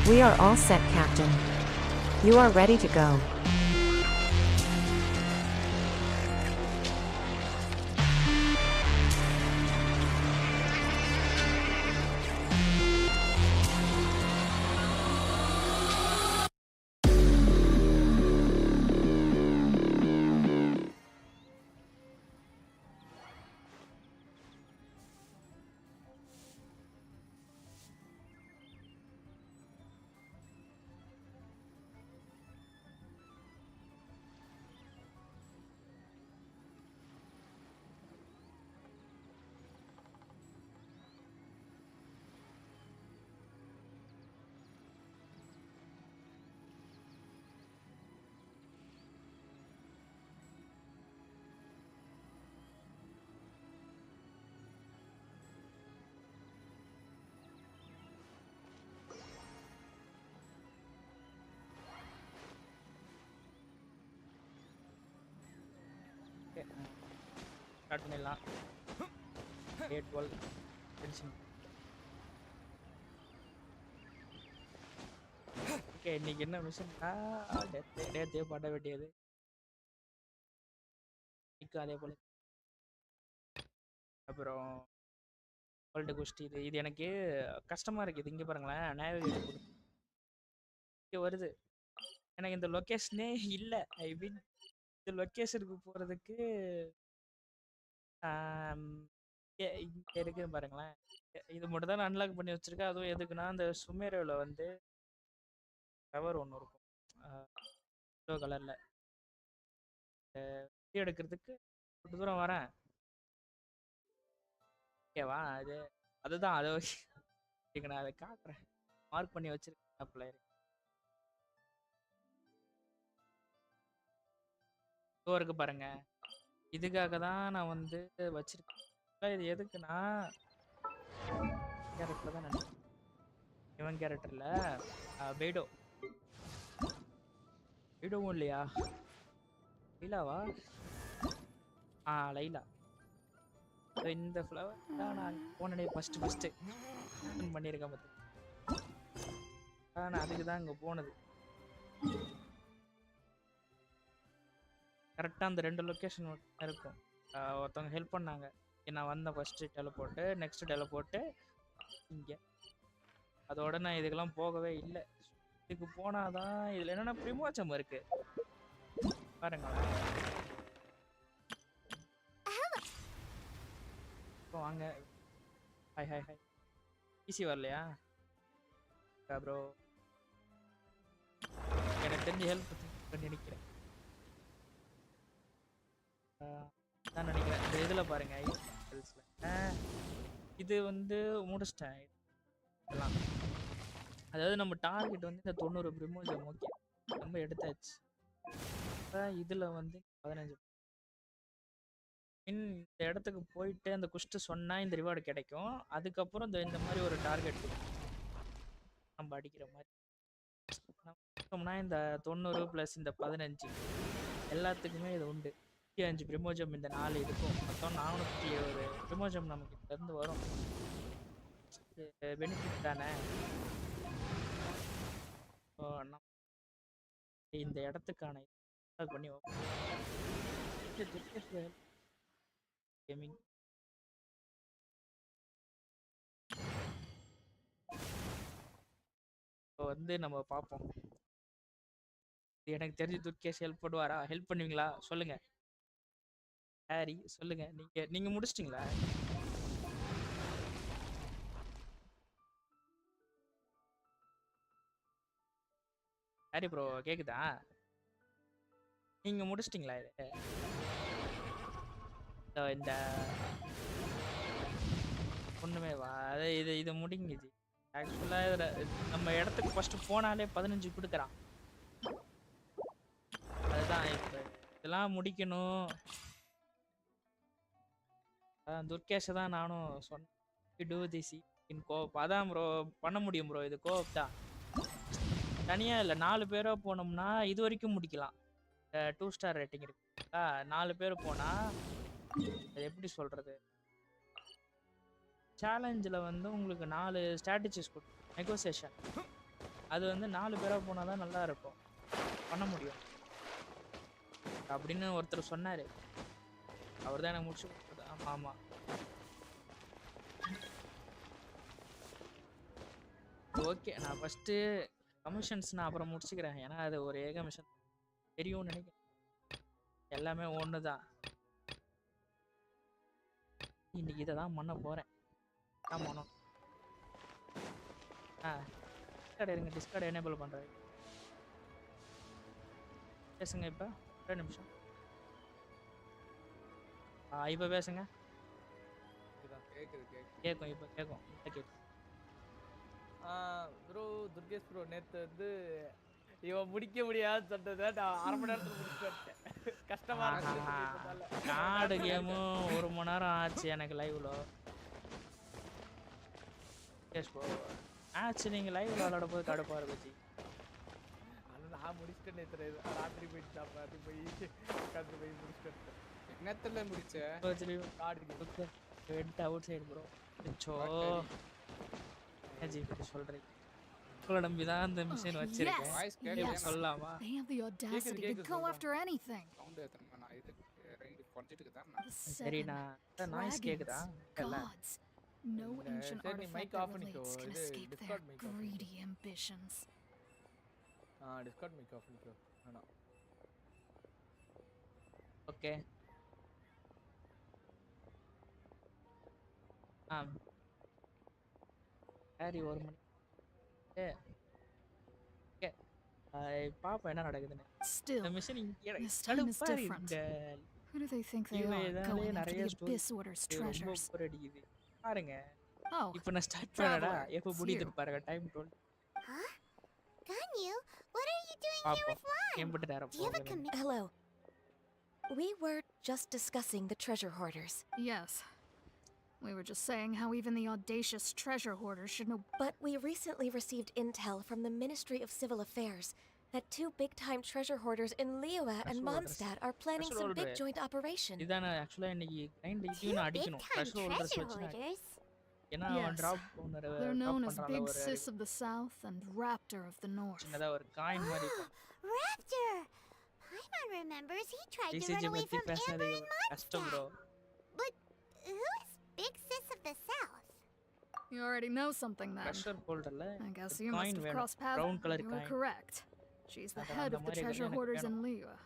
We are all set, Captain. You are ready to go. Start பண்ணிடலாம். டே 12 Genshin. Okay, இன்னைக்கு என்ன மிஷன்னா டேத்தே பண்ண வேண்டியது. அதே போல அப்புறம் வேர்ல்டு குஸ்டி இது எனக்கு கஷ்டமா இருக்குது. இங்கே பாருங்களேன், நேவிகேட் இங்கே வருது. எனக்கு இந்த லொக்கேஷனே இல்லை. ஐ மீன் இந்த லொக்கேஷனுக்கு போகிறதுக்கு இங்கே இருக்கு பாருங்களேன். இது மட்டும் தான் நான் அன்லாக் பண்ணி வச்சிருக்கேன். அதுவும் எதுக்குன்னா, அந்த சுமேரோவில் வந்து டவர் ஒன்று இருக்கும் ப்ளூ கலரில். எடுக்கிறதுக்கு கொஞ்சம் தூரம் வரேன். ஓகேவா? அதுதான் அதை நான் அதை காட்டுறேன். மார்க் பண்ணி வச்சிருக்கேன் பிளேயர். இருக்கு பாருங்க. இதுக்காக தான் நான் வந்து வச்சிருக்கேன். இது எதுக்குன்னா, கேரக்டர் தான் நினைக்கிறேன். இவன் கேரக்டர்ல பெய்டோவும் இல்லையா? லைலாவா? லைலா. இந்த ஃப்ளவர் தான் நான் போனே ஃபர்ஸ்ட் பண்ணியிருக்கேன் பார்த்து. நான் அதுக்கு தான் இங்கே போனது. கரெக்டாக அந்த 2 லொக்கேஷன் இருக்கும். ஒருத்தவங்க ஹெல்ப் பண்ணாங்க. நான் வந்தேன் ஃபஸ்ட்டு டெலபோர்ட்டு, நெக்ஸ்ட் டெலபோர்ட்டு இங்கே. அதோட நான் இதுக்கெல்லாம் போகவே இல்லை. இதுக்கு போனாதான் இதில் என்னென்னா ப்ரிமோச்சம் இருக்கு பாருங்க. வாங்க. Hi hi hi. பிசி வரலையா ப்ரோ? எனக்கு தெரிஞ்சு ஹெல்ப் பண்ணி நினைக்கிறேன். நான் நினைக்கிறேன் இந்த இதில் பாருங்க, இது வந்து முடிச்சிட்டேன் எல்லாம். அதாவது நம்ம டார்கெட் வந்து இந்த 90 ப்ரிமோஜம். ஓகே, நம்ம எடுத்தாச்சு. இதில் வந்து 15 இந்த இடத்துக்கு போயிட்டு அந்த குஷ்டு சொன்னா இந்த ரிவார்டு கிடைக்கும். அதுக்கப்புறம் இந்த மாதிரி ஒரு டார்கெட் நம்ம அடிக்கிற மாதிரி இந்த 90 + இந்த 15 எல்லாத்துக்குமே இது உண்டு. 5 ப்ரிமோஜம் இந்த 4 இதுக்கும் மொத்தம் 470 ப்ரிமோஜம் நமக்கு இருந்து வரும். பெனிஃபிட் தானே. இந்த இடத்துக்கான பண்ணி கேமிங் இப்போ வந்து நம்ம பார்ப்போம். எனக்கு தெரிஞ்சு துர்கேஷ் ஹெல்ப் பண்ணுவாரா? ஹெல்ப் பண்ணுவீங்களா சொல்லுங்க. ஹாரி சொல்லுங்க. நீங்க முடிச்சிட்டீங்களா? ஹாரி ப்ரோ கேக்குதா? நீங்க முடிச்சிட்டீங்களா? இந்த ஒண்ணுமே வா. இது முடிங்குது. ஆக்சுவலா நம்ம இடத்துக்கு ஃபர்ஸ்ட் போனாலே 15 கொடுக்குறான். அதுதான் இப்ப இதெல்லாம் முடிக்கணும். துர்கேஷ தான் நானும் சொன்னேன். கோப் அதான் ப்ரோ பண்ண முடியும் ப்ரோ. இது கோப் தான், தனியா இல்லை. 4 பேரோ போனோம்னா இது வரைக்கும் முடிக்கலாம். 2 ஸ்டார் ரேட்டிங் இருக்கு. 4 பேர் போனா எப்படி சொல்றது, சேலஞ்சில் வந்து உங்களுக்கு 4 ஸ்ட்ராட்டஜிஸ் கொடுக்கும். நெகோசியேஷன் அது வந்து 4 பேரா போனா தான் நல்லா இருக்கும். பண்ண முடியும். அப்படின்னு ஒருத்தர் சொன்னாரு. அவர் தான் எனக்கு முடிச்சு கொடுத்தது. ஆமா ஆமா. ஓகே நான் ஃபர்ஸ்ட்டு கமிஷன்ஸ் நான் அப்புறம் முடிச்சுக்கிறேன். ஏன்னா அது ஒரே கமிஷன் தெரியும்னு நினைக்கிறேன். எல்லாமே ஒன்று தான். இன்னைக்கு இதை தான் பண்ண போகிறேன். தான் பண்ணணும். டிஸ்கார்ட் இருங்க. டிஸ்கார்ட் எனேபிள் பண்ணுறேன். பேசுங்க இப்போ 2 நிமிஷம். இப்போ பேசுங்க. கேட்கும் இப்போ கேட்கும். இப்போ கேட்கும். ப்ரோ துர்கேஷ் ப்ரோ நேற்று வந்து இவன் முடிக்க முடியாதுன்னு சொன்னதை நான் 1/2 மணி நேரத்தில் முடிச்சுட்டு வந்துட்டேன். கஷ்டமா இருக்கு. கார்டு கேமும் 1 மணி நேரம் ஆச்சு எனக்கு லைவ்ல. ஆச்சு நீங்கள் லைவ்ல விளாட போது கடுப்பா இருந்துச்சு. ஆனால் நான் முடிச்சுட்டேன் நேற்று ராத்திரி போயிட்டு சாப்பிட்டு போய் உட்காந்து போய் முடிச்சுட்டு நேரத்தில் முடிச்சேன். Card head out side bro. அச்சோ ஏஜி சொல்றீங்க. உங்களை நம்பி தான் அந்த மிஷின் வச்சிருக்கேன். சொல்லலாமா? They have the audacity to go after anything. சரி நான் நாய்ஸ் கேக்குதா? Gods. No ancient artifact that relates can escape their greedy ambitions. Discord make off பண்ணிக்கோ. வேணாம். ஓகே. சரி 1 மணி. ஓகே. பாப்பா என்ன நடக்குதுன்னு. Still, இந்த mission this time is different. Who do they think they are going after the Abyss Order's treasures? பாருங்க. Oh, இப்போ நான் ஸ்டார்ட் பண்ணடா. traveler, எப்போ it's முடியுது you. பாருங்க time 12. Huh? Ganyu, what are you doing here with Lime? எம்பிட்டு நேரம் Do you have a போகுது? Hello. We were just discussing the treasure hoarders. Yes. We were just saying how even the audacious treasure hoarders should know. But we recently received intel from the Ministry of Civil Affairs that 2 big-time treasure hoarders in Liyue and Treasure hoarders. Mondstadt are planning Treasure some big holder. joint operation. இதான ஆக்சுவலா இன்னைக்கு grind Two இதையும் நான் அடிக்கணும். big-time treasure holders treasure வச்சு hoarders. ஏன்னா அவன் Yes. Drop ஒன்னு They're known as பண்றான்ல Big ஒரு Sis of the South and Raptor of the North. சின்னதா ஒரு காயின் மாதிரி இருக்கும். Raptor! Paimon remembers he tried to TCG run away பத்தி from பேசாதே Amber and கஷ்டம் bro. Mondstadt. But who is Big Sis of the South? You already know something then. Treasure ஹோல்டர்ல I guess you must coin have வேணும். crossed paths. Brown color You were coin. correct. She's the அதான் head அந்த of the மாதிரி treasure எனக்கு hoarders in வேணும். Liyue.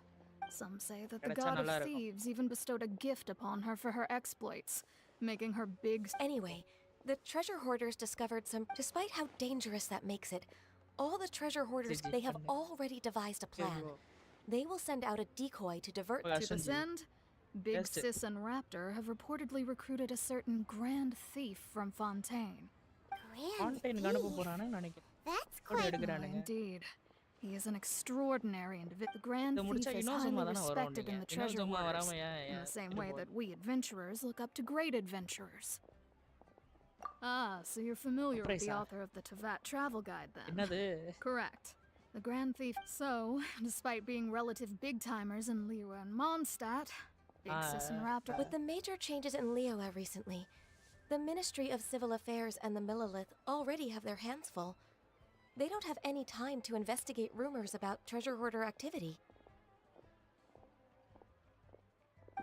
Some say that the கிடைச்சா god நல்லா of இருக்கும். thieves even bestowed a gift upon her for her exploits, making her big. Anyway, the treasure hoarders discovered some. Despite how dangerous that makes it, all the treasure hoarders, Digi they have பண்ணு. already devised a சரி plan. bro. They will send out a decoy to divert. Okay. To this Sanjeev. end, Big Test it. Sis and Raptor have reportedly recruited a certain grand thief from Fontaine. Grand கான்டெய்ன் அனுப்ப thief. போறானு நினைக்கிறேன். That's கூட quite எடுக்கறானுங்க. Indeed. He is an extraordinary individual. The grand இத thief முடிச்சா is இன்னும் highly சும்மா தான respected வருவீங்க. in the இன்னும் treasure சும்மா hoarders, வராம in ஏன் the same இது way போகுது? that we adventurers look up to great adventurers. Ah, so you're familiar with the Surprise, author of the Tevat travel guide then? என்னது? Correct. The Grand Thief. So, despite being relative big-timers in Liyue and Mondstadt, Big Sis and Raptor. With the major changes in Liyue recently, the Ministry of Civil Affairs and the Millelith already have their hands full. They don't have any time to investigate rumors about treasure hoarder activity.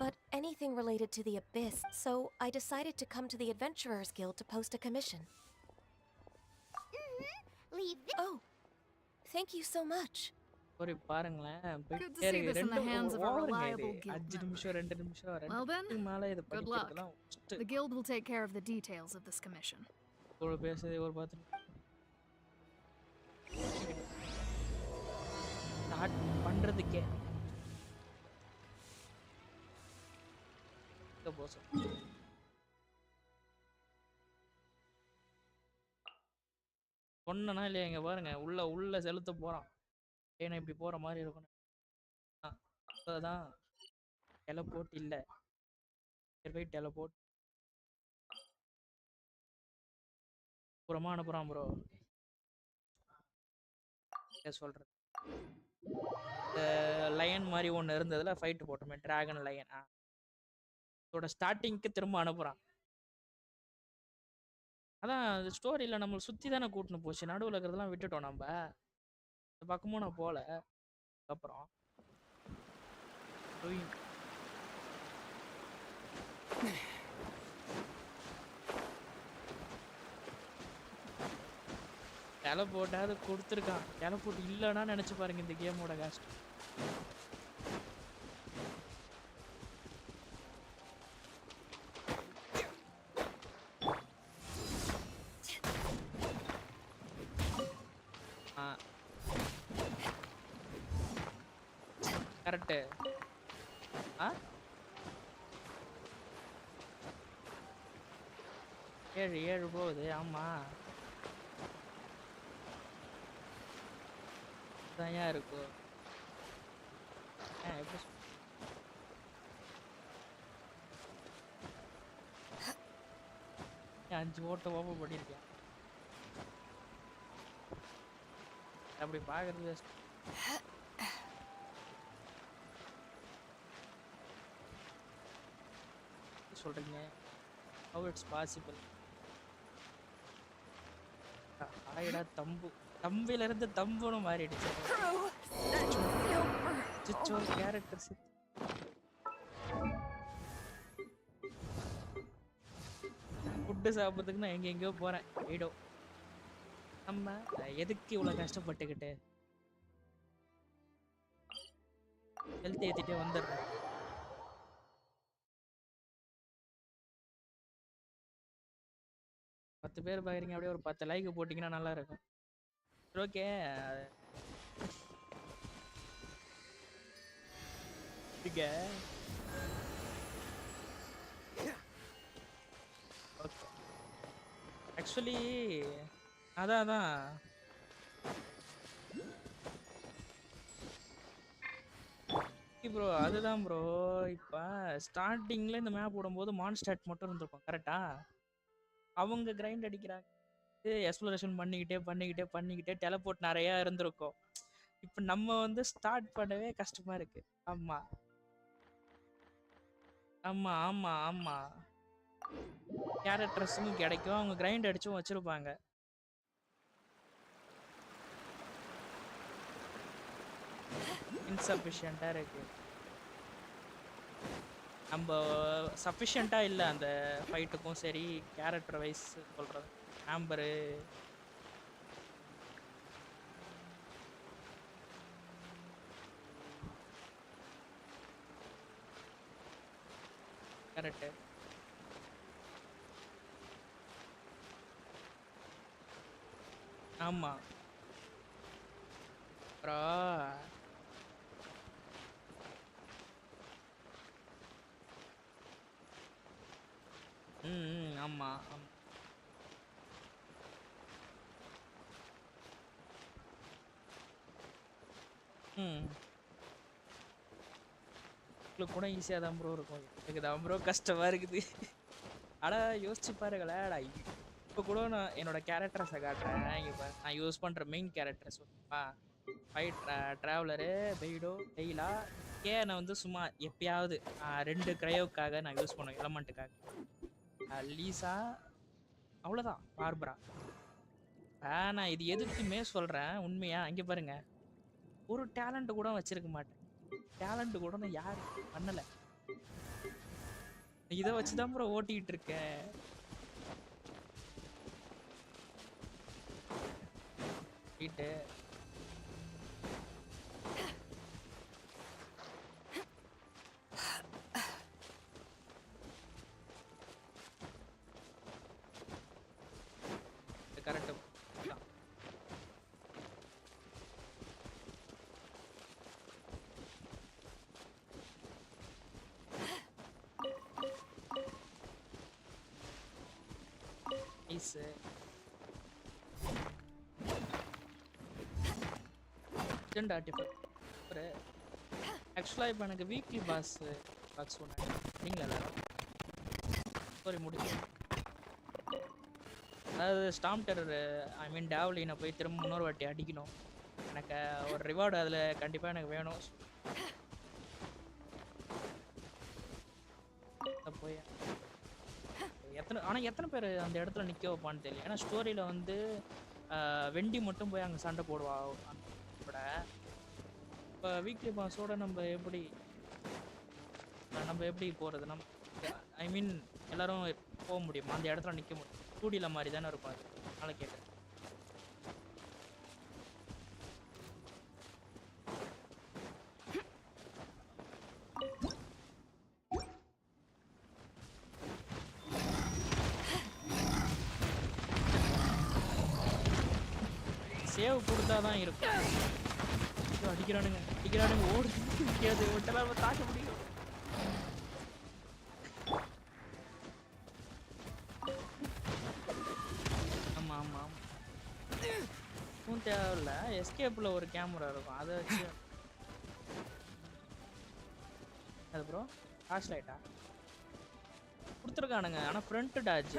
But anything related to the Abyss, so I decided to come to the Adventurers Guild to post a commission. Leave this. Oh, thank you so much. ஒரு பாருங்களேன் Good to see this in the hands of a reliable guild 5 நிமிஷம் 2 நிமிஷம் Well then, 2 மேல இத good luck. படிக்கிறதுலாம் first The guild will take care of the details of this commission. ஒரு பேசுறது ஒரு 10 ஸ்டார்ட் பண்றதுக்கே இந்த போஸ் சொன்னா இல்லையா இங்க பாருங்க உள்ள செலுத்த போறான் ஏன்னா இப்படி போற மாதிரி இருக்கும் அப்பதான் டெலபோர்ட் இல்ல போய் டெலபோர்ட் புறமா அனுப்புறான் ப்ரோ சொல்றேன் லயன் மாதிரி ஒன்று இருந்ததுல ஃபைட் போட்டோமே டிராகன் லயன் அதோட ஸ்டார்டிங்க்கு திரும்ப அனுப்புறான் அதான் அந்த ஸ்டோரியில நம்மள சுத்தி தானே கூட்டின்னு போச்சு. நடுவுல இருக்கிறதெல்லாம் விட்டுட்டோம் நம்ப. இந்த பக்கமும் நான் போல. அப்புறம் டூயிங் டெலபோர்ட்டாவது கொடுத்துருக்கான். டெலபோர்ட் இல்லைன்னா நினைச்சு பாருங்க இந்த கேமோட காஸ்ட். கரெக்டு. ஆ 7 போகுது. ஆமா தான் இருக்கும். எப்படி 5 ஓட்ட ஓப்பன் பண்ணியிருக்கேன். அப்படி பார்க்கறது சொல்றீங்க. How it's possible? ஆயிடா தம்பு. தம்பில இருந்து தம்புன்னு மாறிடுச்சு. சிச்சோ கேரக்டர்ஸ். ஃபுட்டு சாப்பிட்றதுக்கு நான் எங்கெங்கயோ போறேன். வீடோ நம்ம எதுக்கு இவ்வளோ கஷ்டப்பட்டுக்கிட்டு ஹெல்த் ஏற்றிட்டே வந்துடுறேன். பத்து பேர் பார்க்குறீங்க, அப்படியே ஒரு 10 லைக் போட்டிங்கன்னா நல்லா இருக்கும். Okay okay. ஆக்சுவலி அதான் ப்ரோ, அதுதான் ப்ரோ. இப்போ ஸ்டார்டிங்கில் இந்த மேப் போடும்போது மான்ஸ்டாட் மட்டும் இருந்திருக்கும் கரெக்டா. அவங்க கிரைண்ட் அடிக்கிறாங்க, எக்ஸ்ப்ளோரேஷன் பண்ணிக்கிட்டே டெலபோர்ட் நிறையா இருந்திருக்கும். இப்போ நம்ம வந்து ஸ்டார்ட் பண்ணவே கஷ்டமா இருக்கு. ஆமா ஆமா ஆமா ஆமா கேரக்டர்ஸும் கிடைக்கும், அவங்க கிரைண்ட் அடிச்சும் வச்சிருப்பாங்க. இன்சஃபிஷியண்டா இருக்கு. நம்ம சஃபிஷியண்டா இல்லை அந்த ஃபைட்டுக்கும் சரி, கேரக்டர் வைஸ் சொல்றது. ஆம்பரு கரெக்டு. ஆமா அப்புறம் ஆமா ஆமா. உங்களுக்கு கூட ஈஸியாக தான் ப்ரோ இருக்கும். எனக்கு தான் ப்ரோ கஷ்டமாக இருக்குது. ஆனால் யோசிச்சு பாருங்களேன், இப்போ கூட நான் என்னோட கேரக்டர்ஸை காட்டுறேன். இப்போ நான் யூஸ் பண்ணுற மெயின் கேரக்டர்ஸ் ஓகேப்பா, ஃபைட் ட்ராவலரு, பெய்டோ, டெய்லா, நான் வந்து சும்மா எப்பயாவது 2 கிரையோக்காக நான் யூஸ் பண்ணுவேன், எலமெண்ட்டுக்காக. லீசா அவ்வளோதான், பார்பரா. நான் இது எதுக்குமே சொல்கிறேன் உண்மையா. இங்கே பாருங்க, ஒரு டேலண்ட் கூட வச்சிருக்க மாட்டேன். டேலண்ட் கூட நான் யார் பண்ணல. இதை வச்சுதான் ப்ரோ ஓட்டிக்கிட்டு இருக்கேன். வீட்டு கரெக்ட். ஆக்சுவலாக இப்போ எனக்கு வீக்லி பாக்ஸ் சொன்னாங்க. நீங்களா எல்லாரும் ஸ்டோரி முடிச்சு, அதாவது ஸ்டாம் டெரர் ஐ மீன் டேவ்லினை போய் திரும்ப இன்னொரு வாட்டி அடிக்கணும். எனக்கு ஒரு ரிவார்டு அதில் கண்டிப்பாக எனக்கு வேணும். போய் எத்தனை பேர் அந்த இடத்துல நிக்க வைப்பான்னு தெரியல. ஏன்னா ஸ்டோரியில வந்து வெண்டி மட்டும் போய் அங்க சண்டை போடுவா. கூட இப்போ வீக்லி பாஸோட நம்ம எப்படி போறது? ஐ மீன் எல்லாரும் போக முடியுமா? அந்த இடத்துல நிக்க முடியும். 2Dல மாதிரி தானே இருக்கும் அது. அதனால கேட்குறேன். சேவ் கொடுத்தா தான் இருக்கும். அடிக்கிறானுங்க ஓடு முடியாது. ஒட்டலாம் தாக்க முடியும். ஆமா ஆமா தேவையில்ல. எஸ்கேப்ல ஒரு கேமரா இருக்கும், அதை வச்சு அது ப்ரோ டார்ச் லைட்டா கொடுத்துருக்கானுங்க. ஆனா ஃப்ரண்ட் டாஜ்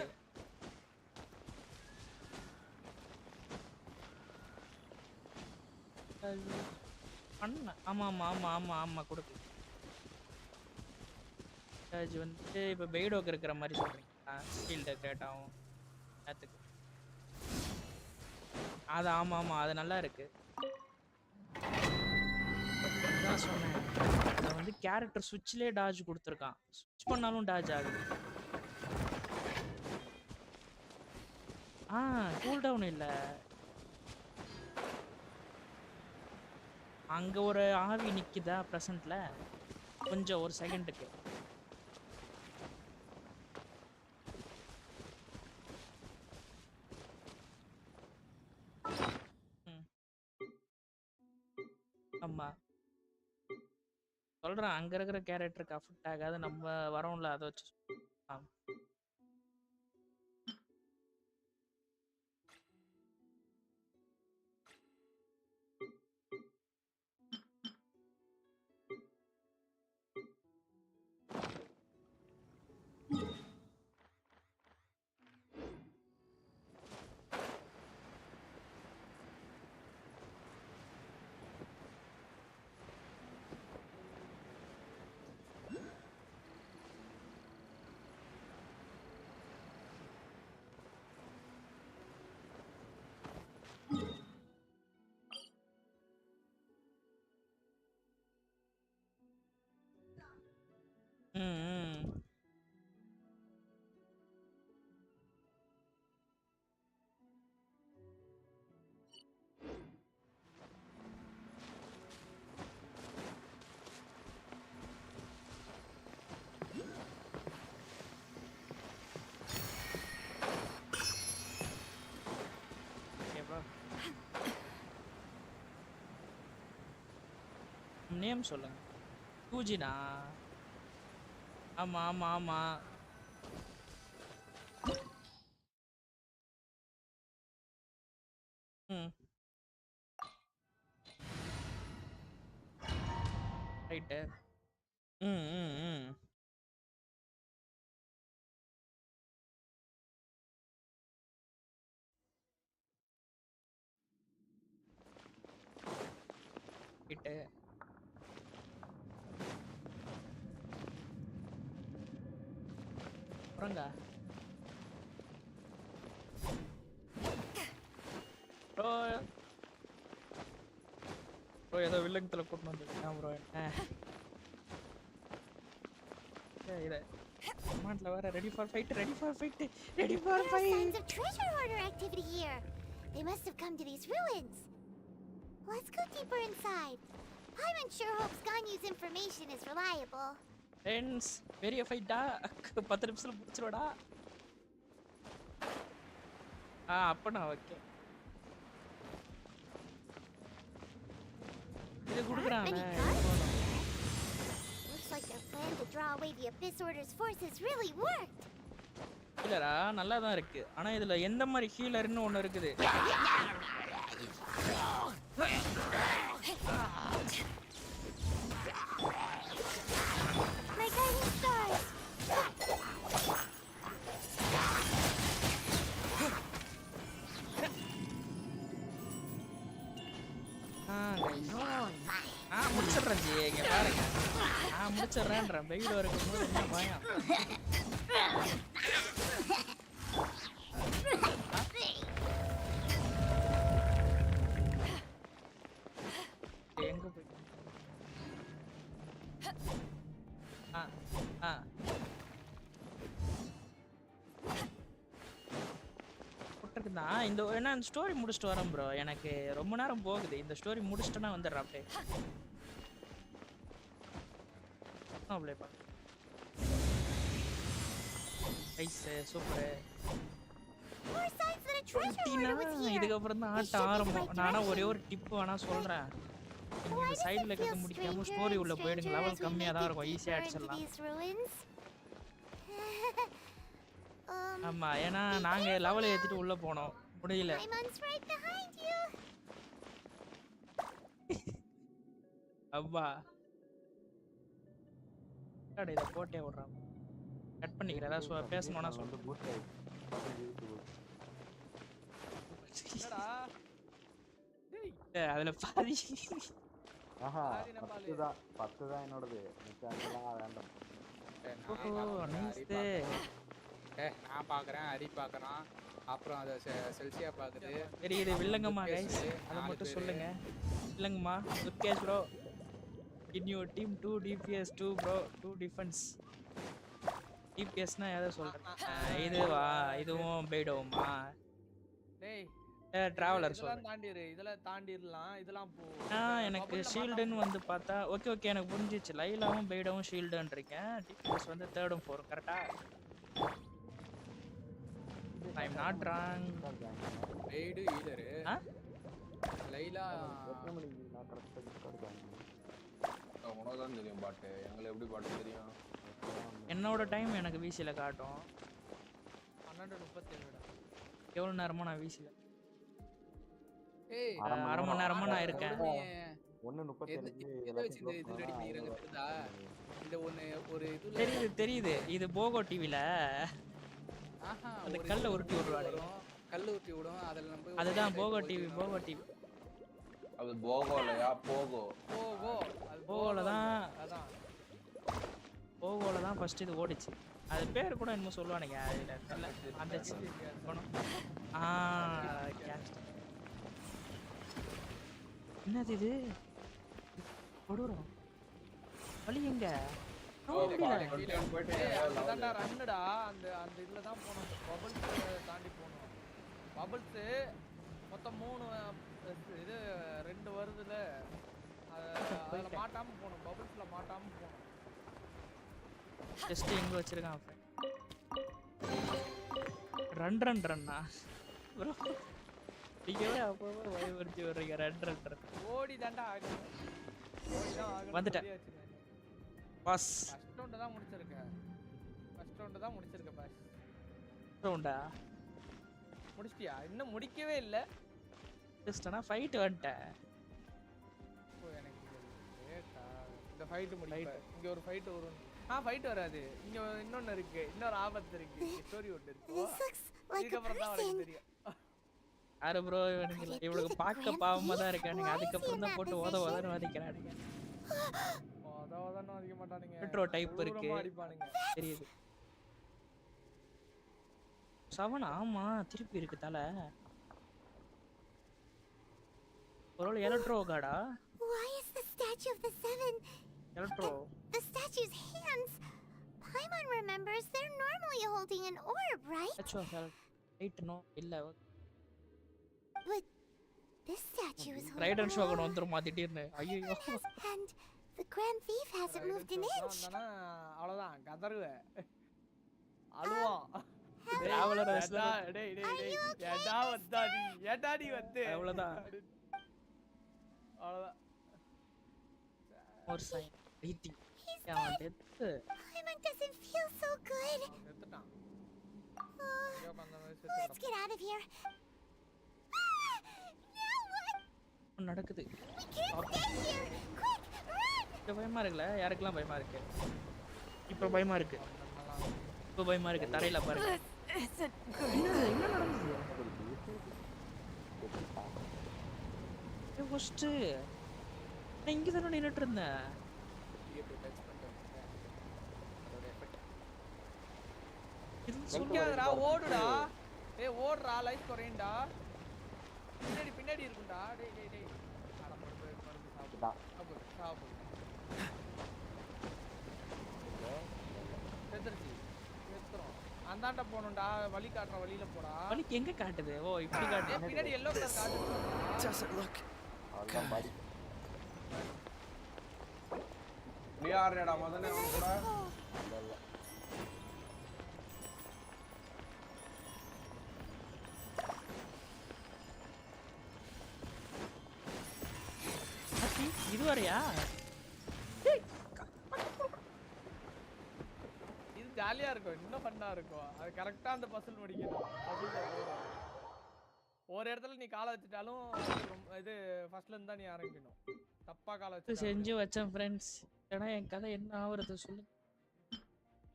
பண்ண. ஆமா கொடுக்கு. டாஜ் வந்து இப்போ பெய்டோக்கு இருக்கிற மாதிரி சொல்றீங்களா? ஸ்டீல் டெக்கரேட் ஆகும் நேத்துக்கு. அது ஆமா அது நல்லா இருக்கு. அதான் சொன்னேன், அதை வந்து கேரக்டர் சுவிட்ச்லேயே டாஜ் கொடுத்துருக்கான். சுவிட்ச் பண்ணாலும் டாஜ் ஆகுது. கூல் டவுன் இல்லை. அங்க ஒரு ஆவி நிக்குதா பிரசன்ட்ல கொஞ்சம் ஒரு செகண்டுக்கு. ஆமா சொல்றேன், அங்க இருக்கிற கேரக்டருக்கு அஃபெக்ட் ஆகாது. நம்ம வரோம்ல அதை வச்சு. நேம் சொல்லுங்க. 2Gனா? ஆமா ரைட்டு. ரைட்டு. அப்புறங்க ப்ரோ ஏதோ வில்லங்கத்துல கூட்டு வந்துருக்கேன் ப்ரோ. இதை கமாண்ட்ல வேற ready for fight. Signs of treasure hoarder activity here. They must have come to these ruins. Let's go deeper inside. Paimon sure hopes Ganyu's information is reliable. Friends பெரிய ஃபைட்டா 10 நிமிஷத்துல முடிச்சிரோடா. அப்ப நான் ஓகே. இது குடுக்குறானே. Looks like their plan to draw away the Abyss Order's forces really worked. ஹீலரா நல்லா தான் இருக்கு. ஆனா இதுல எந்த மாதிரி ஹீலர்னு ஒன்னு இருக்குது. My guiding stars. முடிச்சிடுறேன் ஜி, இங்க பாருங்க. முடிச்சிடுறேன்றேன். பெய்டோ இருக்கும்போது என்ன பயம். கரெக்ட் தான். இந்த என்ன ஸ்டோரி முடிச்சிட்டு வரேன் ப்ரோ. எனக்கு ரொம்ப நேரம் போகுது. இந்த ஸ்டோரி முடிச்சிட்டேன்னா வந்துடுறேன் அப்படியே. அப்படியே பா. Ice super. இதுக்கப்புறம் தான் ஆட்டம் ஆரம்பம். நானா ஒரே ஒரு டிப் வேணா சொல்றேன். நீங்க இந்த சைடுல கட்ட முடிக்காம ஸ்டோரி உள்ள போயிடுங்க. லெவல் கம்மியா தான் இருக்கும். ஈஸியா அடிச்சிடலாம். ஆமா, ஏன்னா நாங்க லெவல் ஏத்திட்டு உள்ள போனோம். முடியல. அப்பா அட இத போட்டே விடுறான். கட் பண்ணிக்கிறேன். ஏதாவது பேசணும்னா சொல்லு. என்னடா அதுல பாதி. ஆஹா 10 தான் என்னோடது. மிச்சம் வேண்டாம். நான் பாக்குறேன், ஹரி பாக்குறான், அப்புறம் அத செல்சியா பாக்குது. சரி இது வில்லங்கம்மா गाइस, அத மட்டும் சொல்லுங்க. வில்லங்கம்மா சுர்கேஷ் bro, in your team 2 DPS 2 bro, 2 defense. DPS னா எதை சொல்றேன்? இதுவா, இதுவும் பைடோமா? டேய் டிராவலர் சொல்றேன். இதெல்லாம் தாண்டிரலாம். இதெல்லாம் போ. எனக்கு ஷீல்டுன்னு வந்து பார்த்தா ஓகே எனக்கு புரிஞ்சிச்சு. லைலாவும் பைடவும் ஷீல்டுன்றீங்க. டிபிஎஸ் வந்து 3rd 4 கரெக்ட்டா? I am not wrong. பைடு ஹீலர். லைலா எத்தனை மணிக்கு நான் கரெக்ட்டா டிஸ்கார்ட் உனக்கு தான் தெரியும் பாட்டு. எங்களுக்கு எப்படி பாட்டு தெரியும்? என்னோட டைம் எனக்கு வீசில காட்டும். 12:37. எவ்வளவு நேரமா நான் வீசில? ஏய் அரை மணி நேரமா நான் இருக்கேன். 1:37 இது ரெடி பண்ணிறங்க தெரியுதா? இந்த ஒரு இதுல தெரியுது. இது போகோ டிவில ஆஹா அந்த கல்ல உருட்டி விடுவாங்க. கல்ல உருட்டி விடும். அதல நம்ம அதுதான் போகோ டிவி. அது போகோலயா? போகோ. அது போகோல தான். அதான் போகோல தான் ஃபர்ஸ்ட் இது ஓடிச்சு. அது பேர் கூட என்னமோ சொல்லுவானுங்க. அதுல நல்ல அந்த போணும். கேஸ்ட். என்னது இது? கொடூரம். வலி எங்க? அதான்டா ரன்னுடா. அந்த இதுல தான் போணும். பபிள்ஸ் தாண்டி போணும். பபிள்ஸ் மொத்தம் 3 இது 2 வருதுல. அதுல மாட்டாம போணும். பபிள்ஸ்ல மாட்டாம போணும். ஜஸ்ட் எங்க வச்சிருக்கான் ரன்னா ப்ரோ. நீங்கவே அப்பவே பயவர்த்தி வர்றீங்க. ரன் ஓடி தாண்டா ஆகணும். ஓடி தான் ஆகணும். வந்துட்டேன் பாஸ். ஃபர்ஸ்ட் ரவுண்ட் தான் முடிச்சிருக்கேன். பாஸ். ரவுண்டா முடிச்சிட்டியா? இன்னும் முடிக்கவே இல்ல. ஜஸ்ட் நான் ஃபைட் வந்துட்டேன். எனக்கு லேட்டா இந்த ஃபைட் முடியல. இங்க ஒரு ஃபைட் வரும். ஃபைட் வராது. இங்க இன்னொன்னு இருக்கு. இன்னொரு ஆபத்து இருக்கு. ஸ்டோரி ஒன்னு இருக்கு. இதுக்கப்புறம் தான் உங்களுக்கு தெரியும். யாரு ப்ரோ இவனுக்கு பார்க்க பாவமா தான் இருக்கானுங்க. அதுக்கப்புறம் தான் போட்டு ஓதன்னு வதிக்கிறானுங்க. ஓதன்னு வதிக்க மாட்டானுங்க. மெட்ரோ டைப் இருக்கு. அடிப்பானுங்க. தெரியுது. 7 ஆமா திருப்பி இருக்கு தல. ஒருவேளை எலக்ட்ரோ காடா? Why is the statue of the 7? Electro. The statue's hands. Paimon remembers they're normally holding an orb, right? Statue of Right no இல்ல. But this statue is holding Radeon shogun வந்துருமா திடீர்னு? ஐயோ. And the Grand Thief hasn't moved an inch. அவ்வளவுதான் கதறுவே. அழுவான். Traveller ரஸ்லா. டேய் ஏடா வந்தாடி. ஏடாடி வந்து. அவ்வளவுதான். அவ்வளவுதான். ஒரு சைன். ரீதி. அவன் death. Paimon doesn't feel so good. செத்துட்டான். Let's get out of here. Now what? நடக்குது. We can't stay here. Quick, run! இப்ப பயமா இருக்குல? யாருக்கெல்லாம் பயமா இருக்கு? இப்ப பயமா இருக்கு. தரையில பாருங்க. என்ன நடந்துது? ஃபர்ஸ்ட் நான் இங்க தான நின்னுட்டு இருந்தேன். இது சும்மாடா ஓடுடா. டேய் ஓடுறா லைஃப் குறையண்டா. பின்னாடி இருக்குடா. டேய் அட மருந்து சாப்பிடு. செத்துறோம். அந்தாண்ட போகணும்டா வழி காட்டுற வழியில போடா வலிக்கு எங்க காட்டுது? ஓ இப்படி காட்டுது. பின்னாடி எல்லோ கலர் காட்டுது அவ்வளோதான் பாடி. நீ யாருடா முதல்ல அவன் கூட இல்லை இல்லை ஆச்சி, இது வரையா? இது ஜாலியா இருக்கும் இன்னும் ஃபன்னா இருக்கும் அது கரெக்டா அந்த பசில் முடிக்கணும் ஒரு இடத்துல நீ காலை வச்சுட்டாலும் இது ஃபர்ஸ்ட்ல இருந்து தான் நீ ஆரம்பிக்கணும் தப்பா காலை வச்சு செஞ்சு வச்சேன் ஃப்ரெண்ட்ஸ். ஏன்னா என் கதை என்ன ஆகுறது சொல்லு.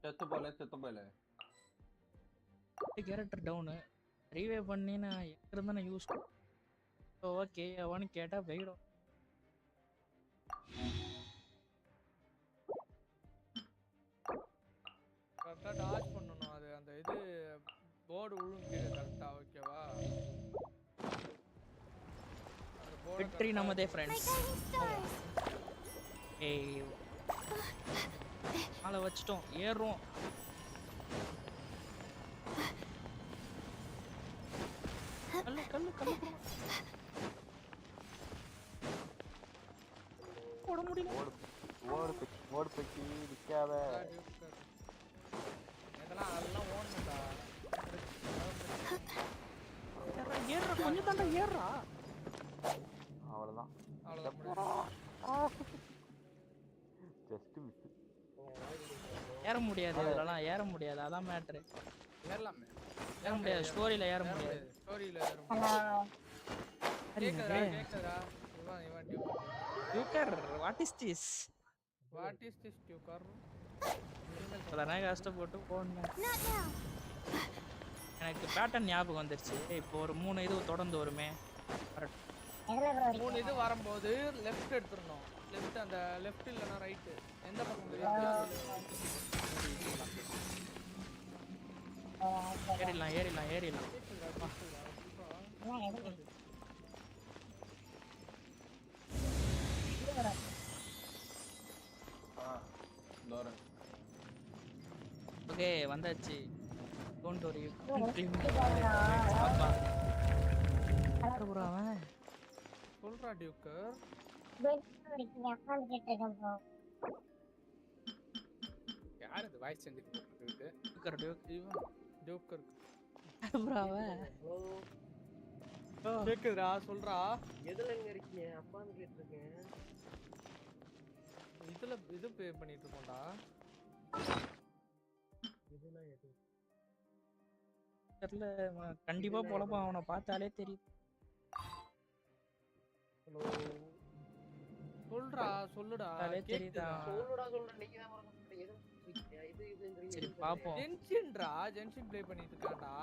செத்து போல கேரக்டர் டவுனு ரீவே பண்ணி நான் எங்க இருந்தா நான் யூஸ் ஓகே அவனு கேட்டா போயிடும். கரெக்டா டாச் பண்ணனும் அது அந்த இது போர்டு விழுங்குது கரெக்டா ஓகேவா வெற்றி நமதே ஃப்ரெண்ட்ஸ். ஏய் ஆளை வச்சிட்டோம் ஏறுறோம். கல்லு கல்லு கல்லு போட முடியல. ஓடு பெட்டி நிற்காத. இதெல்லாம் அதெல்லாம் ஓடணும்டா ஏறுறா கொஞ்சம் தாண்டா ஏறுறா. அவ்வளோதான் ஜஸ்ட் மிஸ். ஏற முடியாது இதெல்லாம் ஏற முடியாது அதான் மேட்ரு. ஏறலாமே ஏற முடியாது ஸ்டோரியில ஏற முடியாது. ஸ்டோரியில ஏற கேக்குதா கேக்குதா இவன் டியூக்கர் வாட் இஸ் திஸ் டியூக்கர் அதெல்லாம் கஷ்டப்பட்டு போடணும். எனக்கு பேட்டர்ன் ஞாபகம் வந்துருச்சு. இப்போ ஒரு 3 இது தொடர்ந்து வருமே 3 இது வரும்போது லெஃப்ட் எடுத்துறணும். லெஃப்ட் அந்த லெஃப்ட் இல்லனா ரைட் எந்த பக்கம் ஏறிடலாம் ஏறிடலாம் ஏறிடலாம். ஓகே வந்தாச்சு. Don't worry. சொல்றா டியூக்கர் யார் இது வாய்ஸ் சேஞ்ச் பண்ணிட்டு டியூக்கர் டியூக்கர் கேக்குதுடா சொல்றா எதுலங்க இருக்கீங்க? அப்பான்னு கேட்டிருக்கேன். இதுல இது பே பண்ணிட்டு இருக்கோம்டா. இதெல்லாம் எது? தெரியல கண்டிப்பா பொழப்பான் அவனை பார்த்தாலே தெரியும். ஹலோ சொல்றா சொல்லுடா தெரியுதா சொல்லுடா நீங்க தான் வரணும். எது இதுங்கறீங்க? சரி பாப்போம். ஜென்ஷன் ப்ளே பண்ணிட்டு இருக்கான்டா.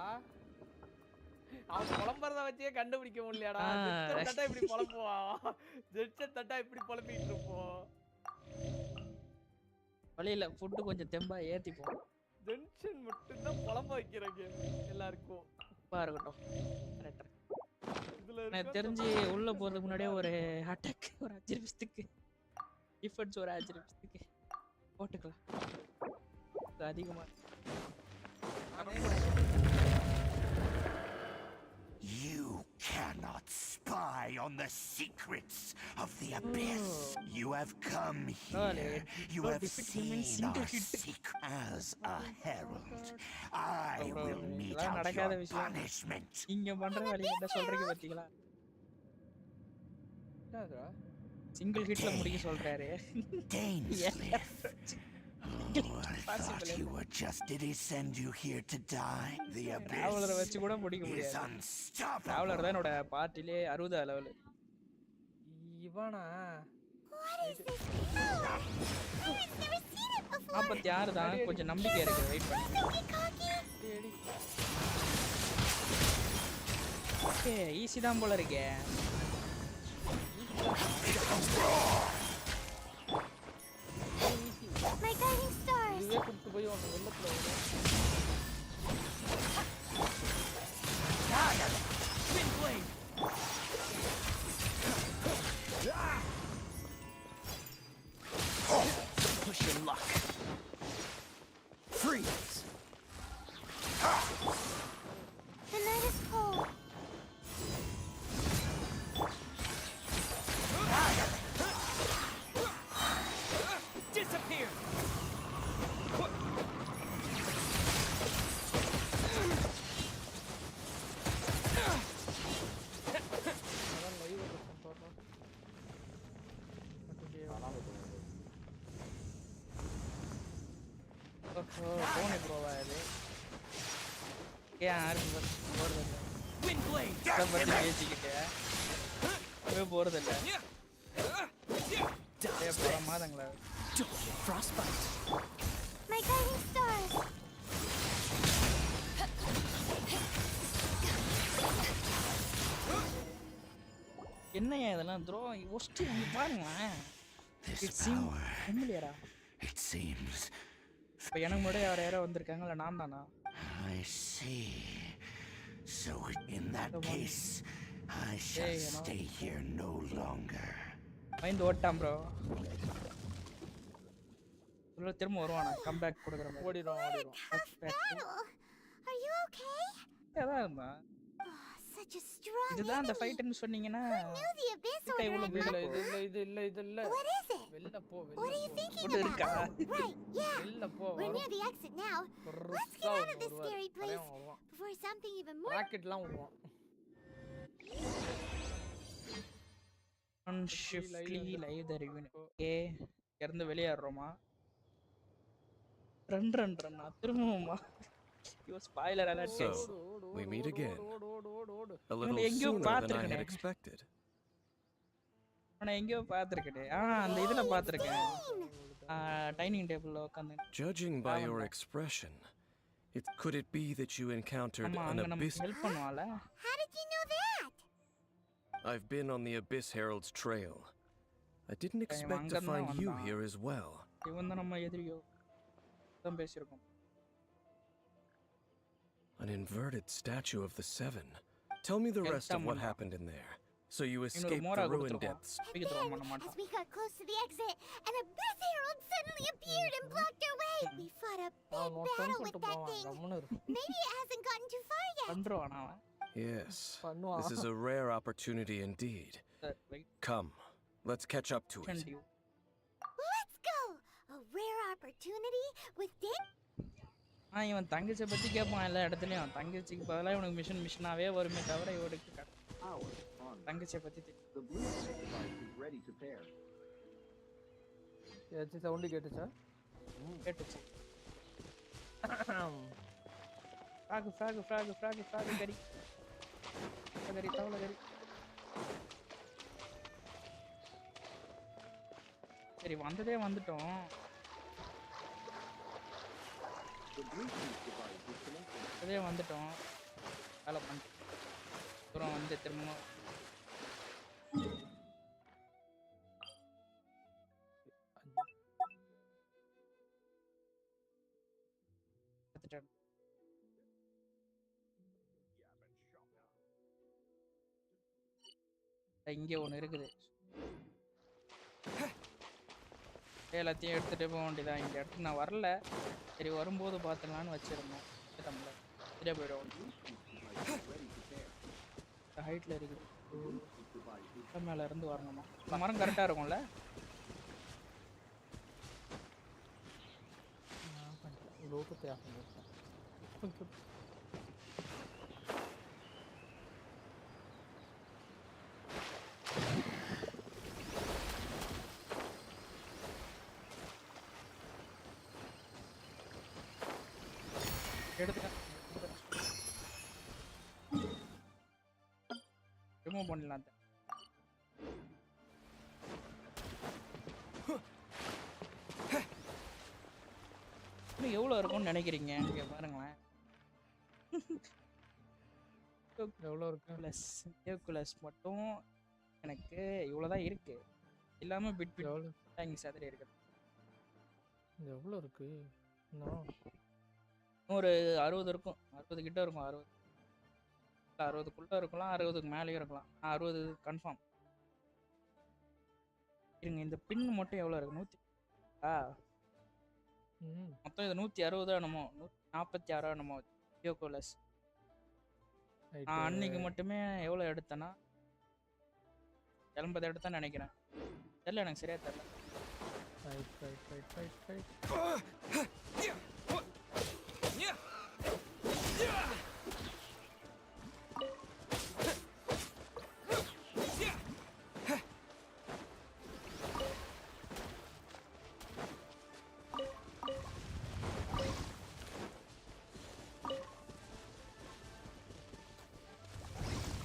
அவன் புலம்பறத வச்சே கண்டுபிடிக்க முடியலடா. ஜென்ஷன் தட்டா இப்படி புலம்புவான். ஜென்ஷன் தட்டா இப்படி புலம்பிட்டு இருப்போம். வழியில ஃபுட் கொஞ்சம் தெம்பா ஏத்திப்போம். ஜென்ஷன் மட்டும் தான் புலம்ப வைக்கிறாங்க எல்லாருக்கும். பா இருக்கட்டும். கரெக்ட். இதுல எனக்கு தெரிஞ்சு உள்ள போறதுக்கு முன்னாடியே ஒரு அட்டாக் ஒரு 5 நிமிஷத்துக்கு டிஃபென்ஸ் ஒரு 5 நிமிஷத்துக்கு போட்டுக்கலாம். அதிகமா You cannot spy on the secrets of the abyss. You have come here. You have seen our secret. As a herald, I will meet out your punishment. இங்க பண்ற வேலைய என்ன சொல்றீங்க பாத்தீங்களா? என்னடா சிங்கிள் ஹிட்ல முடிக்க சொல்றாரு. I thought you were just did he send you here to die? The abyss. அவளர வச்சு கூட முடிக்க முடியாது. அவளர தான் என்னோட பார்ட்டிலே 60 லெவல். இவனா அப்ப யாரு தான் கொஞ்சம் நம்பிக்கை இருக்கு. வெயிட் பண்ணு. ஓகே ஈஸி தான் போல இருக்கே. My guiding stars. இதுவே குத்து போய் ஒன்னு வெள்ளத்துல வர. Spin blade. Push your luck. Freeze. ஓ போனே ப்ரோவா இது ஏன் யாருக்கு போறதில்ல இதை பத்தி பேசிக்கிட்டு போறதில்ல பல மாதங்களா My guiding stars! என்னையா இதெல்லாம் த்ரோ ஒஸ்ட் நீ பாருங்களேன் This power, உண்மையிலேடா it seems. இப்போ எனக்கு முன்னாடி யாரோ வந்திருக்காங்கல்ல நான் தானா I see. So in that case, I shall Hey, you know. stay here no longer. Mind ஓட்டான் ப்ரோ திரும்ப வருவானா கம்பேக் கொடுக்குற மாதிரி ஓடிடும். Battle! Are you okay? அதான் இருந்தா Oh, such a strong இதுதான் அந்த enemy. ஃபைட்னு சொன்னீங்கன்னா Knew the abyss Okay, order well, and we'll- my- இது இல்ல. What is it? வெளில போ. What are you thinking What is about? it? Right, yeah. வெளில போ. We're near the exit now. Let's get out of this scary place before something even more. ராக்கெட்லாம் விடுவான். ஷிஃப்ட்லி live the review okay இருந்து வெளியேறோமா run திரும்பவுமா yo spoiler alert So, we meet again. A little எங்கேயோ sooner than I had பார்த்திருக்கேனே. expected. நான் எங்கேயோ பார்த்துருக்கேன் அந்த இதுல பார்த்துருக்கேன் டைனிங் டேபிள்ல உட்காந்து Judging by your expression, could it be that you encountered ஆமா an அங்க நமக்கு abyss? ஹெல்ப் பண்ணுவால How did you know that? I've been on the Abyss Herald's trail. I didn't expect to அங்கதான் find you வந்தான். here as well. இவன் தான் நம்ம எதிரியோ தான் பேசியிருக்கோம் An inverted statue of the Seven. Tell me the rest of what happened in there. So you escaped the ruin depths. And then, as we got close to the exit, an abyss herald suddenly appeared and blocked our way. We fought a big battle with that thing. Maybe it hasn't gotten too far yet. பண்றவானா அவன் Yes. பண்ணுவான். This is a rare opportunity indeed. Wait Come, let's catch up to it. And you Let's go. A rare opportunity with Dan. இவன் தங்கச்சியை பத்தி கேட்பான் எல்லா இடத்துலயும் தங்கச்சிக்கு பதிலாக இவனுக்கு மிஷனாவே வருமே தவிர இவனுக்கு தங்கச்சியை பத்தி ஏதாச்சும் சவுண்டு கேட்டுச்சா? கேட்டுச்சு ஃப்ராகு கறி தவளை கறி சரி வந்துட்டோம் வந்துட்டோம் வேலை பண்ணிட்டு அப்புறம் வந்து திரும்ப இங்க ஒண்ணு இருக்குது எல்லாத்தையும் எடுத்துட்டு போக வேண்டியதான் இந்த இடத்துக்கு நான் வரல சரி வரும்போது பார்த்துலான்னு வச்சிருந்தோம் தமிழ்ல சரியா போயிடும் ஹைட்ல இருக்குது மேல இருந்து வரணுமா இந்த மரம் கரெக்டா இருக்கும்ல லோகத்தை எடுத்துட்டேன் ரிமூவ் பண்ணலாம் இன்னும் எவ்வளோ இருக்கும்னு நினைக்கிறீங்க இங்கே பாருங்களேன் எவ்வளோ இருக்கு ப்ளஸ் மட்டும் எனக்கு இவ்வளோ தான் இருக்கு இல்லாமல் பிட் இங்கே சதுரி இருக்குது எவ்வளோ இருக்கு ஒரு 60 இருக்கும் 60 கிட்ட இருக்கும் 60க்குள்ள இருக்கலாம் 60க்கு மேலேயும் இருக்கலாம் 60 கன்ஃபார்ம் இருங்க இந்த பின் மட்டும் எவ்வளோ இருக்கு 100 மொத்தம் இது 160 என்னமோ 146 என்னமோ ஜியோகோலஸ் நான் அன்னைக்கு மட்டுமே எவ்வளோ எடுத்தேன்னா 80 எடுத்தேன்னு நினைக்கிறேன் தெரியல எனக்கு சரியா தெரியல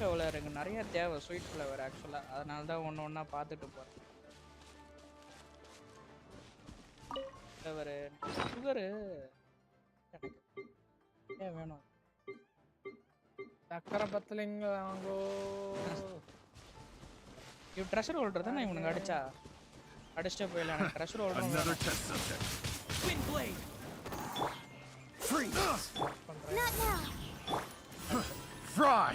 ஃப்ளவர் எனக்கு நிறைய தேவை ஸ்வீட் ஃப்ளவர் ஆக்சுவலாக, அதனால தான் ஒன்று ஒன்றா பார்த்துட்டு போகிறேன். ஃப்ளவரு சுகரு ஏன் வேணும்? சக்கரை பத்தலைங்க வாங்கோ. இவன் ட்ரெஷர் ஹோல்டர் தானே இவனுக்கு அடிச்சா அடிச்சுட்டே போயிடலாம். எனக்கு treasure holder Another test subject. Wind blade. Freeze. Not now. Fry.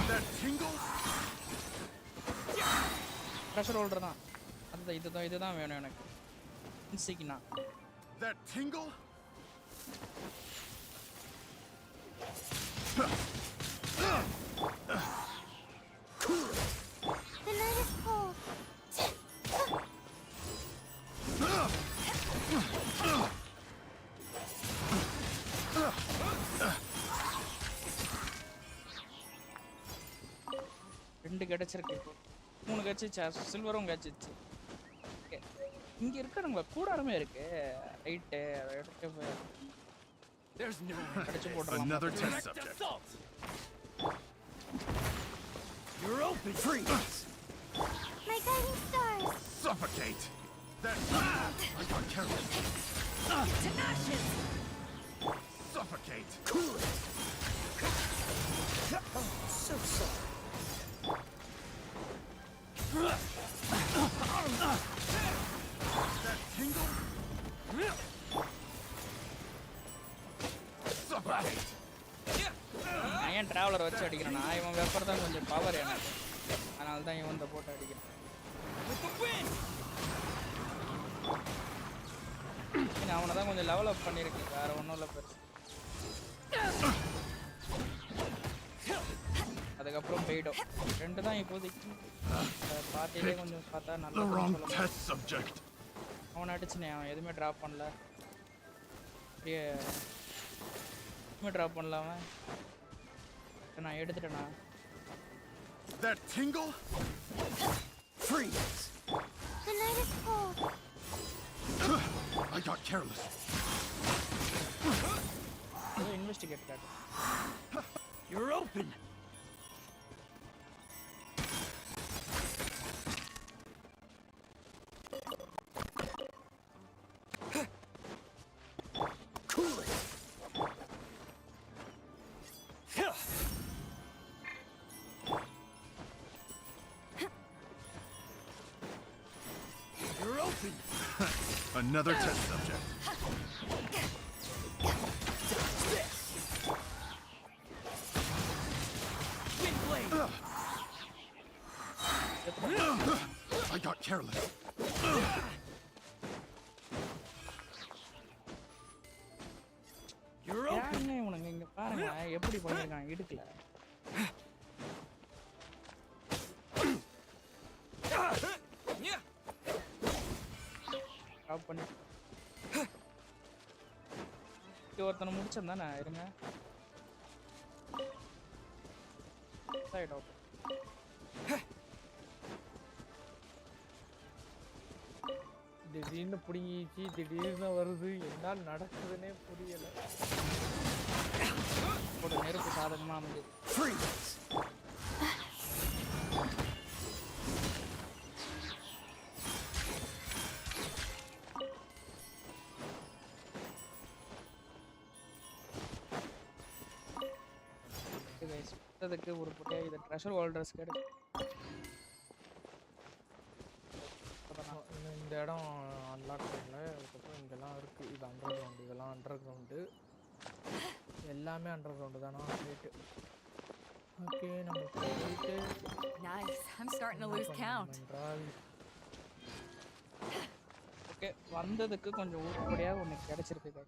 That tingle. Treasure holder தான். அதுதான் இதுதான் வேணும் எனக்கு இன்சிக்கினா. That tingle. The night is cold. ரெண்டு கிடைச்சிருக்கு, 3 கிடைச்சிச்சா? சில்வரும் கிடைச்சிச்சு. இங்க இருக்கிறவங்க கூடாரமே இருக்கு ரைட்டு, அதை எடுத்து போய் There's no அடிச்சு போட்டுடலாம். another test subject. You're open. Freeze. My guiding stars. Suffocate. That I got careless. Tenacious. Suffocate. So sorry. That tingle. Suffocate. நான் ஏன் டிராவலர் வச்சு அடிக்கிறேன்னா இவன் வெப்பர் தான் கொஞ்சம் பவர் எனக்கு, அதனால தான் இவன் போட்டு அடிக்கிறேன். அவனை தான் கொஞ்சம் லெவல் அப் பண்ணியிருக்கு, வேற ஒன்றும் இல்லை பெருசு. அதுக்கப்புறம் போயிடும். 2 தான் இப்போதைக்கு பார்ட்டிலே கொஞ்சம் பார்த்தா நல்லா அவனை அடிச்சுனே. அவன் எதுவுமே ட்ராப் பண்ணல, அப்படியே எதுவுமே ட்ராப் பண்ணல அவன். நான் எடுத்துட்டேனா? That tingle. Freeze. The night is cold. I got careless. Investigate காட்டு. You're open. Cool it. You're open. Another test subject. Wind blade. I got careless. You're open. உனக்கு இங்க பாருங்க எப்படி பண்ணிருக்கான் இடுக்கல. ட்ராப் பண்ணி ஒருத்தனை முடிச்சேன் தானே. இருங்க சைட் திடீர்னு பிடிங்கிச்சு, திடீர்னு வருது, என்ன நடக்குதுன்னே புரியல. ஒரு நெருப்பு சாதகமா அமைஞ்சது. அதுக்கு ஒரு புட்டியா இது ட்ரெஷர் ஹோல்டர்ஸ் கிடைக்கும். இந்த இடம் அன்லாக் பண்ணல, அதுக்கப்புறம் இங்கெல்லாம் இருக்குது. இது அண்டர் கிரவுண்டு, இதெல்லாம் அண்டர் கிரவுண்டு, எல்லாமே அண்டர் கிரவுண்டு தானா? ரைட்டு. ஓகே, நம்ம போயிட்டு ஓகே வந்ததுக்கு கொஞ்சம் உருப்படியாக ஒன்று கிடச்சிருக்கு.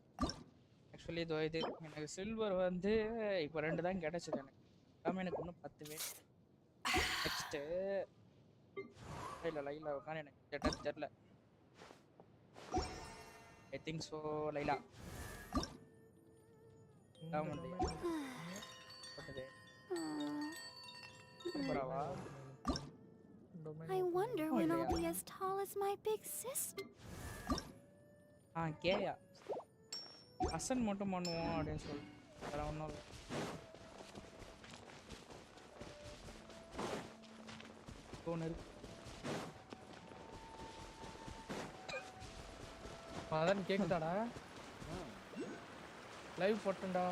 ஆக்சுவலி இதோ இது எனக்கு சில்வர் வந்து இப்போ 2 தான் கிடச்சிது. எனக்கு எல்லாமே எனக்கு இன்னும் 10 நெக்ஸ்ட்டு இல்லை லைலா உட்காந்து எனக்கு கேட்டால் தெரில. ஐ திங்க் ஸோ லைலா சூப்பராவா? I wonder when I'll be as tall as my big sister. கேயா அசன் மட்டும் பண்ணுவோம் அப்படின்னு சொல்லி வேற ஒன்றும் இல்லை. ஒன்று இருக்கு. அதான் கேக்குதாடா? லைவ் போட்டேன்டா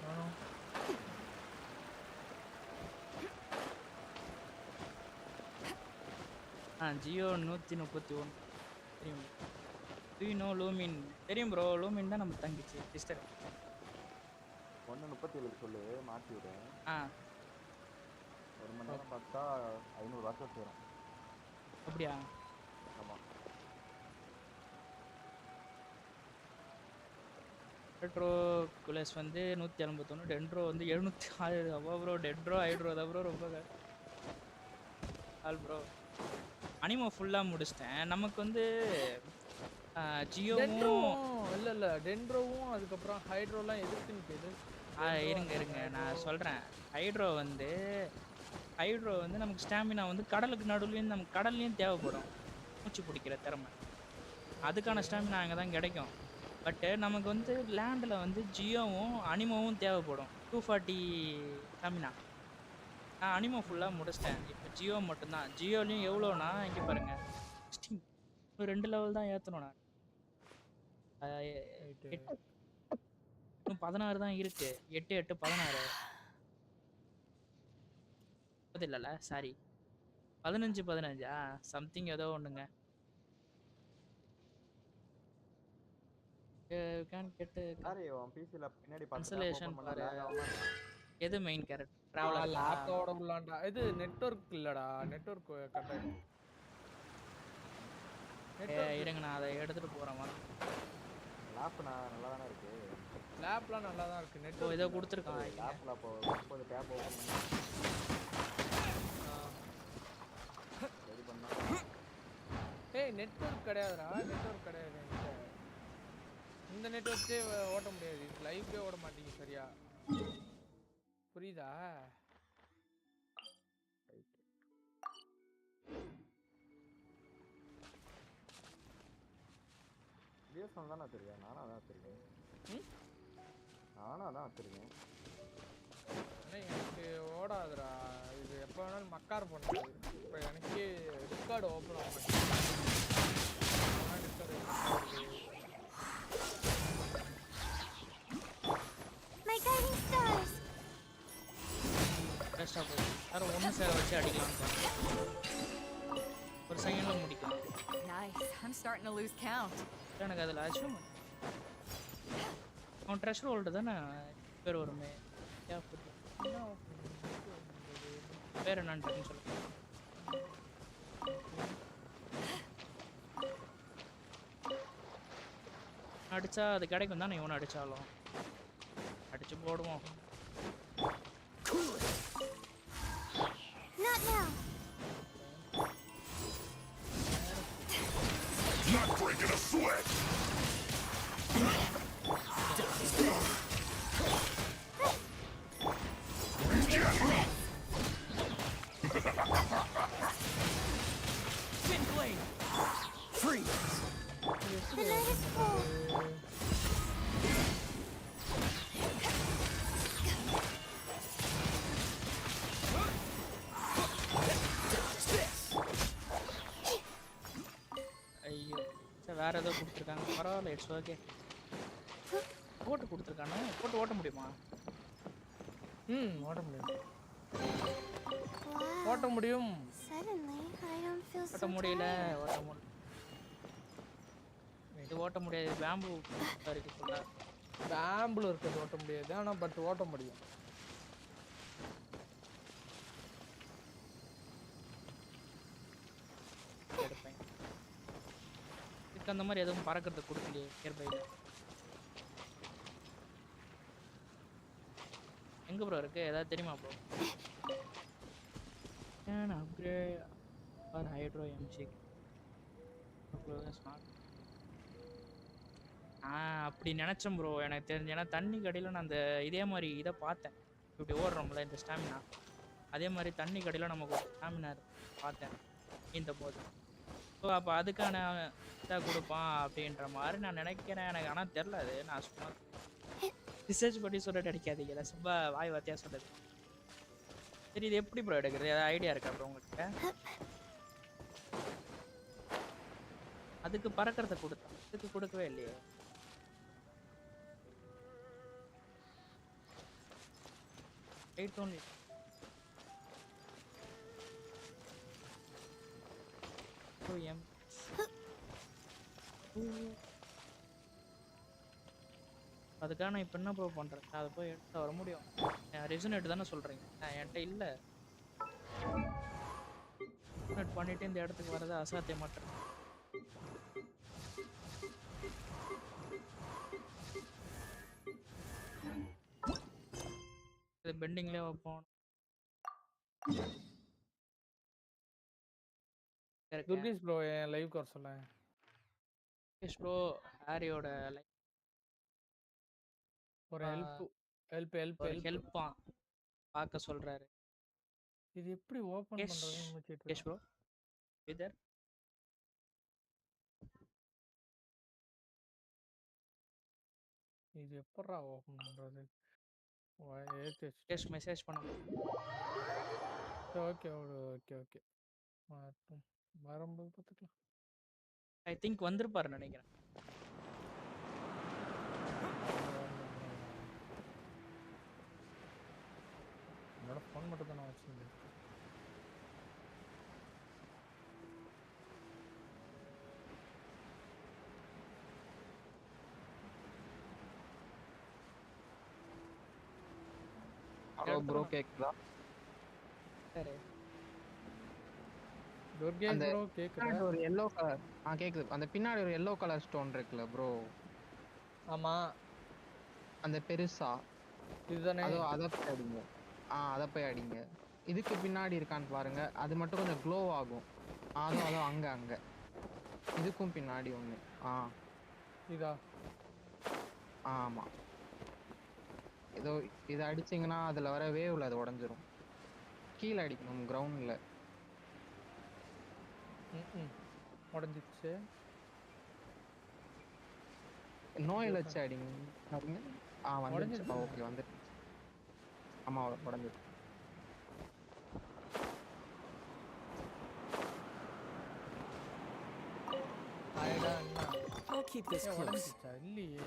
நானும். ஜியோ 131 தெரியும். நோ லூமின் தெரியும் ப்ரோ. லூமின் தான் நம்ம தங்கிச்சு சிஸ்டர். 1:37 சொல்லு மாற்றி விடுறேன். ஒரு மணி நேரம் பார்த்தா 500 வாட்ஸ் வரும். அப்படியா? ஆமாம். ரெட்ரோ குலஸ் வந்து 181, டென்ட்ரோ வந்து 706. அவ்வளோ ப்ரோ டென்ட்ரோ ஹைட்ரோ தான் ப்ரோ ரொம்ப ஆல் ப்ரோ. அனிமோ ஃபுல்லாக முடிச்சிட்டேன். நமக்கு வந்து ஜியோவும் இல்ல டென்ட்ரோவும் அதுக்கப்புறம் ஹைட்ரோலாம் எதுக்கு நிற்குது? இருங்க நான் சொல்கிறேன். ஹைட்ரோ வந்து நமக்கு ஸ்டாமினா வந்து கடலுக்கு நடுவுலையும் நமக்கு கடல்லையும் தேவைப்படும். மூச்சு பிடிக்கிற திறமை அதுக்கான ஸ்டாமினா அங்கே தான் கிடைக்கும். பட்டு நமக்கு வந்து லேண்டில் வந்து ஜியோவும் அனிமோவும் தேவைப்படும். 240 ஸ்டாமினா. நான் அனிமோ ஃபுல்லாக முடிச்சிட்டேன். இப்போ ஜியோ மட்டும்தான். ஜியோலையும் எவ்வளோனா இங்கே பாருங்க, 2 லெவல் தான் ஏற்றணும். நான் இன்னும் 16 தான் இருக்கு. 8 8 16 இல்லைல்ல சாரி 15 15 சம்திங் ஏதோ ஒன்றுங்க. கன்சலேஷன் பாரு. எது மெயின் கேரக்டர்? டிராவலர் லேப்போட உள்ளாண்டா. இது நெட்வொர்க் இல்லடா. நெட்வொர்க் கட் ஆயிடும். இருங்க நான் அதை எடுத்துட்டு போறேன். லேப் நல்லா தானே இருக்கு. லேப்லாம் நல்லா தான் இருக்கு. நெட்வொர்க் இதை கொடுத்துருக்கான். லேப்ல அப்போ 30 டேப் ஓபன் ரெடி பண்ணா. ஏய் நெட்வொர்க் கிடையாதுடா. நெட்வொர்க் கிடையாது. இந்த நெட்வொர்க்கே ஓட்ட முடியாது. லைவ்வே ஓட மாட்டேங்குது சரியா. புரியுதா? பிஎஸ்என் தானே வச்சிருக்கேன். நானும் அதான் வச்சிருக்கேன். ஆனால் எனக்கு ஓடாதுடா. இது எப்போ வேணாலும் மக்கார் பண்ணுறது. இப்போ எனக்கே டிஸ்கார்டு ஓப்பன் ஆக மாட்டேங்குது. My guiding stars. பெஸ்ட்டாக போகுது. யாரும் ஒன்று சேர வச்சு அடிக்கலாம். ஒரு செகண்டில் முடிக்கலாம். Nice. I'm starting to lose count. எனக்கு அதில் அச்சீவ்மெண்ட் அவன் ட்ரெஷர் ஹோல்டு தானே பேர் வருமே. பேர் என்னன்னு சொல்லுங்க. அடிச்சா அது கிடைக்கும் தானே. இவனை அடிச்சாலும் அடிச்சு போடுவோம். Not now. Not breaking a sweat. Twin blade. Freeze. The night is full. ஐயோ சார் வேற ஏதோ கொடுத்துருக்காங்க. பரவாயில்ல இட்ஸ் ஓகே. போட்டு கொடுத்துருக்கானு போட்டு ஓட்ட முடியுமா? ஓட்ட முடியும். ஓட்ட முடியும். Suddenly, I don't feel so ஓட்ட முடியல. tired. ஓட்ட முடியல. இது ஓட்ட முடியாது. பேம்பு இருக்கு சொல்ல. பேம்பிள் இருக்கிறது ஓட்ட முடியாது. ஆனால் பட் ஓட்ட முடியும். எடுப்பேன். இதுக்கு அந்த மாதிரி எதுவும் பறக்கிறது கொடுக்கலையே நியர்பையில். எங்கே ப்ரோ இருக்கு? ஏதாவது தெரியுமா bro? Upgrade for hydro MC. அப்படி நினச்சேன் ப்ரோ. எனக்கு தெரிஞ்சு ஏன்னா தண்ணி கடையில் நான் அந்த இதே மாதிரி இதை பார்த்தேன். இப்படி ஓடுறோம்ல இந்த ஸ்டாமினா. அதே மாதிரி தண்ணி கடையில் நமக்கு ஒரு ஸ்டாமினா பார்த்தேன் இந்த போது. ஸோ அப்போ அதுக்கான இதாக கொடுப்பான் அப்படின்ற மாதிரி நான் நினைக்கிறேன். எனக்கு ஆனால் தெரில, அது நான் சும்மா ரிசர்ச் பண்ணி சொல்லிட்டு அடிக்காதீங்க, சும்மா வாய் வார்த்தையா சொல்லுது. சரி, இது எப்படி ப்ரோ எடுக்கிறது? ஏதாவது ஐடியா இருக்கா ப்ரோ உங்களுக்கு? அதுக்கு பறக்கிறத கொடுத்தான், அதுக்கு கொடுக்கவே இல்லையே. Right only. அதுக்காக நான் இப்போ என்ன ப்ரோ பண்ணுறேன்? அதை போய் எடுத்து வர முடியும்? ரெசனேட் தானே சொல்கிறீங்க? என்கிட்ட இல்லை. ரெசனேட் பண்ணிவிட்டு இந்த இடத்துக்கு வர்றது அசாத்தியம் மாட்டேன். இது பெண்டிங்லேயே வைப்போம். துர்கேஷ் ப்ரோ என் லைவ் வர சொல்லேன். துர்கேஷ் ப்ரோ ஹாரியோட லைவ் ஒரு ஹெல்ப்பா பார்க்க சொல்றாரு. இது எப்படி ஓபன் பண்றதுன்னு முச்சிட்டு கேஷ் ப்ரோ இதர் இது எப்பறா ஓபன் பண்றது? கேஷ் மெசேஜ் பண்ணு. ஓகே ஓகே ஓகே வரும்போது பார்த்துக்கலாம். ஐ திங்க் வந்திருப்பாரு நினைக்கிறேன். என்னோட ஃபோன் மட்டும் தான் நான் வச்சிருந்தேன். ஹலோ ப்ரோ, கேக்குதா? சரி, துர்கேஷ் ப்ரோ கேக்குதா? ஒரு yellow கலர் கேக்குது. அந்த பின்னாடி ஒரு yellow கலர் ஸ்டோன் இருக்குல ப்ரோ? ஆமா, அந்த பெருசா இதுதானே? அத போய் அடிங்க. அத போய் அடிங்க. இதுக்கு பின்னாடி இருக்கான்னு பாருங்க. அது மட்டும் கொஞ்சம் க்ளோ ஆகும். அதோ அங்க இதுக்கும் பின்னாடி ஒண்ணு. இதா? ஆமா. ஏதோ இதை அடிச்சிங்கன்னா அதில் வர வேவ்ல அது உடஞ்சிரும். கீழே அடிக்கணும், கிரவுண்டில். உடஞ்சிச்சு. நோயில் வச்சு அடிங்க. வந்துடுச்சு. ஓகே, வந்துடுச்சு. ஆமாம், உடஞ்சிச்சு. உடஞ்சிச்சா? இல்லையே.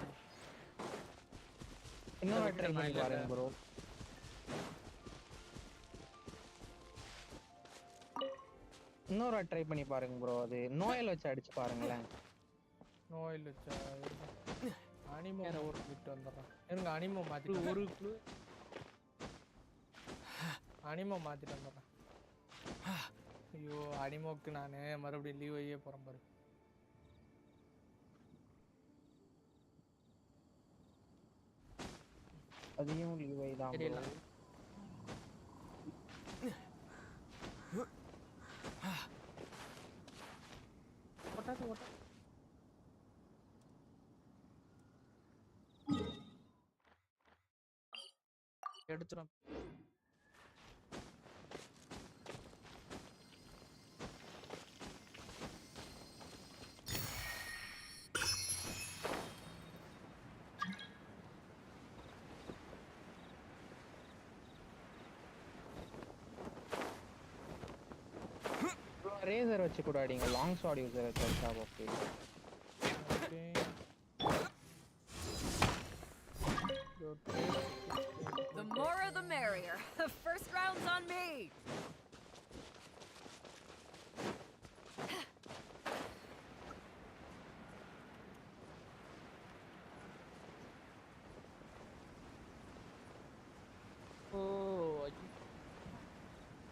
இன்னொரு ட்ரை பண்ணி பாருங்க ப்ரோ. இன்னொரு ட்ரை பண்ணி பாருங்க ப்ரோ. அது நோயில் வச்சு அடிச்சு பாருங்களேன். நோயில் வச்சா? அனிமோ ஒரு கிட்ட வந்துடுறேன். இருங்க, அனிமோ மாத்திட்டு ஒரு அனிமோ மாத்திட்டு வந்துடுறேன். ஐயோ, அனிமோக்கு நான் மறுபடியும் லீவ் ஐயே போகிறேன் பாரு. அதையும் லீவை தான் ப்ரோ. எடுத்துரும். ரேசர் வச்சு கூட அடிங்க. லாங் ஷாட் யூசர் வச்சு அடிச்சா okay. The more the merrier. First round's on me.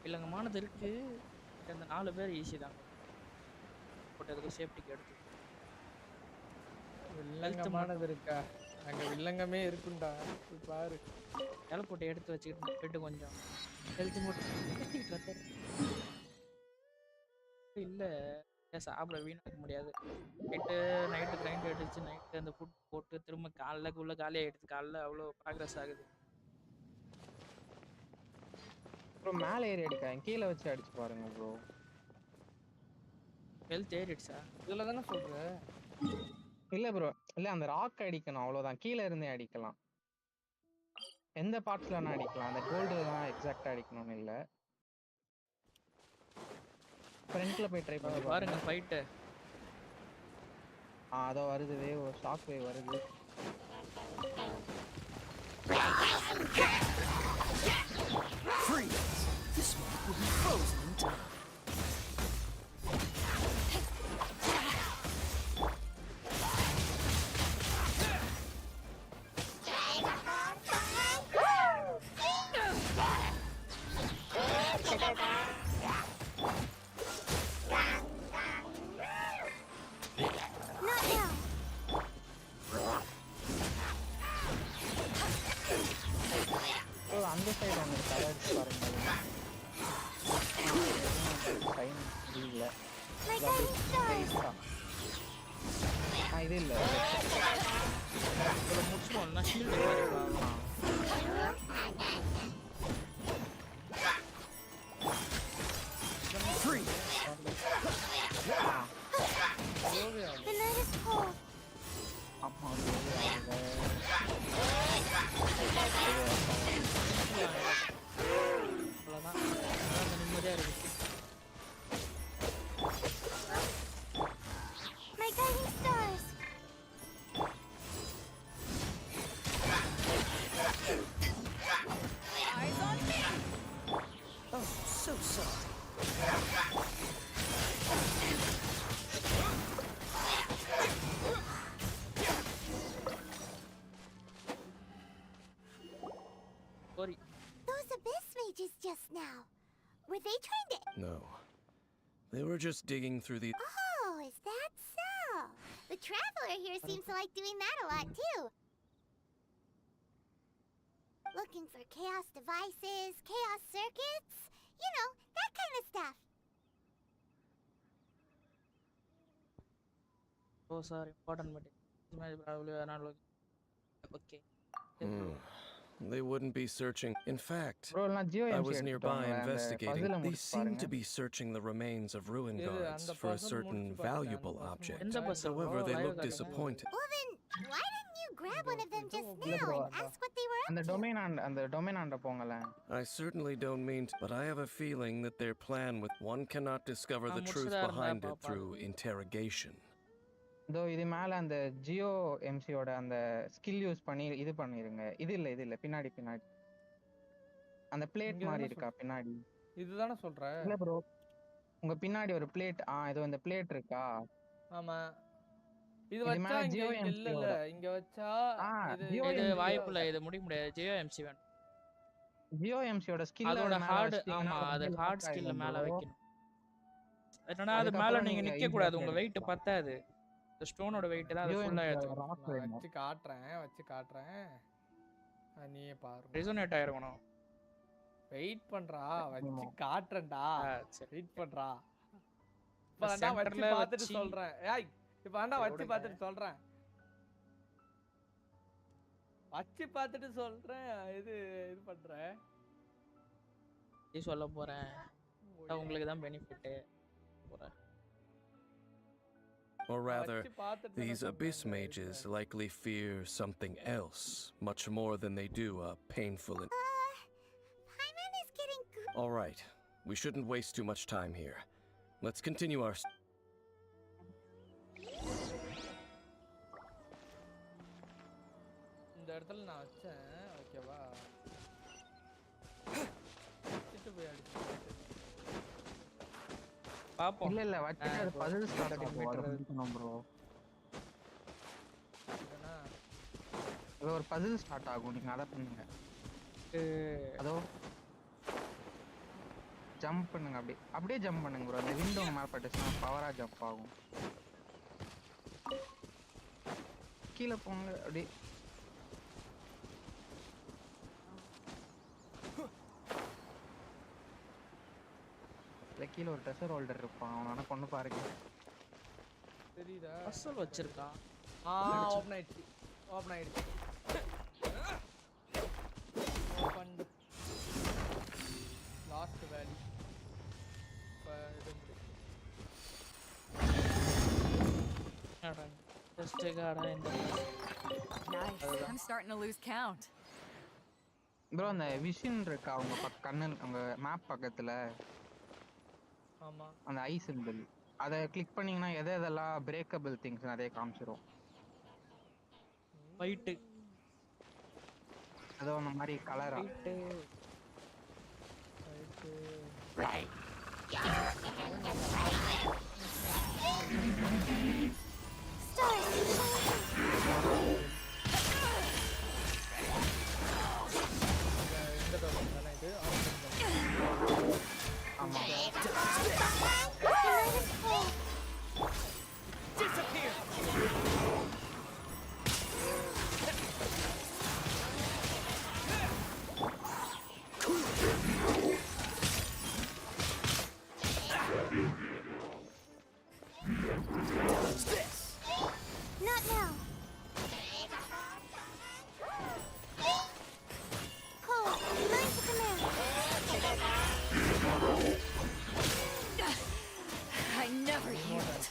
இல்லங்கமானது இருக்கு. அந்த 4 பேர் ஈஸி தான் போட்டதுக்கு சேஃப்டிக்கு எடுத்து. வில்லங்கமானது இருக்கா? அங்க வில்லங்கமே இருக்குண்டா, பாரு. இலை போட்டு எடுத்து வச்சுக்கிட்டு போயிட்டு கொஞ்சம் ஹெல்த் மட்டும் இல்லை சாப்பிட வீணாக்க முடியாது. நைட்டு கிரைண்ட் அடிச்சு நைட்டு அந்த ஃபுட் போட்டு திரும்ப காலைல காலி ஆகிடுது. காலைல அவ்வளோ ப்ராக்ரஸ் ஆகுது. ப்ரோ மேலே ஏறி அடிக்காங்க, கீழே வச்சு அடிச்சு பாருங்க ப்ரோ. ஹெல்த் ஏறிடுச்சா? இதுல தானே சொல்ற? இல்ல ப்ரோ, இல்ல அந்த ராக் அடிக்கணும் அவ்வளவுதான். கீழ இருந்தே அடிக்கலாம். எந்த பார்ட்ஸ்ல வேணா அடிக்கலாம். அந்த கோல்டு தான் எக்ஸாக்ட்டா அடிக்கணும்னு இல்ல. ஃப்ரண்ட்ல போய் ட்ரை பண்ணி பாருங்க ஃபைட். அதோ வருது வேவ், ஷாக் வேவ் வருது. Freeze! This one will be frozen in time. அந்த சைடு ஒன்று கலர்ஸ் பாருங்க. டைம் இல்ல. இது இல்ல. இத முடிச்சுவோம்னா shield ஏறிடலாம். Free. The night is cold. அம்மா நிம்மதியா இருக்கு. My guiding stars. Eyes on me. Oh, so sorry. Sorry. Those abyss mages just now. Were they trying to... No. They were just digging through the... Oh, is that so? The traveler here seems to like doing that a lot too. Looking for chaos devices, chaos circuits, you know, that kind of stuff. Oh, sorry. Important meeting. Probably not looking. Okay. They wouldn't be searching. In fact, Bro, I was nearby investigating. They seem to be searching the remains of ruin guards for a certain valuable object. However, they look disappointed. Well then, why didn't you grab one of them just now and ask what they were up அந்த to? Domain ஆண்ட போங்கல. I certainly don't mean to, but I have a feeling that their plan with one cannot discover the truth behind it through interrogation. இதோ இது மேல அந்த ஜியோ எம்சியோட அந்த skill use பண்ணி இது பண்ணிருங்க. இது இல்ல பின்னாடி அந்த பிளேட் மாதிரி இருக்கா பின்னாடி? இதுதானே சொல்ற? இல்ல ப்ரோ, உங்க பின்னாடி ஒரு பிளேட். இந்த இந்த பிளேட் இருக்கா? ஆமா. இது வச்சா ஜியோ இல்ல இங்க வச்சா இது வாய்ப்புல இது முடிக்க முடியாது. ஜியோ எம்சி வேணும். ஜியோ எம்சியோட ஸ்கில் அதோட ஹார்ட். ஆமா, அது ஹார்ட் ஸ்கில்ல மேல வைக்கணும். என்னன்னா அது மேல நீங்க நிக்க கூடாது. உங்க வெயிட் பத்தாது. இந்த ஸ்டோனோட வெயிட் தான் அது ஃபுல்லா ஏத்தும். வச்சு காட்றேன். நீயே பாரு. ரெசோனேட் ஆயிருக்கணும். வெயிட் பண்றா, வச்சு காட்றேன்டா. வெயிட் பண்றா. இப்ப நான் வச்சு பார்த்துட்டு சொல்றேன். ஏய், இப்ப நான் வச்சு பார்த்துட்டு சொல்றேன். வச்சு பார்த்துட்டு சொல்றேன். இது பண்றேன். நீ சொல்ல போறேன். உங்களுக்கு தான் பெனிஃபிட் போறேன். Or rather, these abyss mages likely fear something else, much more than they do a painful and... Paimon is getting good. All right, we shouldn't waste too much time here. Let's continue our... இந்த இடத்துல நான் வச்சேன். ஓகேவா? கிட்ட போய் அடிச்சு பாப்போம். இல்ல வச்சிட்டு அது பசில் ஸ்டார்ட் ஆகும் ப்ரோ. இது ஒரு பசில் ஸ்டார்ட் ஆகும். நீங்க அத பண்ணுங்க. அதோ ஜம்ப் பண்ணுங்க. அப்படியே ஜம்ப் பண்ணுங்க ப்ரோ. அந்த விண்டோ மேல பட்டுச்சுனா பவரா ஜம்ப் ஆகும். கீழ போங்க அப்படியே. கீழ ஒரு ட்ரெஷர் ஹோல்டர் இருப்பான். அவனால கொண்டு பாருங்க. தெரியுதா? அசல் வச்சிருக்கான். ஓபன் ஆயிடுச்சு. ஓபன் லாஸ்ட் வேலி. இது ஃபாரஸ்ட் காடா இந்த Nice. I'm starting to lose count. Bro அந்த விஷன் இருக்கா அவங்க கண்ணு அவங்க மேப் பக்கத்துல ஆமா அந்த ஐ சிம்பிள் அதை கிளிக் பண்ணீங்கன்னா எதெல்லாம் பிரேக்கபிள் திங்ஸ் நிறைய காமிச்சிரும். ஃபைட் அதோ அந்த மாதிரி கலரா ஆமா Not now. Cole, line to command. I never yield.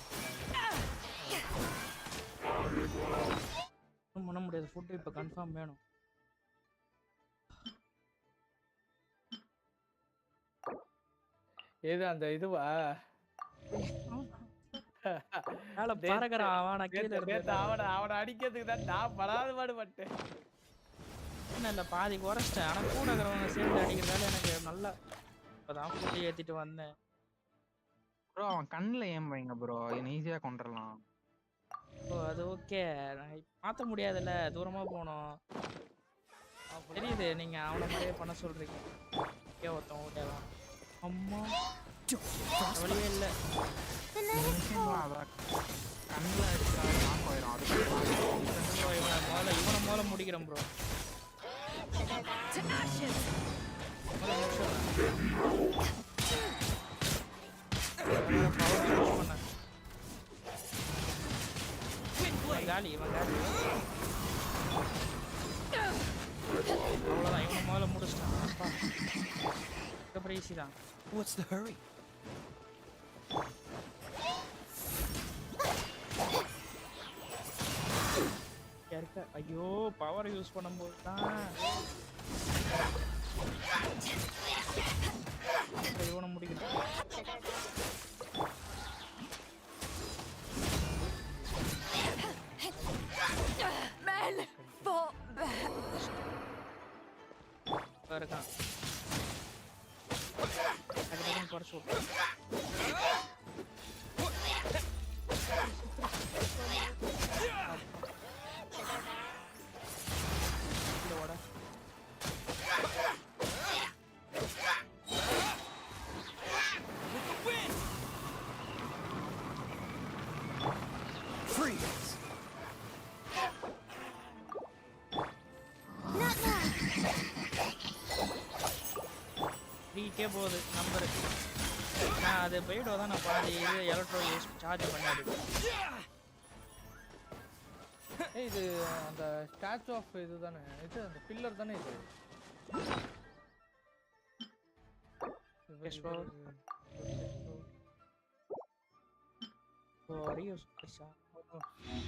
பண்ண முடியாது ஃபுட் இப்ப கன்ஃபார்ம் வேணும். ஏது அந்த இதுவா மேல பறக்கறான் அவன கீழ இருந்து அவன அடிக்கிறதுக்கு தான் நான் படாத பாடுபட்டேன். இல்ல பாதி குறைச்சிட்டேன். ஆனா கூட இருக்கிறவங்க சேர்ந்து அடிக்கிறதால எனக்கு நல்லா இப்பதான் ஃபுட் ஏத்திட்டு வந்தேன். ப்ரோ அவன் கண்ணுல ஏம் வைங்க ப்ரோ என்ன ஈஸியா கொண்டுறலாம். ஓ அது ஓகே மாத்த முடியாதுல்ல தூரமா போனோம். தெரியுது நீங்க அவன மாதிரியே பண்ண சொல்றீங்க. ஓகே ஒருத்தன் ஓட்டலாம் அம்மா வழியே இல்ல கண்ணுல அடிச்சா நான் போயிடும். இவனை முதல்ல முடிக்கிறேன் ப்ரோ. காலி இவன் காலி அவ்வளோதான் இவனை முதல்ல முடிச்சிட்டான். அப்புறம் ஈஸி தான். What's the hurry? ஐயோ பவர் யூஸ் பண்ணும்போது தான் இவனை முடிக்கணும். Men, fall back. இருக்கான் அதுக்கப்புறம் குறைச்சு விட்டு போகுது நம்பரு. நான் அது போய்டோ தான் நான் பாதி இது எலக்ட்ரோ யூஸ் சார்ஜ் பண்ணி இது அந்த ஸ்டாச்சு ஆஃப் இது தானே இது அந்த பில்லர் தானே இது.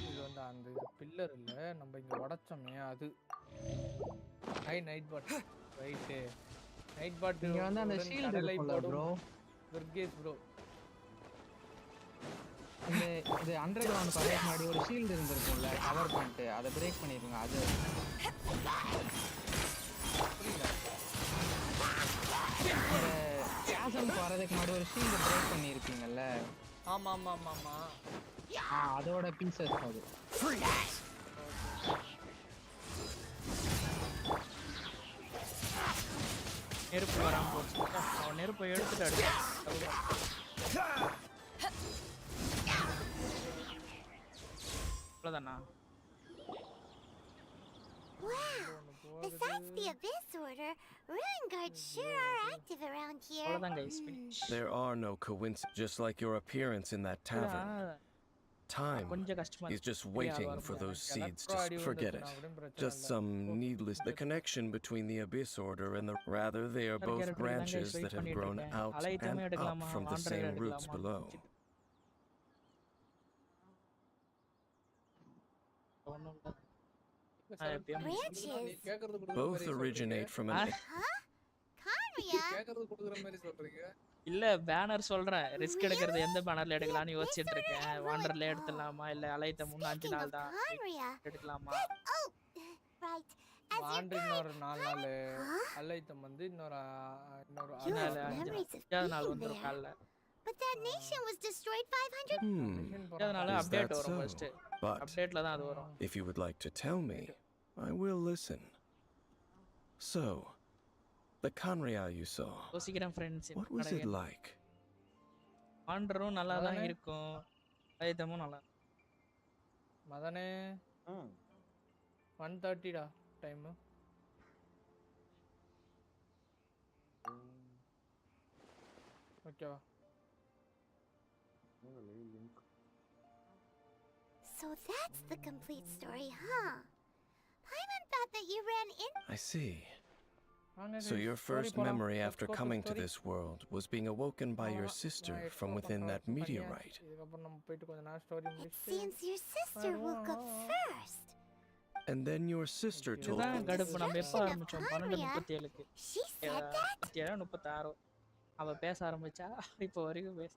இது வந்து அந்த பில்லர் இல்ல நம்ம இங்க உடைச்சோமே அது நைட் பாட் ரைட்டு நைட் பாட் இங்க வந்து அந்த ஷீல்ட் இருக்குல்ல ப்ரோ வர்கேஸ் ப்ரோ இந்த இது அண்டர்கிரவுண்ட் பரேட் மாதிரி ஒரு ஷீல்ட் இருந்திருக்கும்ல கவர் பண்ணிட்டு அதை பிரேக் பண்ணிருங்க. அது கேசம் வரதுக்கு முன்னாடி ஒரு ஷீல்ட் பிரேக் பண்ணிருப்பீங்கல்ல. ஆமா ஆமா ஆமா ஆமா அதோட பீசஸ் அது. நெருப்பு வராம போச்சு. அவன் நெருப்பை எடுத்துட்டு அவ்வளோதானா? Besides the Abyss Order, Ruin Guards sure are active around here. அவ்வளோதான் guys, finish. There are no coincidences, just like your appearance in that tavern. Time is just waiting for those seeds to forget it. Just some needless. The connection between the Abyss Order and the rather they are both branches that have grown out and up from the same roots below. ஒண்ணும் இல்ல. Branches? Both originate from an. Huh? Conria? கேக்குறது குடுக்குற மாதிரி சொல்றீங்க. இல்ல banner சொல்றேன். Risk எடுக்கிறது எந்த பேனர்ல எடுக்கலாம்னு யோசிச்சிட்டு இருக்கேன். வாண்டர்ல எடுத்துலாமா இல்ல அலைத்த 3-5 Speaking of நாள் தான் Conria, எடுக்கலாமா? oh, right. As your van der guide, இன்னொரு 4 நாள் Huh? அலைத்தம் வந்து இன்னொரு இன்னொரு You have 6 நாள். memories of 5 நாள் being வந்துரும் there. கால்ல. But that nation was destroyed 500. அதனால Is அப்டேட் that வரும் so? ஃபர்ஸ்ட். But அப்டேட்ல தான் அது வரும். if you would like to tell me, I will listen. So, the Kanria you saw, யோசிக்கிறேன் friends. what was it like? வாண்டரும் நல்லா தான் இருக்கும். அலைத்தமும் நல்லா. மதனே 1:30 டா டைம். ஓகேவா? So that's the complete story, huh? Paimon thought that you ran in. I see. So your first memory after coming to this world was being awoken by your sister from within that meteorite. இதுக்கப்புறம் நம்ம போயிட்டு கொஞ்ச நேரம் story It முடிச்சிட்டு seems your sister woke up first. And then your sister told இதுதான் me. கடுப்பு. நம்ம எப்ப ஆரம்பிச்சோம்? 12:37க்கு. She said that. 37 அவ பேச ஆரம்பிச்சா இப்போ வரைக்கும் பேச.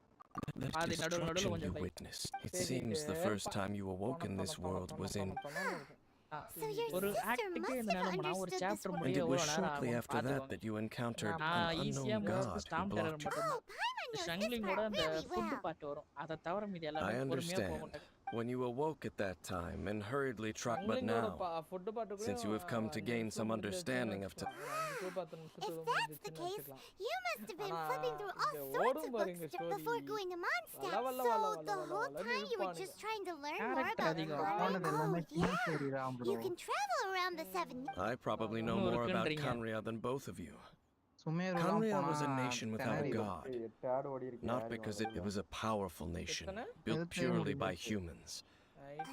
That பாதி நடுவுல destruction கொஞ்சம் you light. witnessed. It seems the first time you awoke in this world was in. So your ஒரு sister ஆக்டுக்கு must இந்த have நேரம் நான் ஒரு understood this chapter world. And முடிய it எவ்வளவு was நேரம் shortly ஆகும் after that பாத்துக்கோங்க. that you encountered நான் an ஈஸியா unknown முடிச்சிட்டு god who stamp terror blocked you. மட்டும் Oh, Paimon knows this ஸ்ட்ரங்கிளிங் கூட part அந்த really ஃபுட் well. பார்ட் வரும். அதை தவிர மீதி I எல்லாமே பொறுமையா understand. போகும். When you awoke at that time and hurriedly trotted, but now, ஃபுட் பாட்டுக்குள்ள since you have come to gain some understanding of time. If that's the case, you must have been flipping through all sorts of books before going to Mondstadt. So the whole time you were just trying to learn more Character about அதிகம். Conria. Oh, yeah. சரிதான் You bro. can travel around the 7. I probably know இன்னும் more about இருக்குன்றீங்க. Kanria than both of you. சுமேருலாம் Kanria was a போனா nation without a திணறிடும். god, 8 ஆடு ஓடி இருக்கு. not because it was a powerful nation, எத்தனை? built எதுக்கு purely by முடிஞ்சிருச்சு? humans.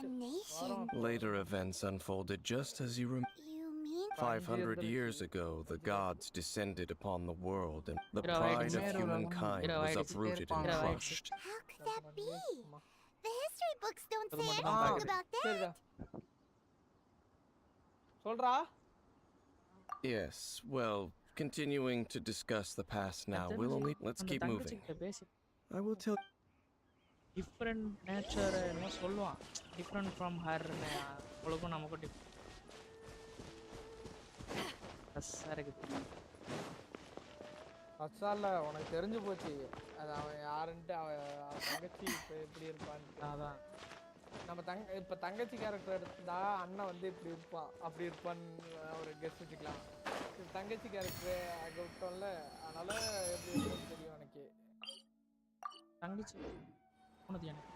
A nation? Later events unfolded just as you remember. You mean 500 years ago, the gods descended upon the world, and the Ira, pride wait, of Ira, humankind Ira, was wait, uprooted and Ira, wait. crushed. how could that be? The history books don't அது say மட்டும் தான் anything பாக்குது. about that. சரிடா. சொல்றா? Yes, well, continuing to discuss the past now, we'll only. Let's அந்த keep moving. தங்கச்சிகிட்ட பேசி I will tell. Different nature என்னமோ சொல்லுவான். டிஃப்ரெண்ட் ஃப்ரம் ஹர்னு அவளுக்கும் நமக்கும் இருக்குது. அசால உனக்கு தெரிஞ்சு போச்சு. அது அவன் யாருன்ட்டு அவன் தங்கச்சி இப்போ எப்படி இருப்பான்னு. அதான் நம்ம இப்போ தங்கச்சி கேரக்டர் எடுத்தா அண்ணன் வந்து இப்படி இருப்பான் அப்படி இருப்பான்னு ஒரு கெஸ்ட் வச்சுக்கலாம். இது தங்கச்சி கேரக்டர் அங்கே விட்டோம்ல, அதனால எப்படி இருக்குன்னு தெரியும் எனக்கு. தங்கச்சி போனது எனக்கு.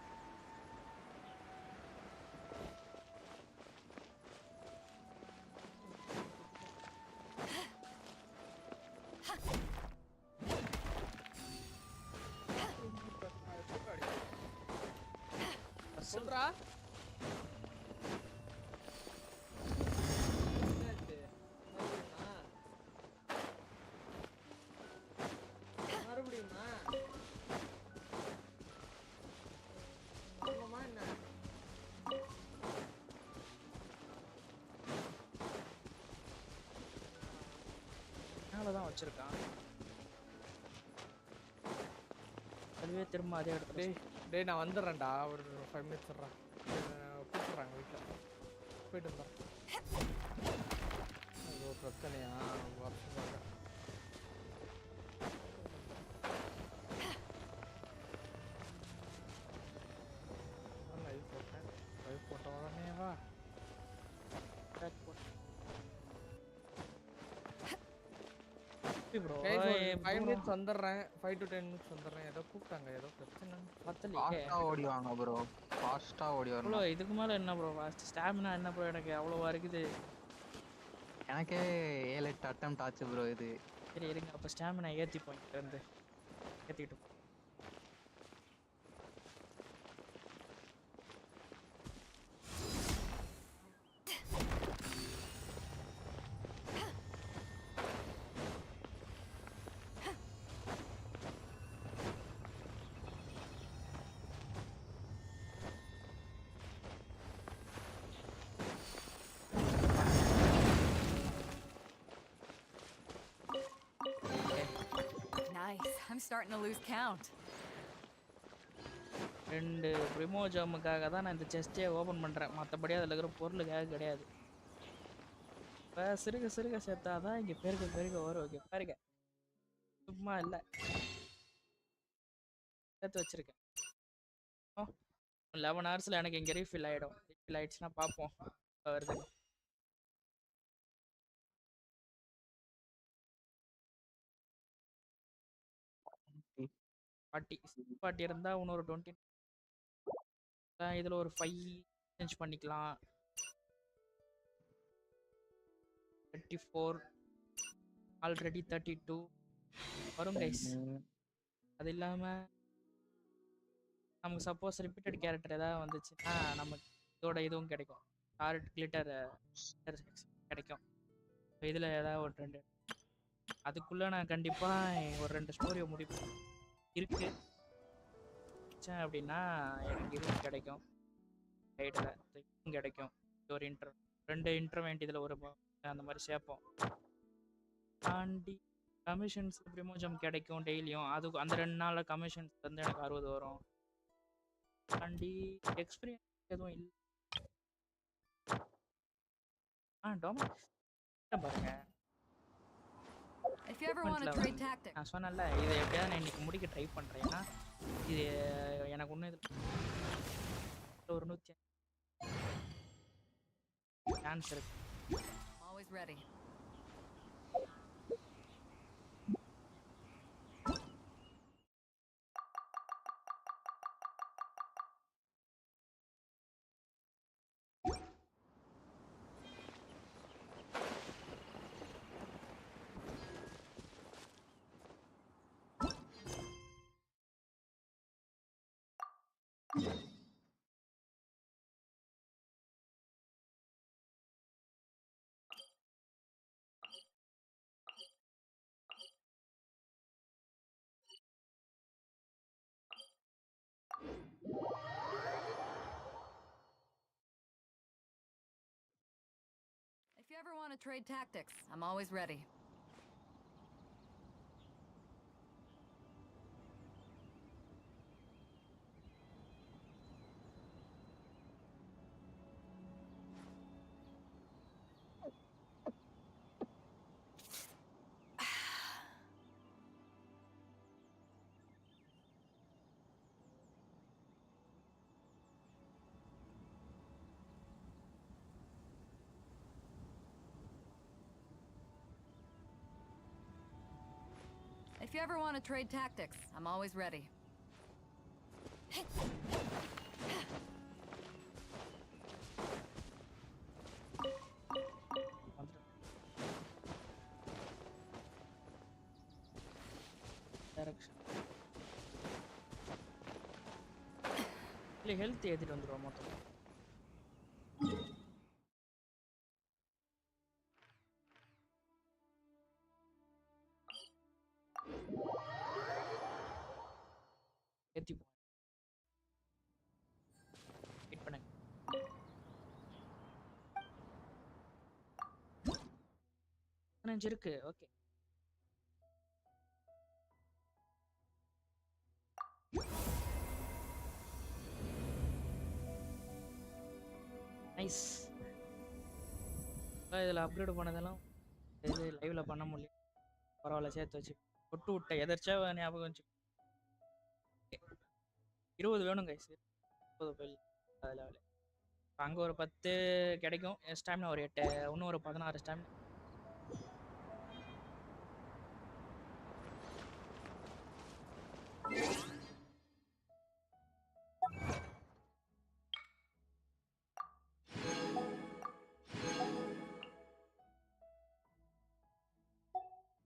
சொல்றா? மறுபடியுமா என்ன தான் வச்சிருக்கான். அதுவே திரும்ப அதே இடத்துல. டேய் நான் வந்துடுறேன்டா, ஒரு 5 மினிட்ஸ் வர்றேன். கூப்பிட்றாங்க வீட்டில், போயிட்டு வந்துடுறேன். அது ஒரு பிரச்சனையா வருஷமாக. லைவ் போட்டேன், லைவ் போட்ட உடனே வா. bro 5 மினிட்ஸ் வந்துடுறேன், 5 to 10 மினிட்ஸ் வந்துடுறேன். ஏதோ கூப்பிட்டாங்க, ஏதோ பிரச்சனை. ஃபாஸ்டா ஓடி வாங்க ப்ரோ, ஃபாஸ்டா ஓடி வரணும் ப்ரோ. இதுக்கு மேல என்ன ப்ரோ ஃபாஸ்ட் ஸ்டாமினா என்ன ப்ரோ? எனக்கு அவ்வளவா இருக்குது. எனக்கே 7-8 அட்டெம்ப்ட் ஆச்சு ப்ரோ இது. சரி இருங்க, அப்ப ஸ்டாமினா ஏத்திப்போம். இங்க இருந்து ஏத்திட்டு I'm starting to lose count. ரெண்டு ப்ரிமோஜமுக்காக தான் நான் இந்த செஸ்டே ஓபன் பண்றேன். மத்தபடி அதுல இருக்கிற பொருளுக்காக கிடையாது. இப்ப சிறுக சிறுக சேர்த்தாதான் இங்க பெருக பெருக வரும். ஓகே பாருங்க. சும்மா இல்ல. சேர்த்து வச்சிருக்கேன். 11 ஹவர்ஸ்ல எனக்கு இங்க ரீஃபில் ஆயிடும். ரீஃபில் ஆயிடுச்சுன்னா பார்ப்போம். வருது. பார்ட்டி இருந்தா இன்னொரு 20 இதுல ஒரு 5 சேஞ்ச் பண்ணிக்கலாம். 34 ஆல்ரெடி 32 வரும் கைஸ். அது இல்லாம நமக்கு சப்போஸ் ரிப்பீட்டட் கேரக்டர் ஏதாவது வந்துச்சுன்னா நமக்கு இதோட இதுவும் கிடைக்கும். டார்ட் கிளிட்டர் கிடைக்கும். இதுல ஏதாவது ஒரு 2 அதுக்குள்ள நான் கண்டிப்பா ஒரு 2 ஸ்டோரியை முடிப்பேன். இருக்கு அப்படின்னா எனக்கு இது கிடைக்கும். ரைட்டில் கிடைக்கும். ஒரு ரெண்டு இன்டர்வெண்ட் இதில் ஒரு அந்த மாதிரி சேர்ப்போம். தாண்டி கமிஷன்ஸ் ப்ரிமோஜம் கிடைக்கும் டெய்லியும். அது அந்த 2 நாளில் கமிஷன்ஸ் வந்து எனக்கு 60 வரும். தாண்டி எக்ஸ்பீரியன்ஸ் எதுவும் இல்லை. பாருங்க. நான் சொன்னேன்ல இதை எப்படியாவது நான் இன்னைக்கு முடிக்க ட்ரை பண்றேன். ஏன்னா இது எனக்கு ஒன்றும் இது ஒரு 100 சான்ஸ் இருக்கு. Always ready. If you ever want to trade tactics, I'm always ready. If you ever want to trade tactics, I'm always ready. Direction. இல்லை ஹெல்த் ஏற்றிட்டு வந்துடுவோம் மொத்தம். ஏற்றிப்போம். வெயிட் பண்ணுங்க. இருக்கு. ஓகே. நைஸ். இதில் அப்கிரேட் பண்ணதெல்லாம் இது லைவ்ல பண்ண முடியும். பரவாயில்ல சேர்த்து வச்சு தொட்டு விட்ட எதர்ச்சா ஞாபகம் வச்சு 20 வேணும் கைஸ். 20 பில் அதில் அங்கே ஒரு 10 கிடைக்கும். ஸ்டாமினா ஒரு 8, இன்னும் ஒரு 16 ஸ்டாமினா.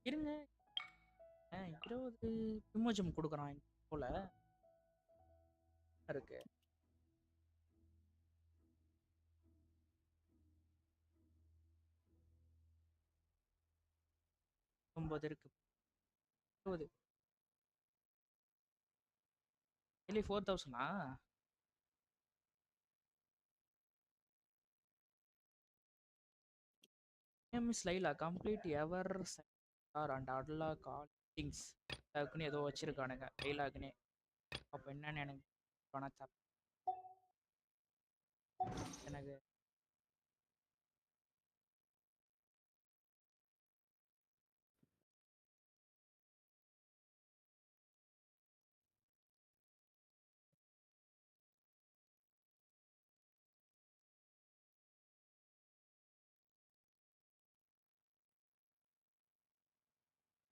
இருங்க 20 விமோச்சம் கொடுக்குறான் போல இருக்கு. இருக்கு 20 இல்லை 4000 name is Laila. Complete ever and unlock all things. அதுக்குன்னு ஏதோ வச்சிருக்கானுங்க டைலாக்னே. அப்போ என்னன்னு எனக்கு பணத்தா எனக்கு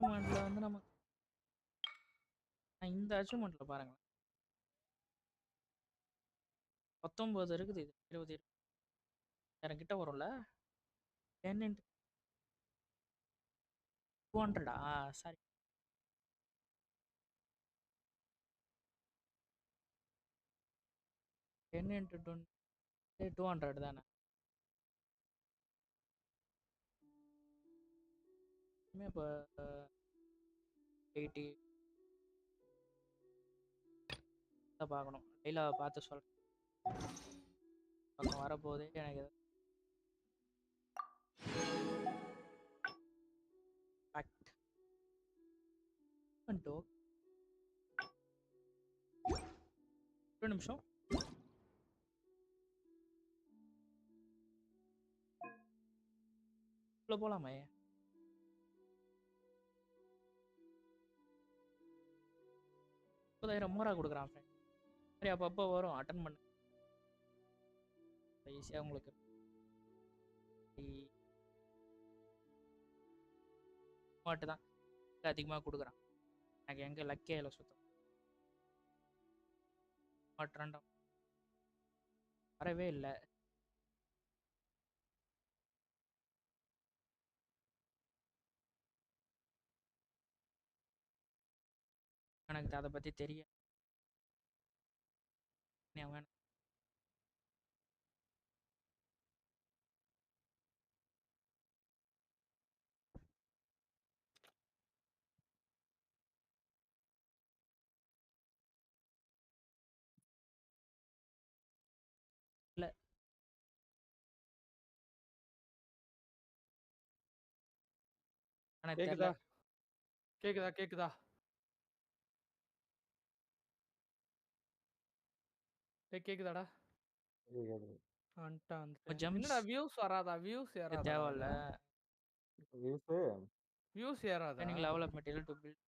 அச்சீவ்மெண்ட்ல வந்து நம்ம இந்த அச்சீவ்மெண்ட்ல பாருங்களேன் 19 இருக்குது. இது 20 கிட்ட வரும்ல 10 into 200 சாரி 10 into 20 200 தானே. இப்போ 80 பார்க்கணும். டைலாக பார்த்து சொல்கிறேன். பக்கம் வரப்போதே எனக்கு ஃபேக்ட் ஒரு நிமிஷம். உள்ள போலாமே. 30,000 மோரா கொடுக்குறான் ஃப்ரெண்ட். சரி அப்பப்போ வரும் அட்டன் பண்ணு ஈஸியாக உங்களுக்கு. மாட்டு தான் அதிகமாக கொடுக்குறான். எனக்கு எங்கே லக்கே இல்லை சுத்தம். மாட்டுறான்டா வரவே இல்லை. எனக்கு அதை பற்றி தெரியும். வேணும் இல்லை எனக்கு தெரியல. கேக்குதா கேக்குதா கேக்குதாடா? என்னடா வியூஸ் வராதா? வியூஸ் ஏறாதா? தேவையில்ல. வியூஸ் ஏறாதா? Training level of material to build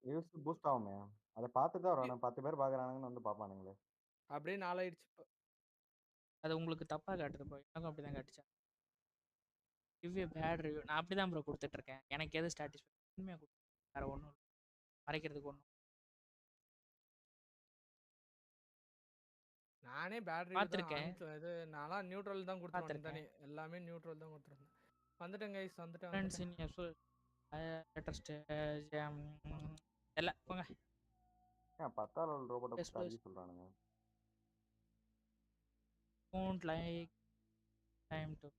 views boost ஆகுமே. அதை பார்த்து தான் வரும். 10 பேர் பார்க்குறானுங்கன்னு வந்து பார்ப்பானுங்களே. அப்படியே நாளாயிடுச்சு இப்போ. அது உங்களுக்கு தப்பாக காட்டுது ப்ரோ. எனக்கும் அப்படி தான் காட்டுச்சா. ரிவ்யூ பேட் ரிவ்யூ நான் அப்படி தான் ப்ரோ கொடுத்துட்ருக்கேன். எனக்கு எது ஸ்டாட்டிஸ்ஃபை உண்மையாக கொடுத்து வேறு ஒன்றும் மறைக்கிறதுக்கு ஒன்றும். நானே பேட்டரி பார்த்துருக்கேன். இது நான்லாம் நியூட்ரல் தான் கொடுத்துருவேன். தானே எல்லாமே நியூட்ரல் தான் கொடுத்துருந்தேன். வந்துட்டேன் கைஸ் வந்துட்டேன். ஃப்ரெண்ட்ஸ் இன் லேட்டஸ்ட் எல்லாம் போங்க. 10 லெவல் ரோபோட்டை அடிக்க சொல்கிறானுங்க. Don't like time to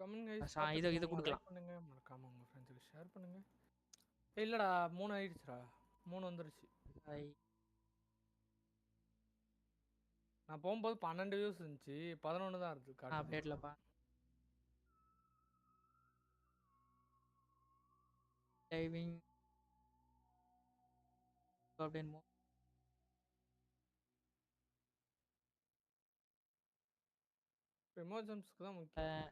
comment guys. இது கொடுக்கலாம். பண்ணுங்க மறக்காம உங்க ஃப்ரெண்ட்ஸ்க்கு ஷேர் பண்ணுங்க. இல்லடா 3 ஆயிடுச்சுடா. 3 வந்துருச்சு. நான் போகும்போது 12 வியூஸ் இருந்துச்சு. 11 தான் இருக்கு காட்டு. அப்டேட்ல பா. டைவிங் அப்படின் மோ எமர்ஜென்சிக்கு தான் முக்கியம்.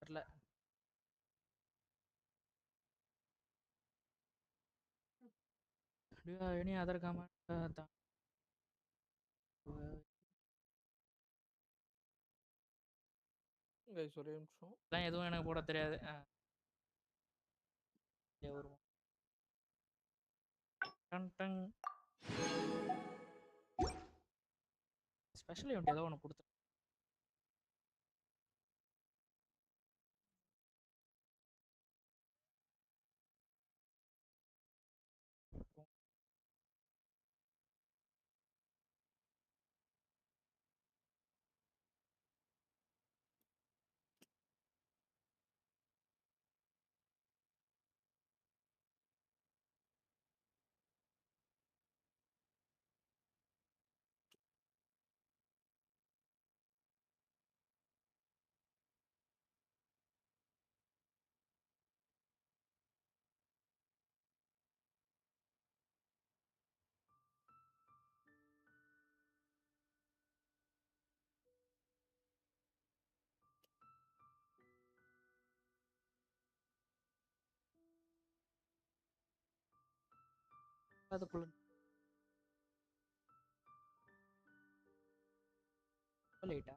தெரியல. Do you have any other comment? Guys ஒரே நிமிஷம். எதுவும் எனக்கு போட தெரியாது. ஸ்பெஷல் ஈவெண்ட் ஏதோ ஒன்று கொடுத்து அதுக்குள்ள லேட்டா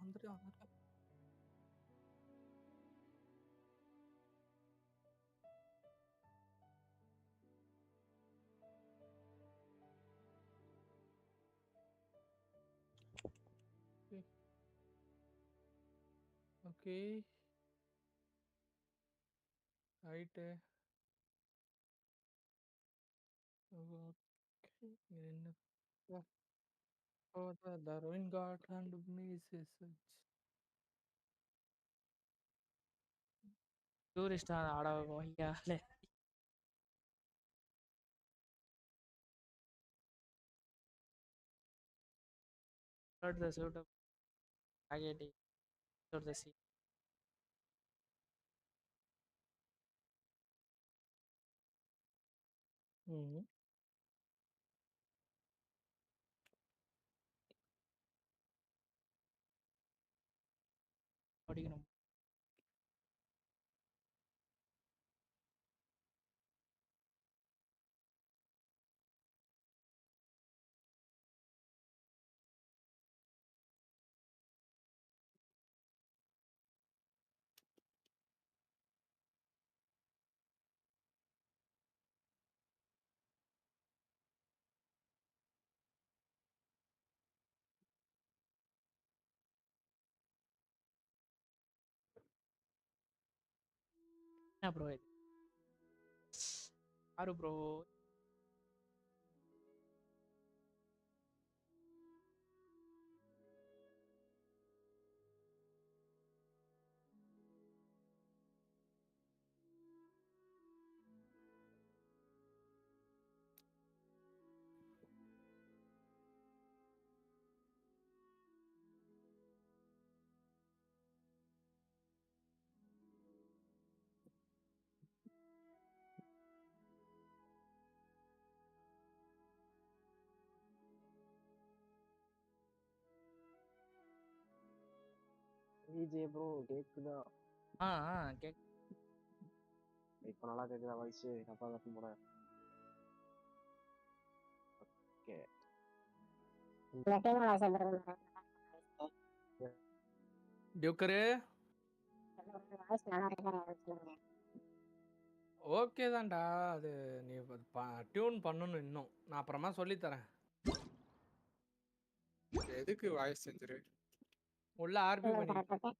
வந்துட்டேன். Okay right. என்ன the ruin god and misses டூரிஸ்டா ஆட வையாலே Not the suit of spaghetti or the sea. படிக்கணும் என்ன ப்ரோ இது ஆறு ப்ரோ விஜே ப்ரோ கேக்குதா? கேக் இப்போ நல்லா கேக்குதா வாய்ஸ்? அப்பா கட்டும் போட. ஓகே. டியூக்கரு ஓகே தான்டா. அது நீ டியூன் பண்ணணும் இன்னும். நான் அப்புறமா சொல்லித்தரேன். எதுக்கு வாய்ஸ் செஞ்சுரு உள்ள ஆர்பி பண்ணிக்கிட்டு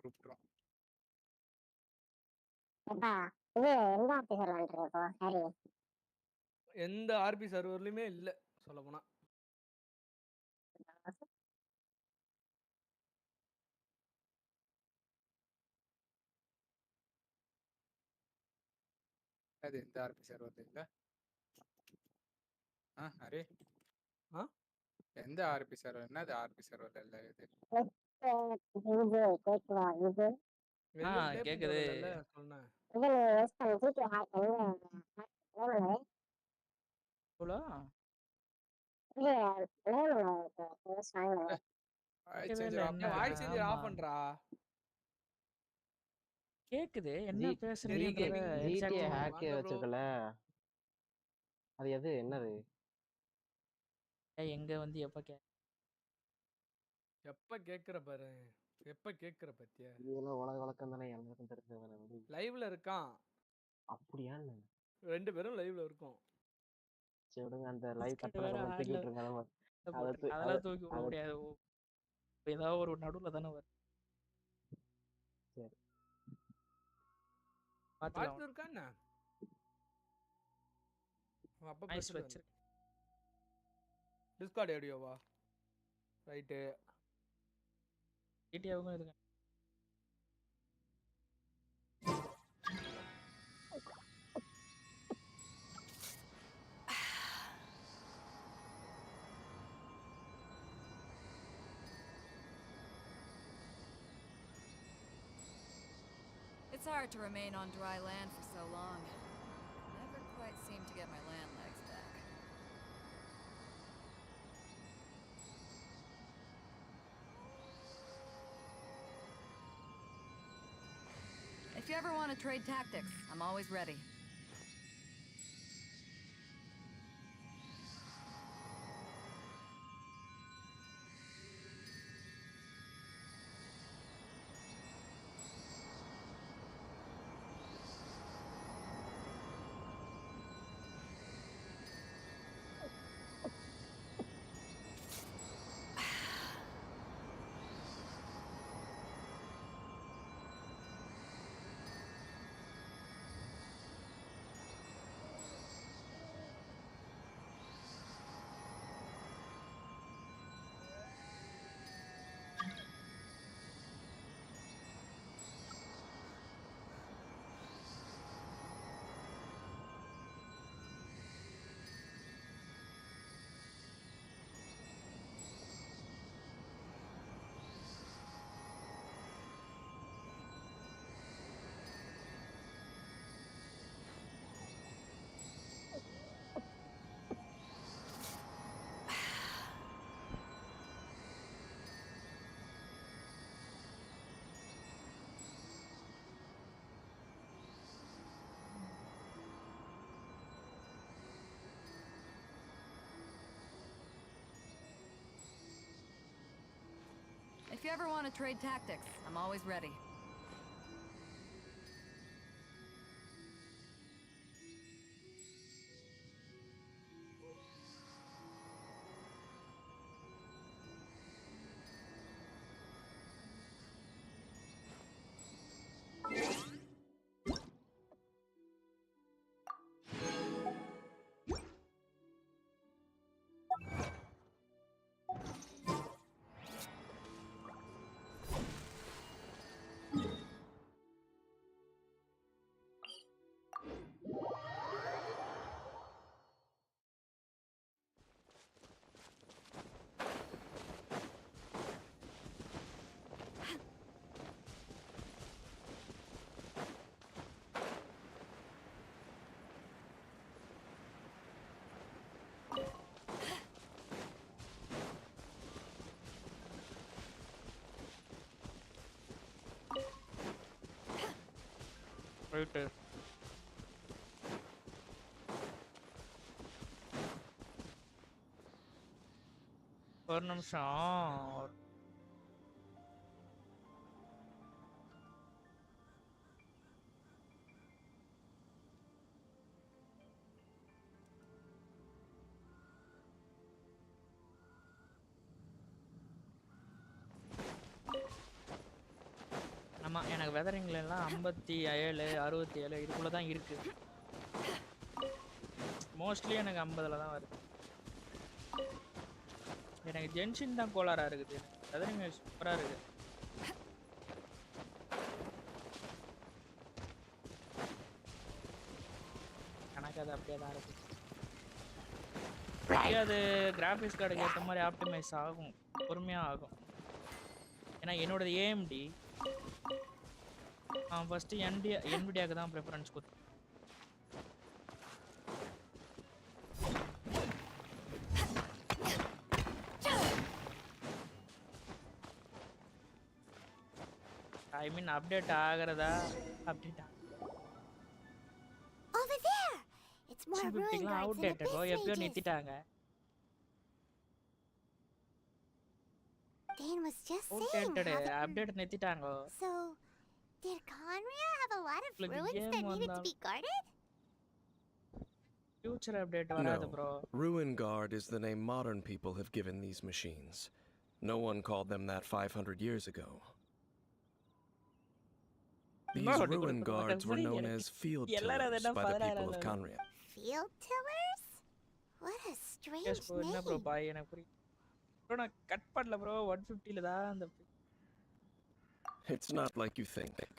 உருப்புறோம். எந்த ஆர்பி சர்வர்லயுமே இல்ல சொல்ல போனா. அது எந்த ஆர்பி சர்வர் இல்ல? அரே எந்த ஆர்பி சர்வர்? என்னது ஆர்பி சர்வர் இல்ல இது? கேக்குது சொன்னேன். வாய்ஸ் சேஞ்சர் ஆஃப் பண்றா. கேக்குது என்ன பேசுறீங்கன்றத ஜிடிஏ ஹேக் வச்சிருக்கல. அது எது என்னது? எங்க வந்து எப்ப கேக்குற பாரு. எப்ப கேக்குற பத்தியா? இதெல்லாம் உலக வழக்கம் தானே, எல்லாருக்கும் தெரிஞ்சதானே. லைவ்ல இருக்கான். அப்படியா? 2 பேரும் லைவ்ல இருக்கோம். சரி விடுங்க, அந்த லைவ் கட்டண தூக்கிட்டு இருங்க. அதெல்லாம் தூக்கி விட முடியாது. ஏதாவது ஒரு நடுவுல தானே வரும். சரி பாத்து இருக்கா என்ன? அப்ப ஐஸ் வச்சு டிஸ்கார்ட் ஆடியோவா? ரைட்டு. டிடியாவும் இருக்கு. It's hard to remain on dry land for so long. Never quite seem to get my land legs back. If you ever want to trade tactics, I'm always ready. If you ever want to trade tactics, I'm always ready. போயிட்டு ஒரு நிமிஷம். ஆமா, எனக்கு வெதரிங்ல எல்லாம் 57 67 இதுக்குள்ள தான் இருக்கு. Mostly எனக்கு 50ல தான் வருது. எனக்கு ஜென்ஷின் தான் கோளாரா இருக்குது. வெதரிங் சூப்பரா இருக்கு. எனக்கு அது அப்படியே தான் இருக்கு. அது கிராஃபிக்ஸ் கார்டுக்கு ஏற்ற மாதிரி ஆப்டிமைஸ் ஆகும், பொறுமையா ஆகும். ஏன்னா என்னோடது AMD, ஃபர்ஸ்ட் NVIDIAக்கு தான் ப்ரிஃபரன்ஸ் கொடுத்தேன். ஐ மீன் அப்டேட் ஆகிறதா update Over there. It's more ruin guards outdated எப்பயோ நிறுத்திட்டாங்க. Dane was just saying update நிறுத்திட்டாங்க. So did Conria have a lot of ruins that needed to be guarded? Future update varadu bro. Ruin Guard is the name modern people have given these machines. No one called them that 500 years ago. These Ruin Guards were known as Field Tillers by the people of Conria. Field Tillers? What a strange name. என்ன bro பாய் எனக்கு புரியல. bro நான் cut பண்ணல bro 150ல தான் அந்த. It's not like you think.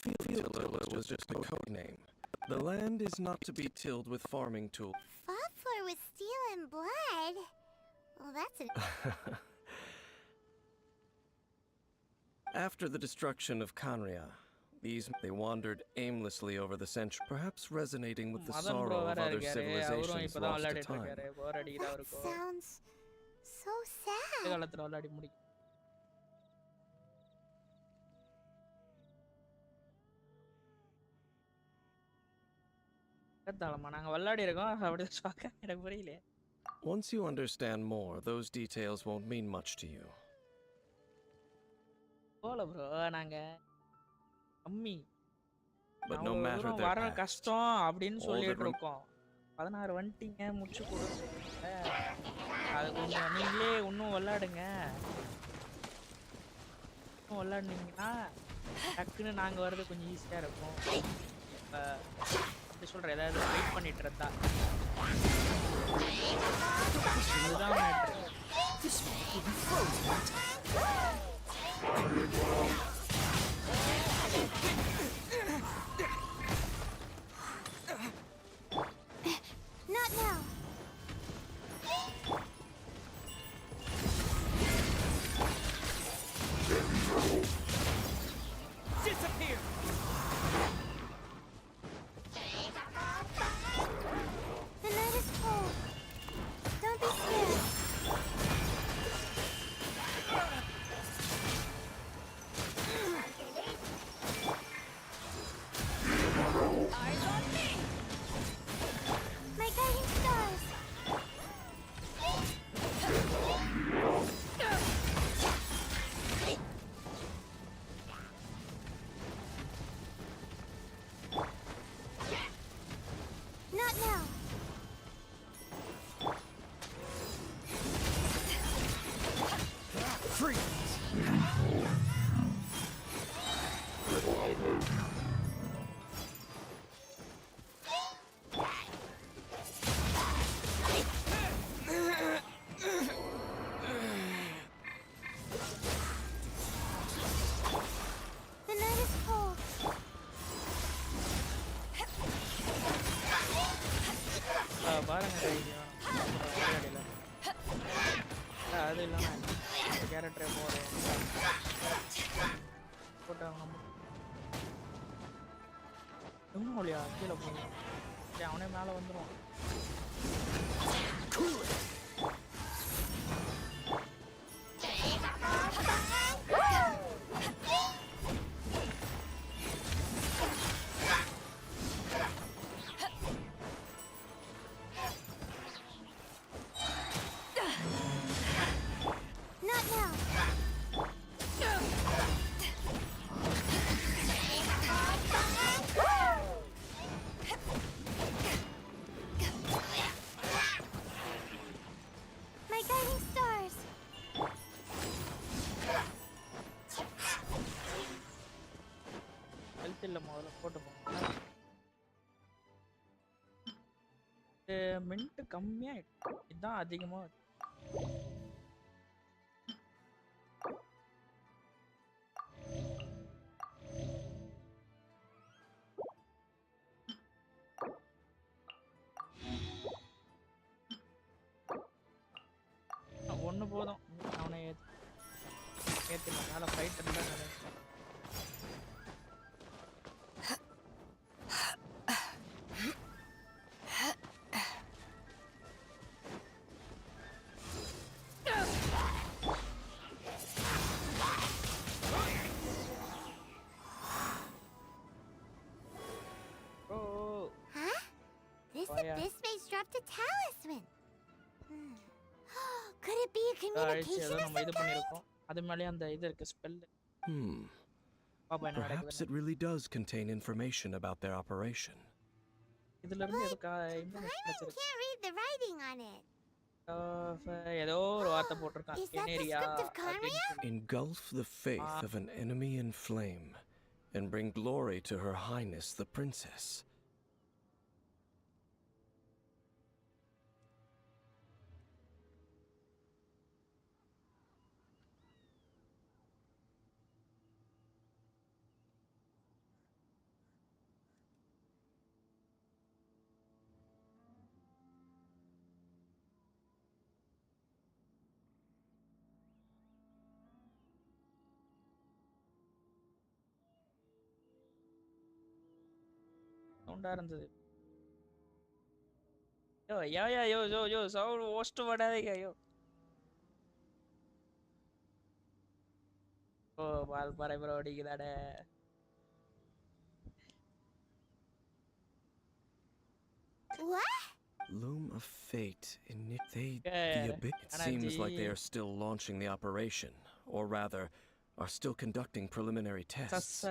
Field Tiller was just a code name. The land is not to be tilled with farming tools. Sapphire was stealing blood. Well, that's a... After the destruction of Conria, they wandered aimlessly over the century, perhaps resonating with the sorrow of other civilizations lost to time. That sounds so sad. கத்தாளமா நாங்க விளையாடி இருக்கோம் அப்படியே ஷாக்கா எனக்கு புரியல. Once you understand more, those details won't mean much to you. போல bro நாங்க கம்மி. But no அவ்வளவு matter தூரம் their வர past, கஷ்டம் அப்படின்னு all that சொல்லிட்டு இருக்கோம். 16 வந்துட்டீங்க முடிச்சு கொடுங்க. அது கொஞ்சம் நீங்களே இன்னும் விளையாடுங்க. இன்னும் விளையாடுனீங்கன்னா டக்குன்னு நாங்க வர்றது கொஞ்சம் ஈஸியா இருக்கும். அப்படி சொல்றேன் ஏதாவது வெயிட் பண்ணிட்டு இருந்தா. இதுதான் matter. Not now. Disappear. The night is cold. Don't be scared. Eyes on me! My guiding stars. Not now. The night is cold. பாருங்க அது இல்லாம கேரக்டரே போறேன் போட்டாங்க இன்னும் இல்லையா கீழே போகணும். அவனே மேலே வந்துடுவான். Not now. My guiding stars. Health இல்லை முதல்ல போட்டு போங்க. மின்ட் கம்மியாயிட்டு இதுதான் அதிகமா ஒன்று போதும். அவனை ஏற்றிடலாம். மேலே ஃபைட் இருந்தால் நினைக்கிறேன். Huh? This abyss maze dropped a talisman. Could it be a communication of நம்ம some இது kind? பண்ணியிருக்கோம். அது மேலே அந்த இது இருக்கு ஸ்பெல். பாப்பா என்ன Perhaps நடக்குது. it really does contain information about their operation. இதுல இருந்து எதுக்கு Paimon can't read the writing on it. ஏதோ ஒரு வார்த்தை போட்டிருக்கான். Is that the எனேரியா script of Conria? Engulf the faith of an enemy in flame, and bring glory to Her Highness the Princess. சவுண்டா இருந்தது. யோ யா யா யோ யோ யோ sound host படாதீங்க யோ. ஓ பால் பாறை bro அடிக்குதாடே. What? Loom of Fate in the Yeah, abyss. It seems like they are still launching the operation, or rather, are still conducting preliminary tests.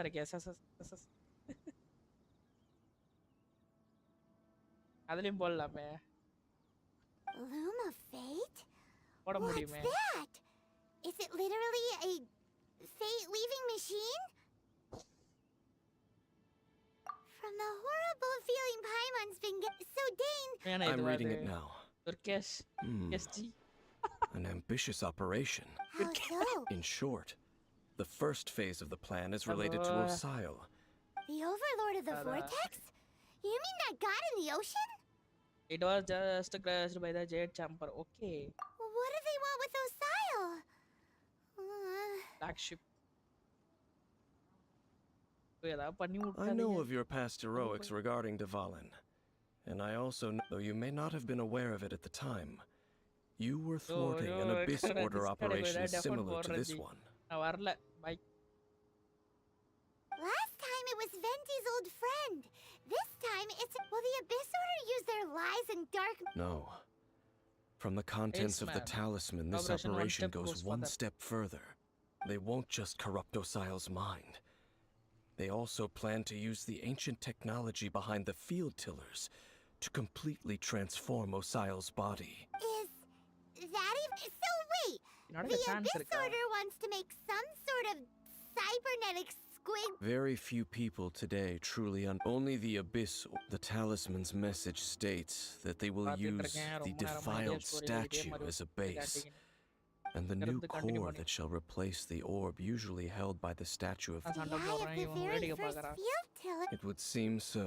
அதுலயும் போடலாமே. Loom of Fate? போட What's முடியுமே. that? Is it literally a fate-leaving machine? From the horrible feeling Paimon's been so Dane... I'm reading it now. Turkish. An ambitious operation. How so? In short, the first phase of the plan is related to Osile. The overlord of the vortex? You mean that god in the ocean? It was just crashed by the Jade Chamber. Okay. What do they want with Osile? Black ship. I know of your past heroics regarding Dvalin, and I also know, though you may not have been aware of it at the time, you were thwarting an Abyss Order operation similar to this one. Bye. Last time it was Venti's old friend. This time it's... Will the Abyss Order use their lies and dark... No. From the contents of the talisman, this operation goes one step further. They won't just corrupt Osile's mind. They also plan to use the ancient technology behind the field tillers to completely transform Osile's body. Is that even... So wait! The Abyss Order wants to make some sort of cybernetic squid... Very few people today truly only the Abyss... The talisman's message states that they will use the defiled statue as a base, and the new core that shall replace the orb usually held by the statue of... The eye of the very first field tiller... It would seem so.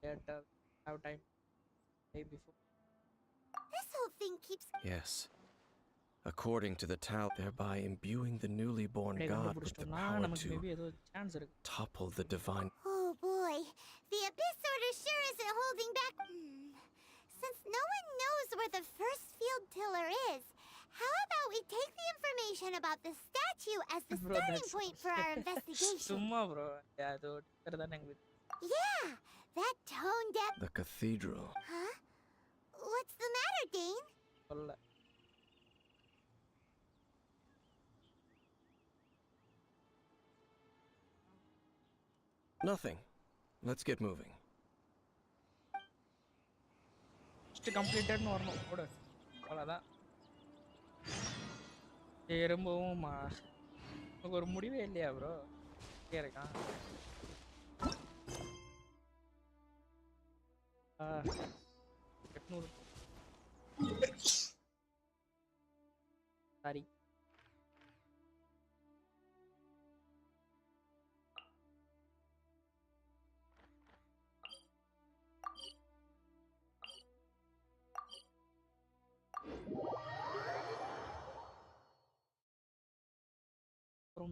Have time. Before. This whole thing keeps... Yes. According to the Tal, thereby imbuing the newly born god with the power to topple the divine... Oh boy, the Abyss Order sure isn't holding back... Since no one knows where the first field tiller is, how about we take the information about the statue as the starting point for our investigation? Yeah, that tone deaf... The cathedral. Huh? What's the matter, Dane? Nothing. Let's get moving. Completed normal order. அவ்வளவுதான். திரும்பவும் உனக்கு ஒரு முடிவே இல்லையா bro? இருக்கான். 800. Sorry.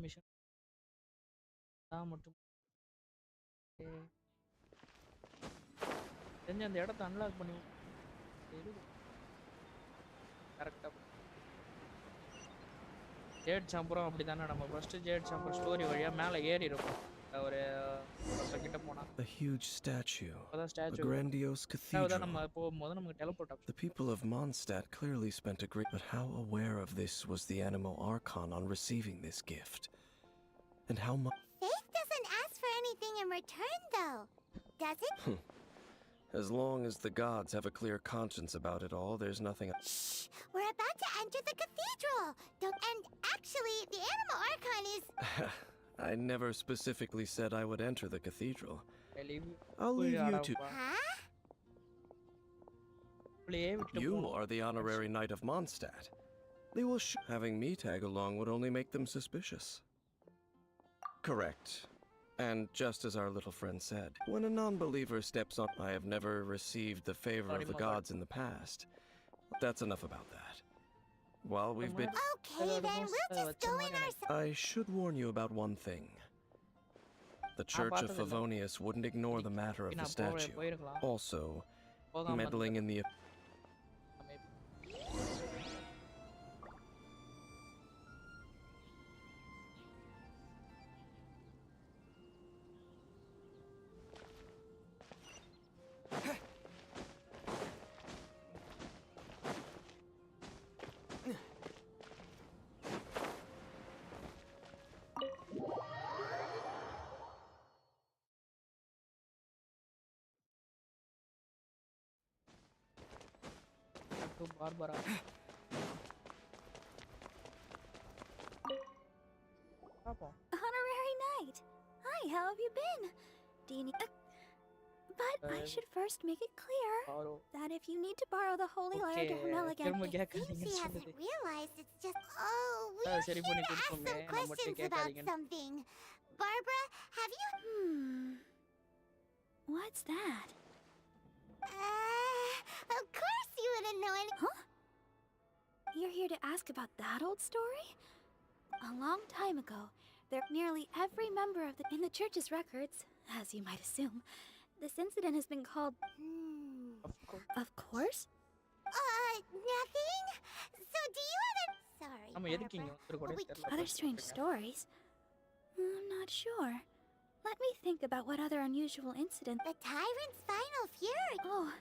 Mission தான் மட்டும் தெரிஞ்ச அந்த இடத்த அன்லாக் பண்ணி கரெக்டா ஜேட் சாம்பரம் அப்படிதானே நம்ம ஃபர்ஸ்ட் ஜேட் சாம்பர் ஸ்டோரி வழியா மேலே ஏறி இருக்கும் ஒரு கிட்ட போனா a huge statue, a grandiose cathedral. நம்ம போகும்போது நமக்கு teleport option. The people of Mondstadt clearly spent a great... But how aware of this was the Animo Archon on receiving this gift? And how much... Faith doesn't ask for anything in return, though, does it? As long as the gods have a clear conscience about it all, there's nothing... Shh! We're about to enter the cathedral! And actually, the Animo Archon is... I never specifically said I would enter the cathedral. I'll leave you to... Huh? You are the honorary knight of Mondstadt. They will having me tag along would only make them suspicious. Correct. And just as our little friend said, when a non-believer steps on... I have never received the favor of the gods in the past. That's enough about that. While we've been... Okay, then we'll just go in our... I should warn you about one thing. The Church of Favonius wouldn't ignore the matter of the statue. Also, meddling in the... Barbara. Honorary Knight. Hi, how have you been? Do you need... But I should first make it clear that if you need to borrow the Holy Radeon again, it seems he hasn't realized it's just... Oh, we should ask some questions about something. Barbara, have you... What's that? Of course you wouldn't know any... Huh? You're here to ask about that old story? A long time ago, nearly every member of in the church's records, as you might assume, this incident has been called... Of course? Nothing? So do you have a... Sorry, Barbara. We keep other strange stories? I'm not sure. Let me think about what other unusual incident... The Tyrant's final fury! Oh,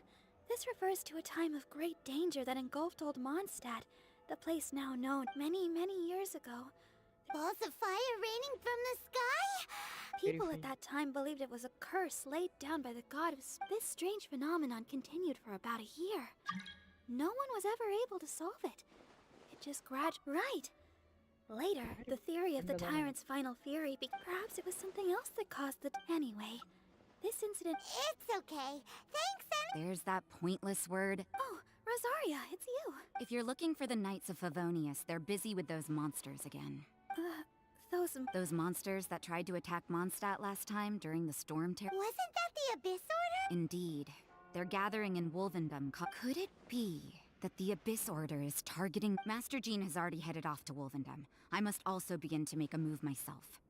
this refers to a time of great danger that engulfed old Mondstadt, the place now known many, many years ago. Balls of fire raining from the sky? People at that time believed it was a curse laid down by the god of... This strange phenomenon continued for about a year. No one was ever able to solve it. It just Right! Later, the theory of the Tyrant's final fury perhaps it was something else that caused the... Anyway, this incident... It's okay. Thanks, There's that pointless word. Oh, Rosaria, it's you. If you're looking for the Knights of Favonius, they're busy with those monsters again. Those monsters that tried to attack Mondstadt last time during the storm terror. Wasn't that the Abyss Order? Indeed. They're gathering in Wolvendom. Could it be that the Abyss Order is targeting... Master Jean has already headed off to Wolvendom. I must also begin to make a move myself.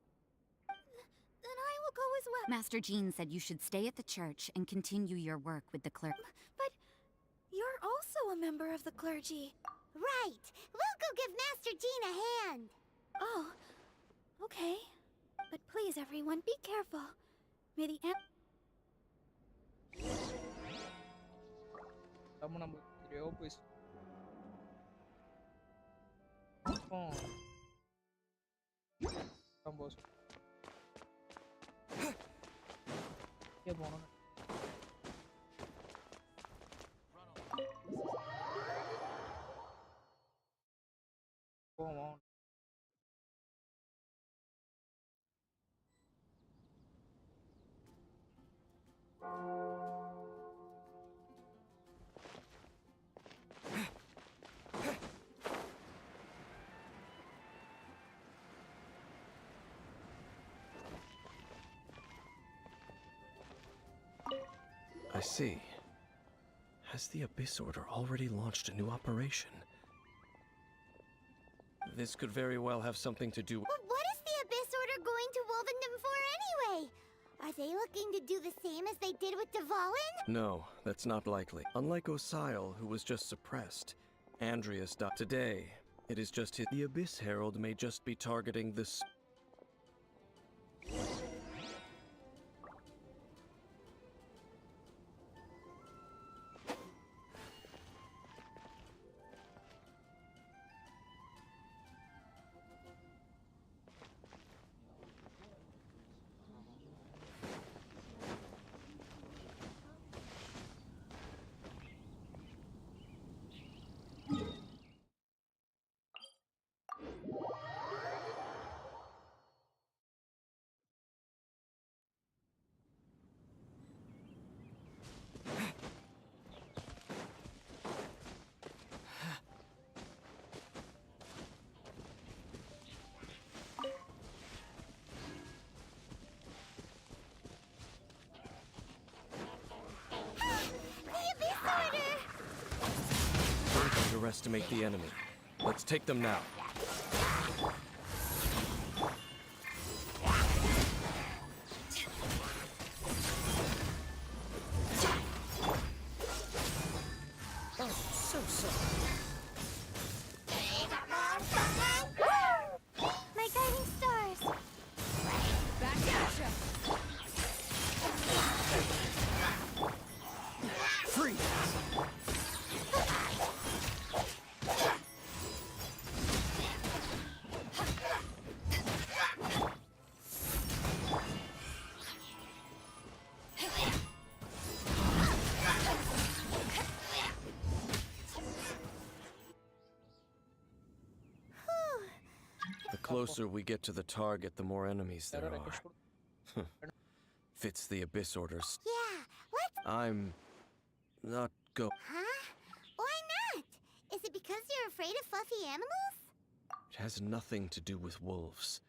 Then I will go as well. Master Jean said you should stay at the church and continue your work with the clergy. But you're also a member of the clergy. Right. We'll go give Master Jean a hand. Oh, okay. But please, everyone, be careful. May the I see. Has the Abyss Order already launched a new operation? This could very well have something to do... But what is the Abyss Order going to Wolvendom for anyway? Are they looking to do the same as they did with Dvalin? No, that's not likely. Unlike Osile, who was just suppressed, Andreas died. Today, it is just his... The Abyss Herald may just be targeting this... Don't underestimate the enemy. Let's take them now. My guiding stars. Back at you. Freeze! closer we get to the target, the more enemies there are. Fits the Abyss orders. Yeah, what? I'm not go. Huh? Why not? Is it because you're afraid of fluffy animals? It has nothing to do with wolves.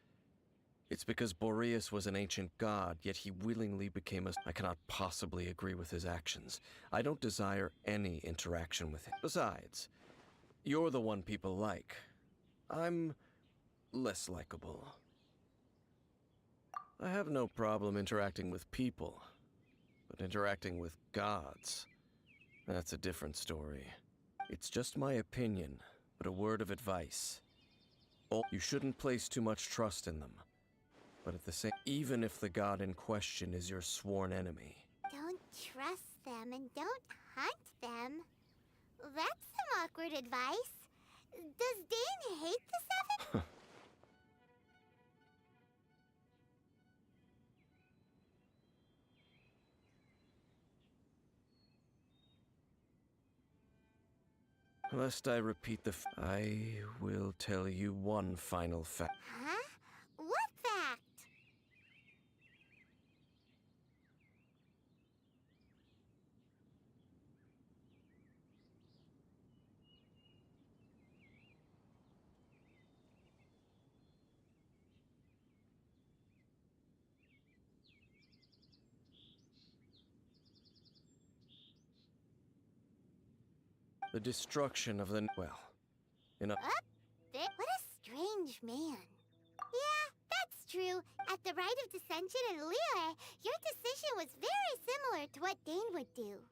It's because Boreas was an ancient god, yet he willingly became a... I cannot possibly agree with his actions. I don't desire any interaction with him. Besides, you're the one people like. I'm less likable. I have no problem interacting with people, but interacting with gods, that's a different story. It's just my opinion, but a word of advice. You shouldn't place too much trust in them. But at the same, even if the god in question is your sworn enemy. Don't trust them and don't hunt them. That's some awkward advice. Does Dane hate the Seven? Lest I repeat I will tell you one final fact. Huh? What fact? The destruction of the... well, in a... What a strange man. Yeah, that's true. At the Rite of Dissension in Liyue, your decision was very similar to what Dane would do.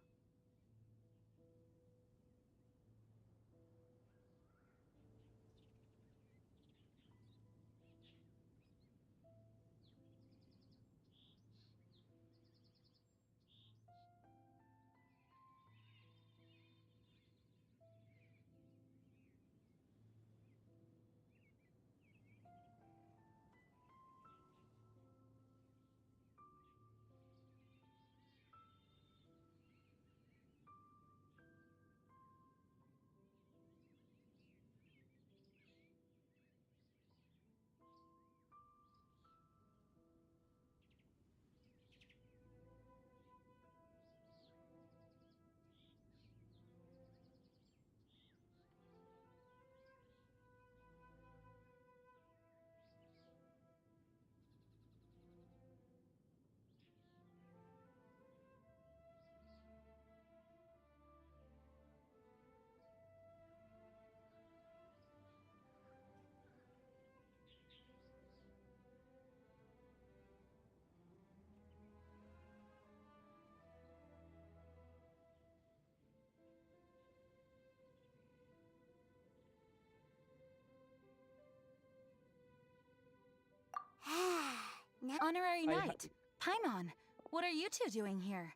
Honorary Knight, Paimon, what are you two doing here?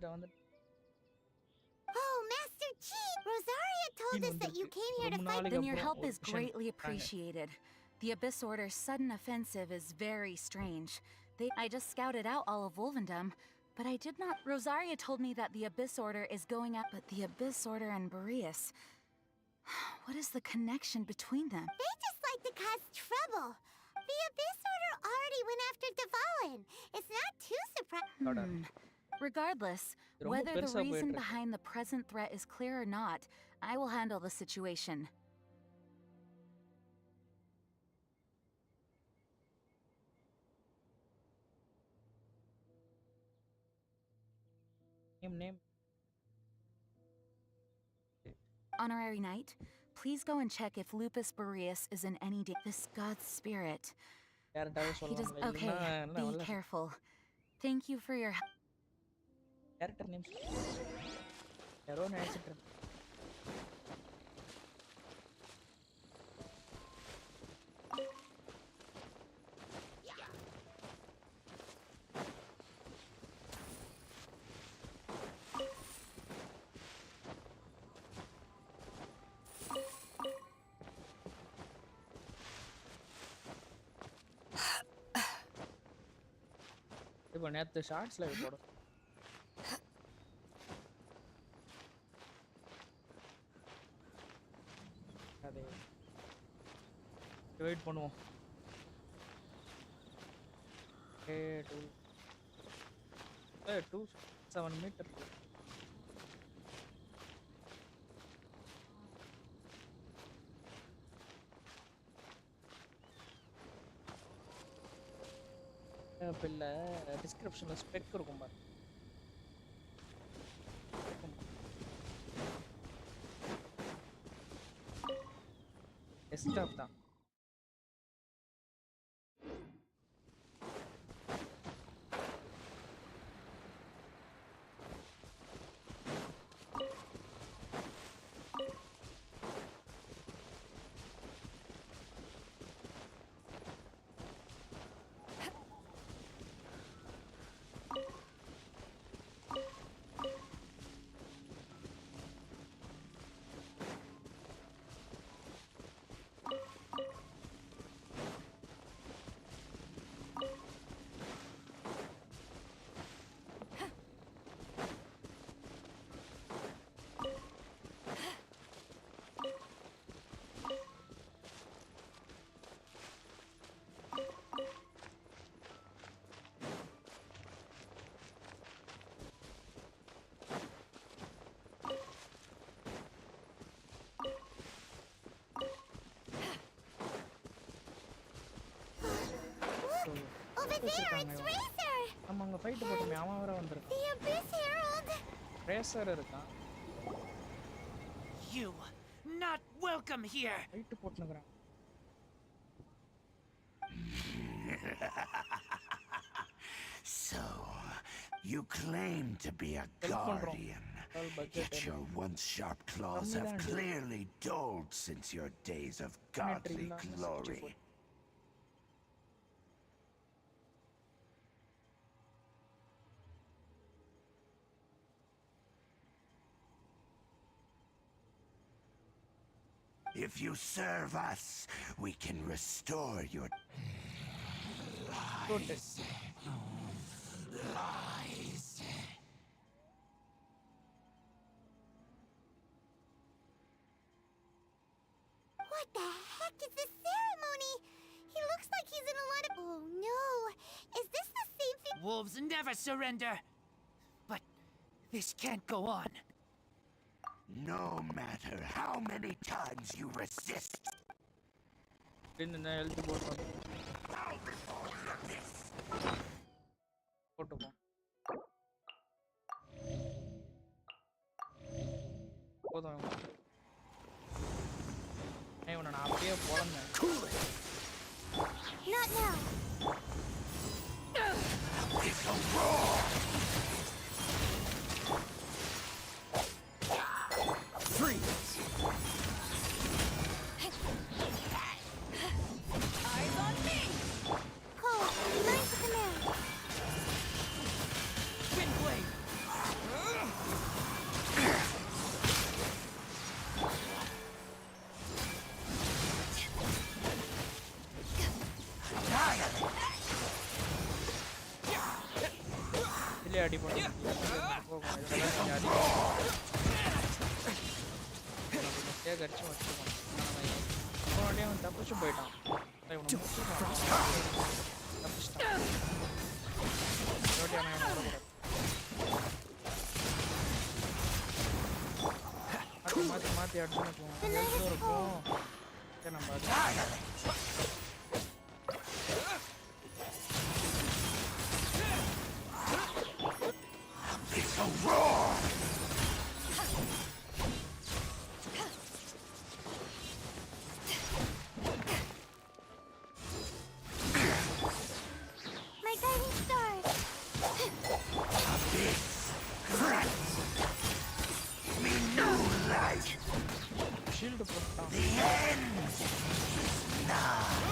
Oh, Master Chief! Rosaria told us that you came here to fight. Then your help is greatly appreciated. The Abyss Order's sudden offensive is very strange. I just scouted out all of Wolvendom, but I did not... Rosaria told me that the Abyss Order is going up, but the Abyss Order and Boreas... What is the connection between them? They just like to cause trouble. The Abyss Order already went after Dvalin. It's not too surprising. Regardless, whether the reason behind the present threat is clear or not, I will handle the situation. Name. Honorary Knight, please go and check if Lupus Boreas is in any this god's spirit. He does... Okay, be careful. Thank you for your help. Character names. இப்போ நேத்து ஷார்ட்ஸ்ல போடு அது wait பண்ணுவோம். Okay 2.7 meter. பில்ல டிஸ்கிரிப்ஷன்ல spec இருக்கும் பாரு. Desktop தான். Over there, it's Racer. நம்ம அங்க ஃபைட் போட்டுமே அவன் வர வந்திருக்கான். The Abyss Herald. ரேசர் இருக்கான். You not welcome here. Fight போட்டுனங்கறான். So, you claim to be a guardian. Yet your once sharp claws have clearly dulled since your days of godly glory. If you serve us, we can restore your lies. Lies. What the heck is this ceremony? He looks like he's in a lot of... Oh no! Is this the same thing? Wolves never surrender. But this can't go on. No matter how many times you resist. என்ன எழுதி போடுறோம். போட்டுப்போம். போதும். இவனை நான் அப்படியே போறேன். Not now. It's a roar. Freeze. Eyes on me. Cole, line to command. Wind blade. இல்ல அடி போடு. கடிச்சு வச்சுக்கோங்க. அவனே அவன் தப்பிச்சு போயிட்டான். இவனை தப்பிச்சிட்டான். ரோட்டியான மாற்றி அடிச்சுன்னு இருக்கும். இருக்கும் சரி நம்ம It's a roar. My guiding stars. Abyss. Cracked. Me new light. Shield போட்டான். The end is nigh.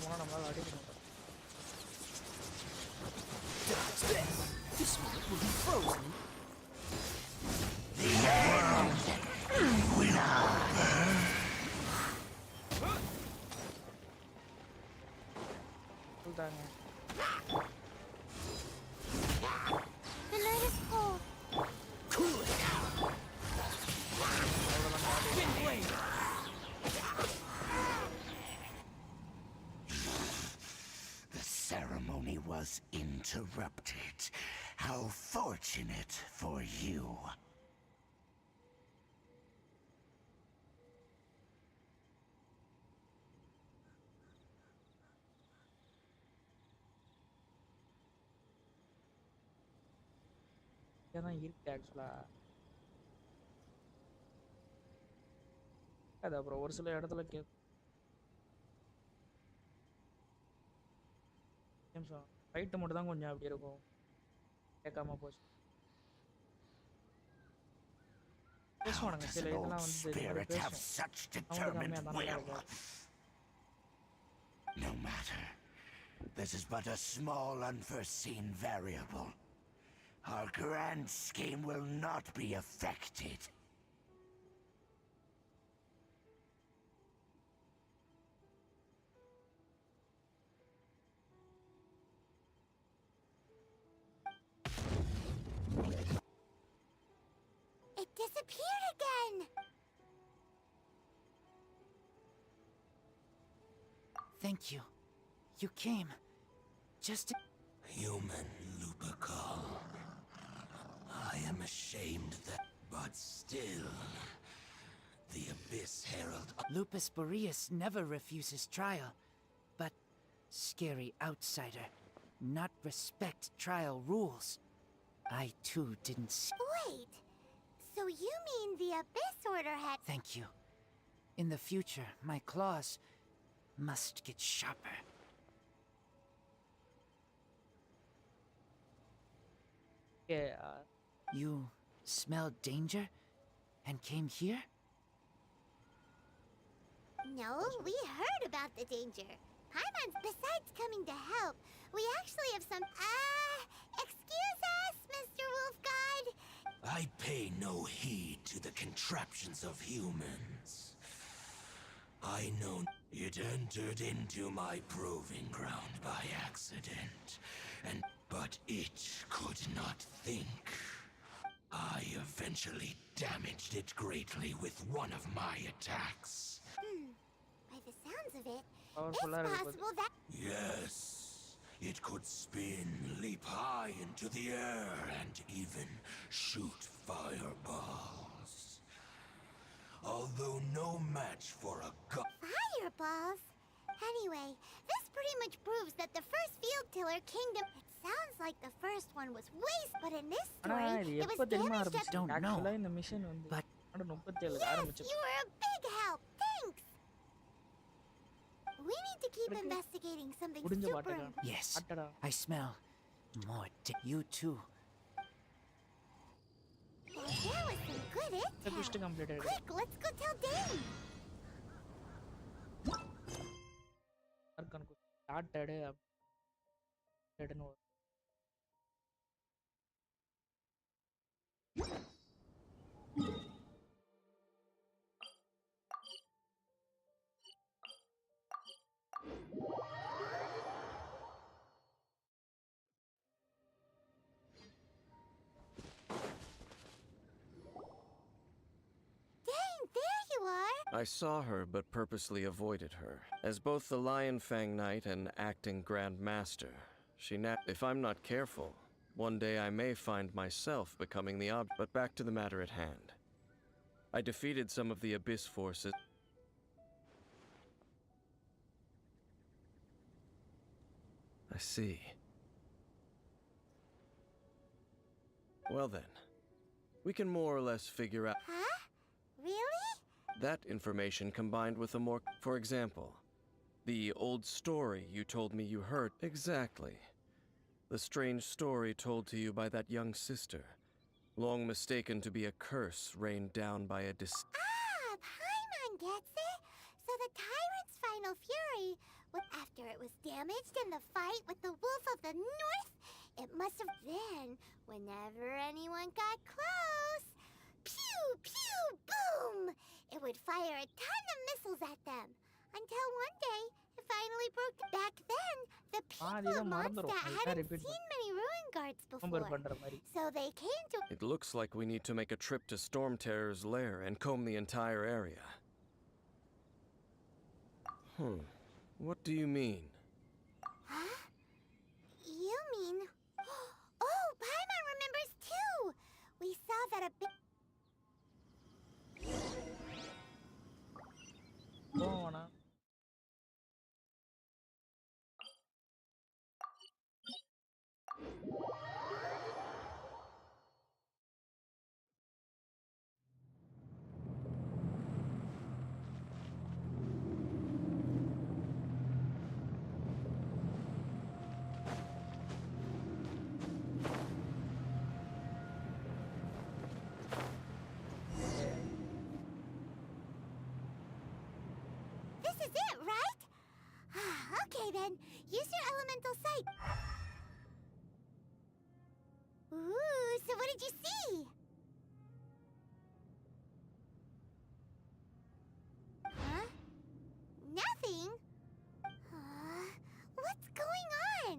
போனா நம்மளால அடிக்க முடியும். This one will be frozen. சொல்றாங்க. The night is cold. Cool it down. Wind blade. The ceremony was interrupted. How fortunate for you. இதான் இருக்கு ஆக்சுவலா. அது அப்புறம் ஒரு சில இடத்துல ஃபைட்டு மட்டும் தான் கொஞ்சம் அப்படி இருக்கும், கேட்காம போச்சு. பேசுவானுங்க சில இதெல்லாம் வந்து இது மாதிரி பேசும். அவங்க கம்மியாக தானே இருக்கும். No matter. This is but a small unforeseen variable. Our grand scheme will not be affected. It disappeared again. Thank you. You came. Just Human Lupercal. I am ashamed that, but still, the Abyss Herald. Lupus Boreas never refuses trial, but scary outsider, not respect trial rules. I too didn't see. Wait. So you mean the Abyss Order had... Thank you. In the future, my claws must get sharper. Yeah. You smelled danger and came here? No, we heard about the danger. Paimon, besides coming to help, we actually have some... excuse us, Mr. Wolf God. I pay no heed to the contraptions of humans. I know it entered into my proving ground by accident, but it could not think. I eventually damaged it greatly with one of my attacks. By the sounds of it, Powerful it's possible that... Yes, it could spin, leap high into the air, and even shoot fireballs. Although no match for a god. Fireballs? Anyway, this pretty much proves that the first field tiller kingdom... It sounds like the first one was waste, but in this story, it was damaged at... Don't know. ஆக்சுவலா இந்த mission வந்து But 37 Yes, ஆரம்பிச்சு. you were a big help. Thanks. We need to keep investigating something முடிஞ்ச super... பாட்டடா. Yes, பாட்டடா. I smell more. You too. Well, there was some good The quest intel. completed. Quick, let's go tell Dane. Started அப்படினு I saw her but purposely avoided her. As both the Lion Fang Knight and acting Grand Master, if I'm not careful, one day I may find myself becoming the but back to the matter at hand. I defeated some of the Abyss forces. I see. Well then, we can more or less figure out... Huh? Really? That information combined with a more... For example, the old story you told me you heard. Exactly. The strange story told to you by that young sister, long mistaken to be a curse rained down by a Paimon gets it. So the tyrant's final fury After it was damaged in the fight with the Wolf of the North, it must have been whenever anyone got close. Pew, pew, boom! It would fire a ton of missiles at them. Until one day, it finally broke. Back then, the people of Mondstadt hadn't seen many ruin guards before. So they came to... It looks like we need to make a trip to Storm Terror's lair and comb the entire area. What do you mean? Huh? You mean... Oh, Paimon remembers too! We saw that a big... This is it, right? Okay then, use your elemental sight. Ooh, so what did you see? Huh? Nothing? What's going on?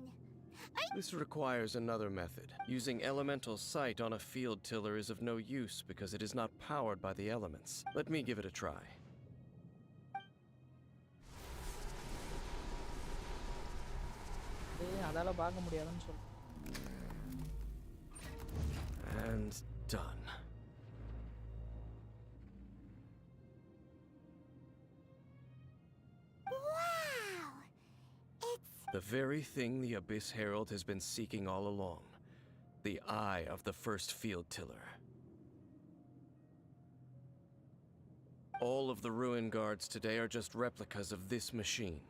This requires another method. Using elemental sight on a field tiller is of no use because it is not powered by the elements. Let me give it a try. And done. Wow! It's... The very thing the Abyss Herald has been seeking all along. The eye of the first field tiller. All of the ruin guards today are just replicas of this machine.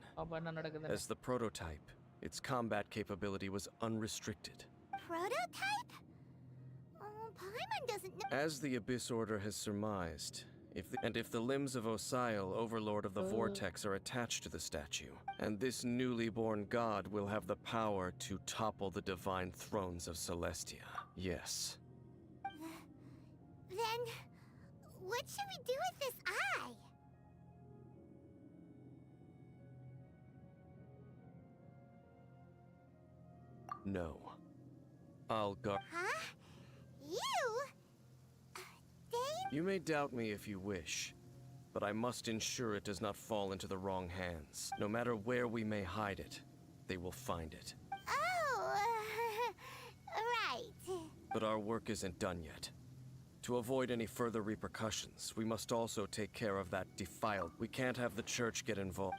As the prototype, its combat capability was unrestricted. Prototype? Paimon doesn't know... As the Abyss Order has surmised, if the limbs of Osial, Overlord of the Vortex, are attached to the statue, and this newly born god will have the power to topple the divine thrones of Celestia. Yes. Then, what should we do with this eye? No. I'll guard. Huh? You? Dave? You may doubt me if you wish, but I must ensure it does not fall into the wrong hands. No matter where we may hide it, they will find it. Oh, right. But our work isn't done yet. To avoid any further repercussions, we must also take care of that defiled. We can't have the church get involved.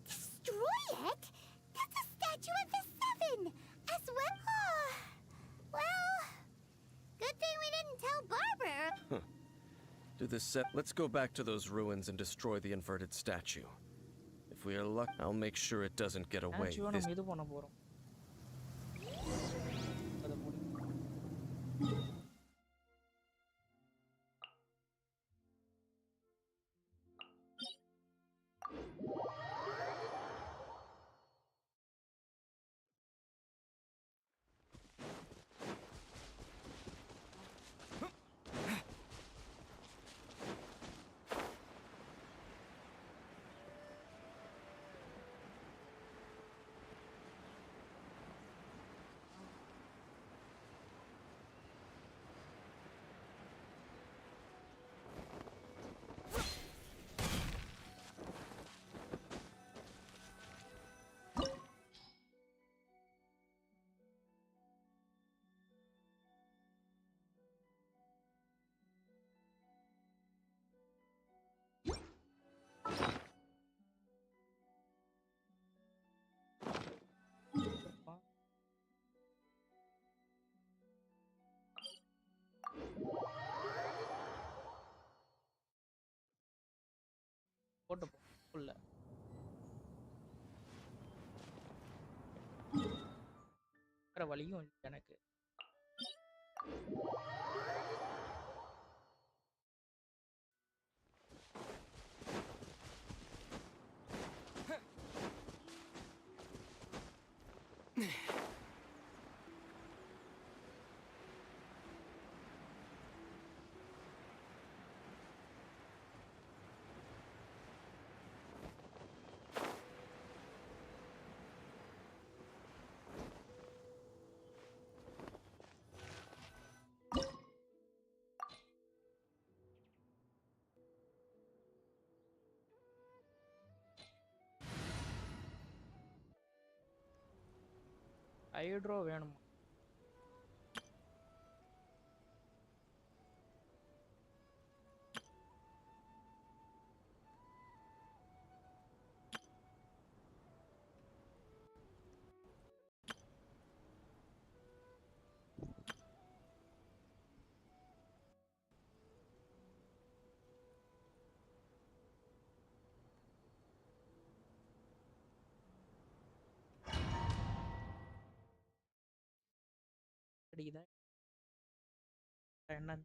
Destroy it? That's a statue of the Seven, as well. Well, good thing we didn't tell Barbara. Let's go back to those ruins and destroy the inverted statue. If we are lucky, I'll make sure it doesn't get away. வழியும் எனக்கு hydro வேணுமா? அடிக்குதா என்ன?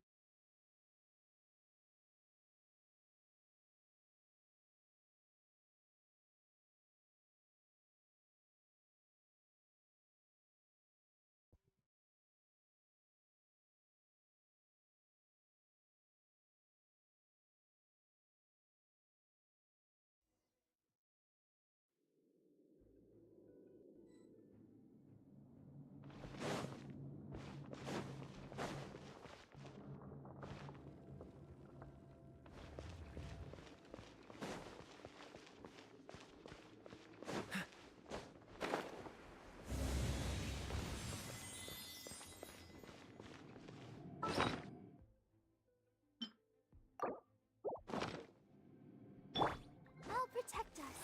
I'll protect us.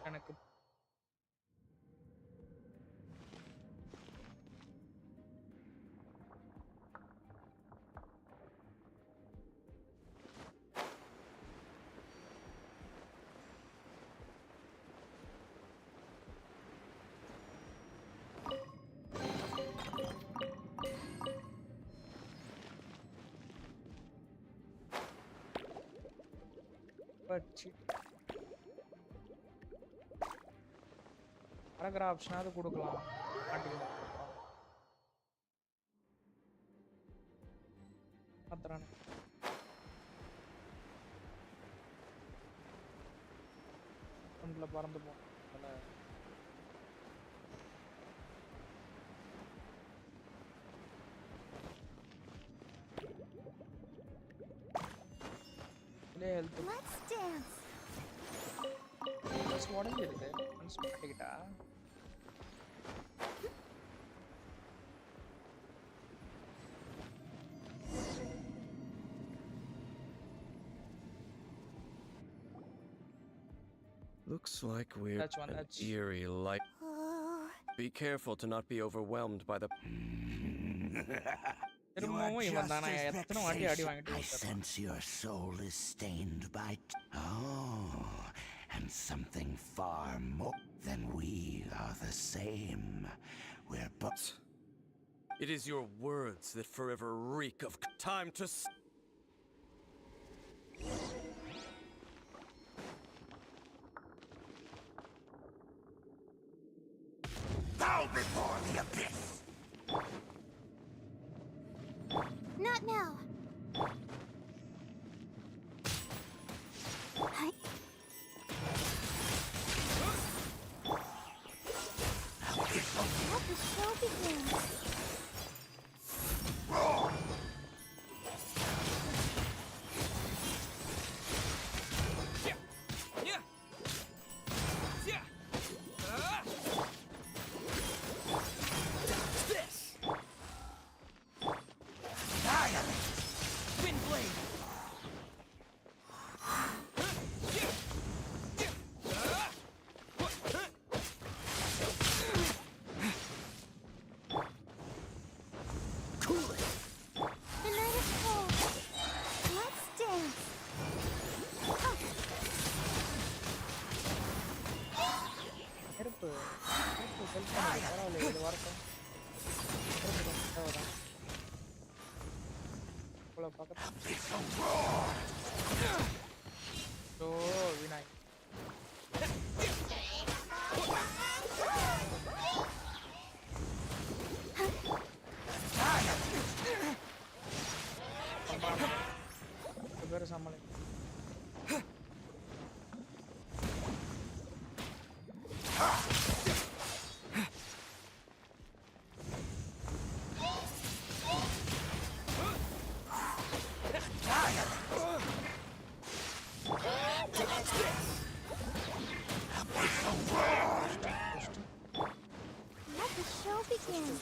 எனக்கு பச்சி அரகர ஆப்ஷனாவது கொடுக்கலாம் மாட்டீங்க. அப்புறம் ஒன்றில் பறந்து போகும். Let's dance. உடஞ்சிருக்கு மாட்டிக்கிட்டா. Looks like we're an eerie light. Be careful to not be overwhelmed by the... I sense your soul is stained by... Oh, and something far more than we are the same. We're both... It is your words that forever reek of... Time to... Bow before the abyss! Not now. Hi. Let the show begin. Roar! command.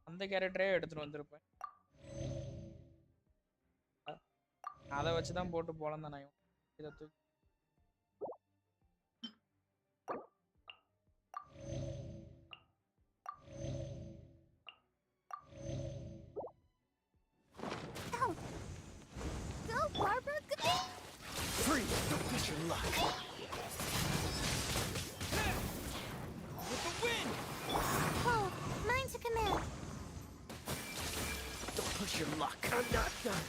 அந்த கேரக்டரே எடுத்துட்டு வந்திருப்பேன். அதை வச்சு தான் போட்டு போலாம் தானே இதை தூக்கி. Go, Barbara! Free! Don't push your luck! With the wind! Oh, mine's a command. Don't push your luck. I'm not done.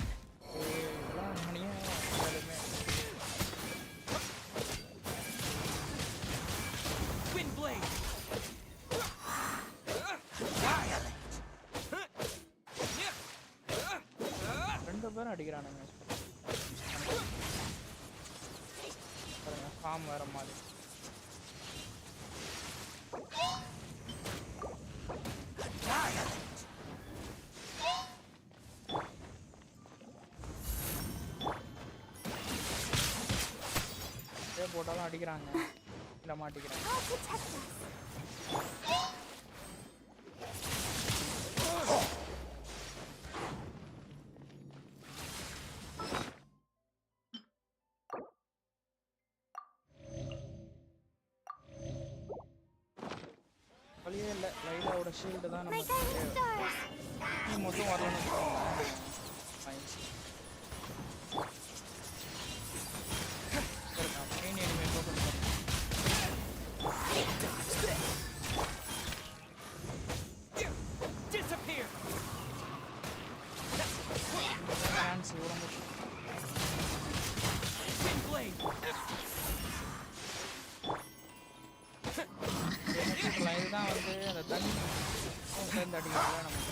Wind blade! ரெண்டு பேரும் அடிக்கிறானுங்க. ஃபார்ம் வேற மாதிரி. போட்டாலும் அடிக்கிறாங்க, இல்ல மாட்டிக்கிறாங்க. வழியே இல்லை, லைலாவோட ஷீல்டு தான் நமக்கு மொத்தம் வரலன்னு மெயின் எனிமே ஃபோக்கஸ் Disappear! ஹேண்ட்ஸ் உடம்பு Wind blade! இதுதான் வந்து அந்த தண்ணி சேர்ந்து அடிக்கிறதுல நமக்கு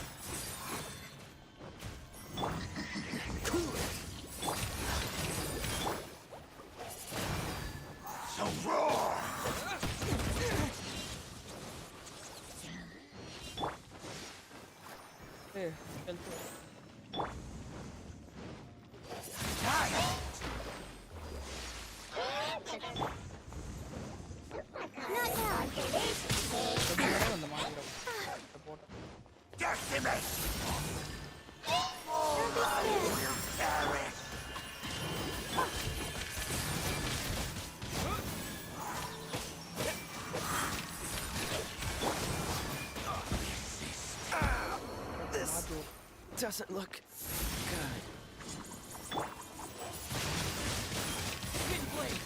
So roar! Decimate! We'll perish! This doesn't look good. Wind blade!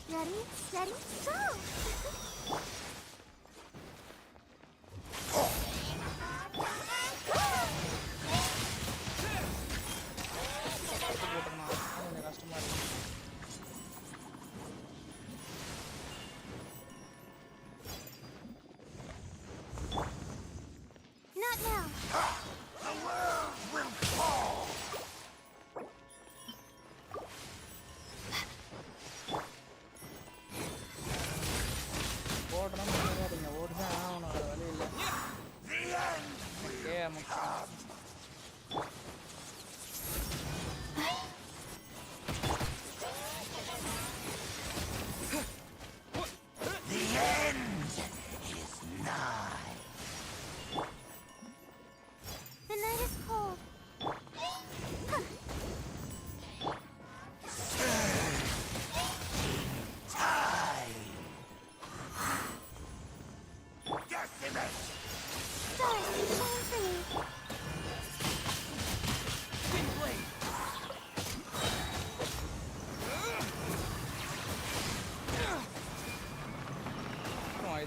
Ready, steady, go! Not now. The world will fall!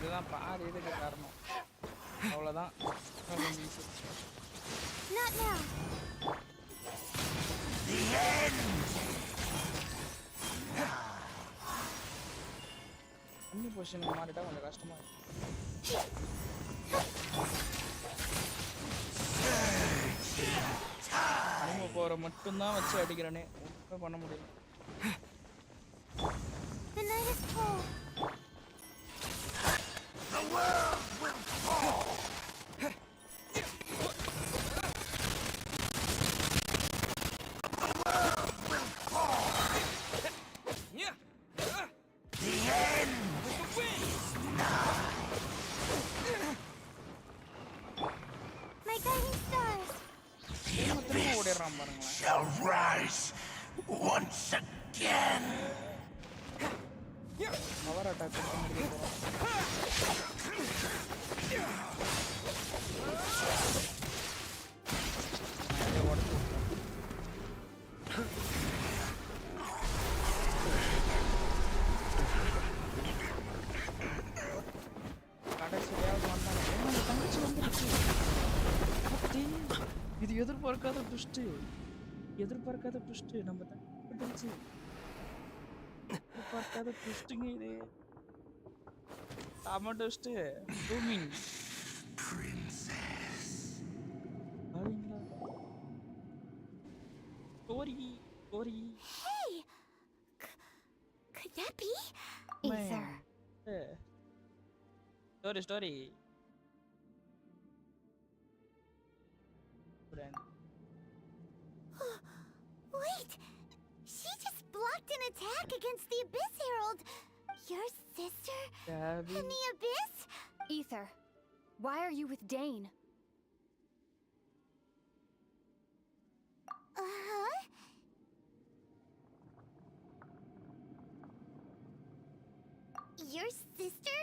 இதுதான் பாதி இதுக்கு காரணம். அவ்வளவுதான். Not now. The end. இன்னி பொசிஷனுக்கு மாறிட்டா கொஞ்சம் கஷ்டமா இருக்கு. அனிமோ போற மட்டும்தான் வச்சு அடிக்கிறனே. ஒண்ணுமே பண்ண முடியல. The night is cold. world will fall! The world will fall! The end is nigh! My guiding stars. The abyss shall rise once again! Power attack இது எதிர்பார்க்காத ட்விஸ்ட் நம்ம தப்பிச்சு எதிர்பார்க்காத ட்விஸ்ட்டுங்க இது செம twist booming story Hey! Could that be? Acer. Story Wait! She just blocked an attack against the Abyss Herald! Your sister? Gabby. In the Abyss? Ether, why are you with Dane? Uh-huh. Your sister?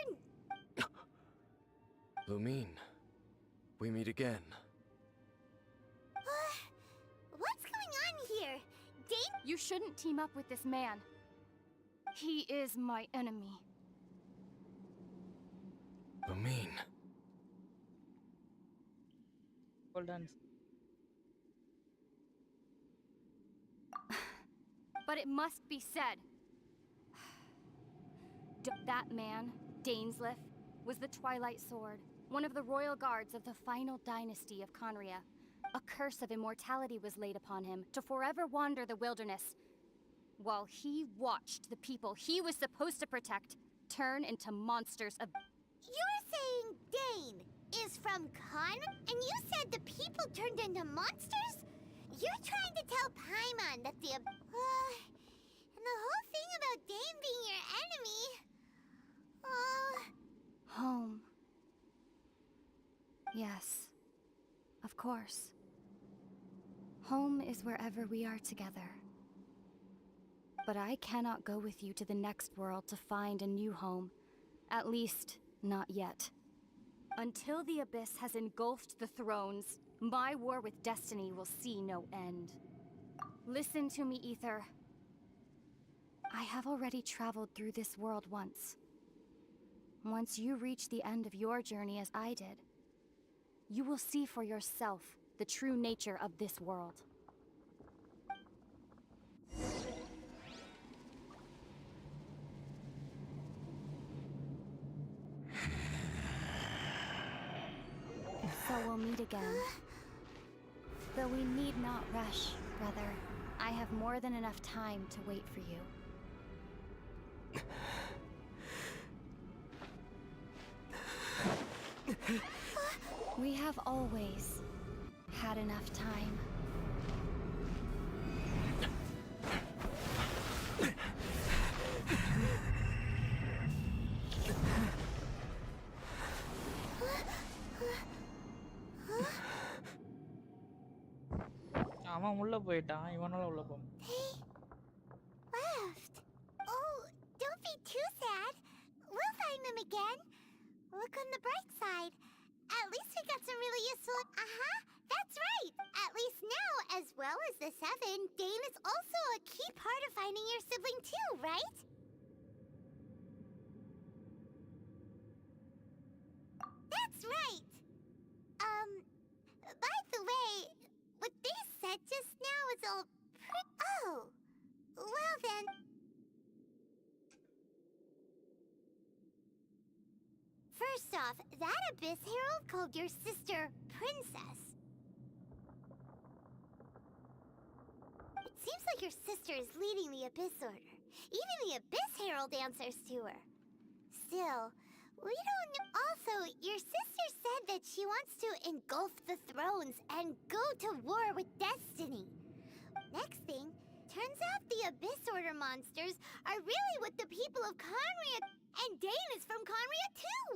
Lumine, we meet again. What's going on here? Dane? You shouldn't team up with this man. He is my enemy. Lumine. Hold on. But it must be said. That man, Dainsleif, was the Twilight Sword, one of the royal guards of the final dynasty of Conria. A curse of immortality was laid upon him to forever wander the wilderness, while he watched the people he was supposed to protect turn into monsters of... You're saying Dane is from and you said the people turned into monsters? You're trying to tell Paimon that the... and the whole thing about Dane being your enemy... Home. Yes, of course. Home is wherever we are together. But I cannot go with you to the next world to find a new home. At least, not yet. Until the Abyss has engulfed the thrones, my war with destiny will see no end. Listen to me, Ether. I have already traveled through this world once. Once you reach the end of your journey as I did, you will see for yourself the true nature of this world. So we'll meet again. Though we need not rush, brother. I have more than enough time to wait for you. We have always had enough time. அவன் உள்ள போயிட்டான் இவனால உள்ள போக Left. Oh, don't be too sad. We'll find them again. Look on the bright side. At least we got some really useful... that's right. At least now, as well as the 7, Dane is also a key part of finding your sibling too, right? That's right. By the way, what they said just now is all Oh, well then... First off, that Abyss Herald called your sister Princess. It seems like your sister is leading the Abyss Order. Even the Abyss Herald answers to her. Still, We don't know. Also, your sister said that she wants to engulf the thrones and go to war with Destiny. Next thing, turns out the Abyss Order monsters are really with the people of Conria, and Dane is from Conria too.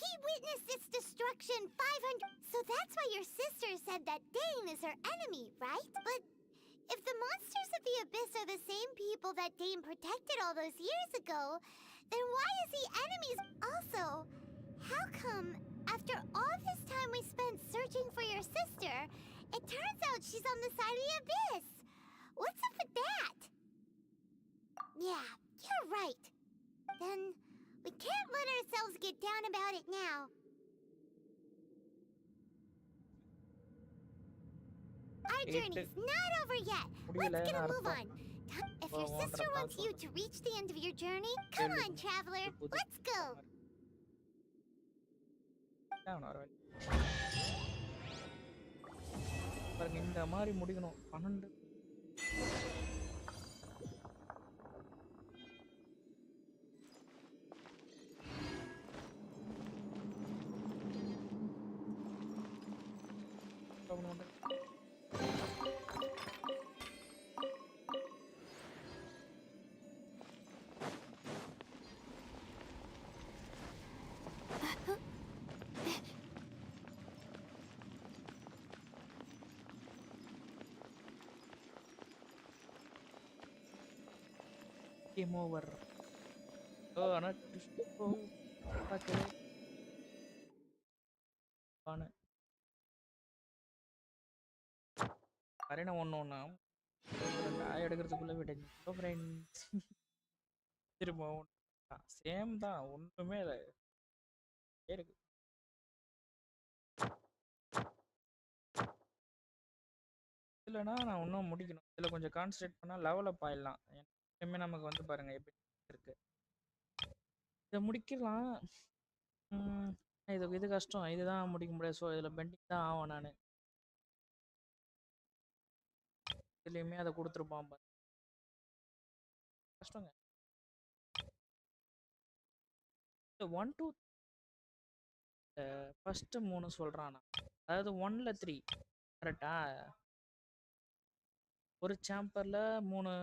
He witnessed its destruction 500. So that's why your sister said that Dane is her enemy, right? But if the monsters of the Abyss are the same people that Dane protected all those years ago, then why is he enemies? Also, how come after all this time we spent searching for your sister, it turns out she's on the side of the Abyss? What's up with that? Yeah, you're right. Then we can't let ourselves get down about it now. Our journey's not over yet. Let's get a move on. If your sister wants you to reach the end of your journey, come on, traveler. Let's go. பாருங்க இந்த மாதிரி முடிக்கணும் 12 game over. Oh, ana பார்க்கவே பான arena ஒண்ணா நான் எடுக்கிறதுக்குள்ள விடுங்க friends திரும்ப சேம் தான் ஒண்ணுமே இல்ல இருக்கு இல்லனா நான் இன்னும் முடிக்கணும் இதுல கொஞ்சம் கான்சன்ட்ரேட் பண்ணா லெவல் அப் ஆயிடலாம் எப்பவுமே நமக்கு வந்து பாருங்க எப்படி இருக்கு இதை முடிக்கலாம் இது கஷ்டம் இதுதான் முடிக்க முடியாது ஸோ இதில் பெண்டிங் தான் ஆகும் நான் இதுலேயுமே அதை கொடுத்துருப்பான் பாரு கஷ்டங்க 1 2 ஃபர்ஸ்ட் 3 சொல்றானா அதாவது 1ல 3 கரெக்டா ஒரு சாம்பர்ல 3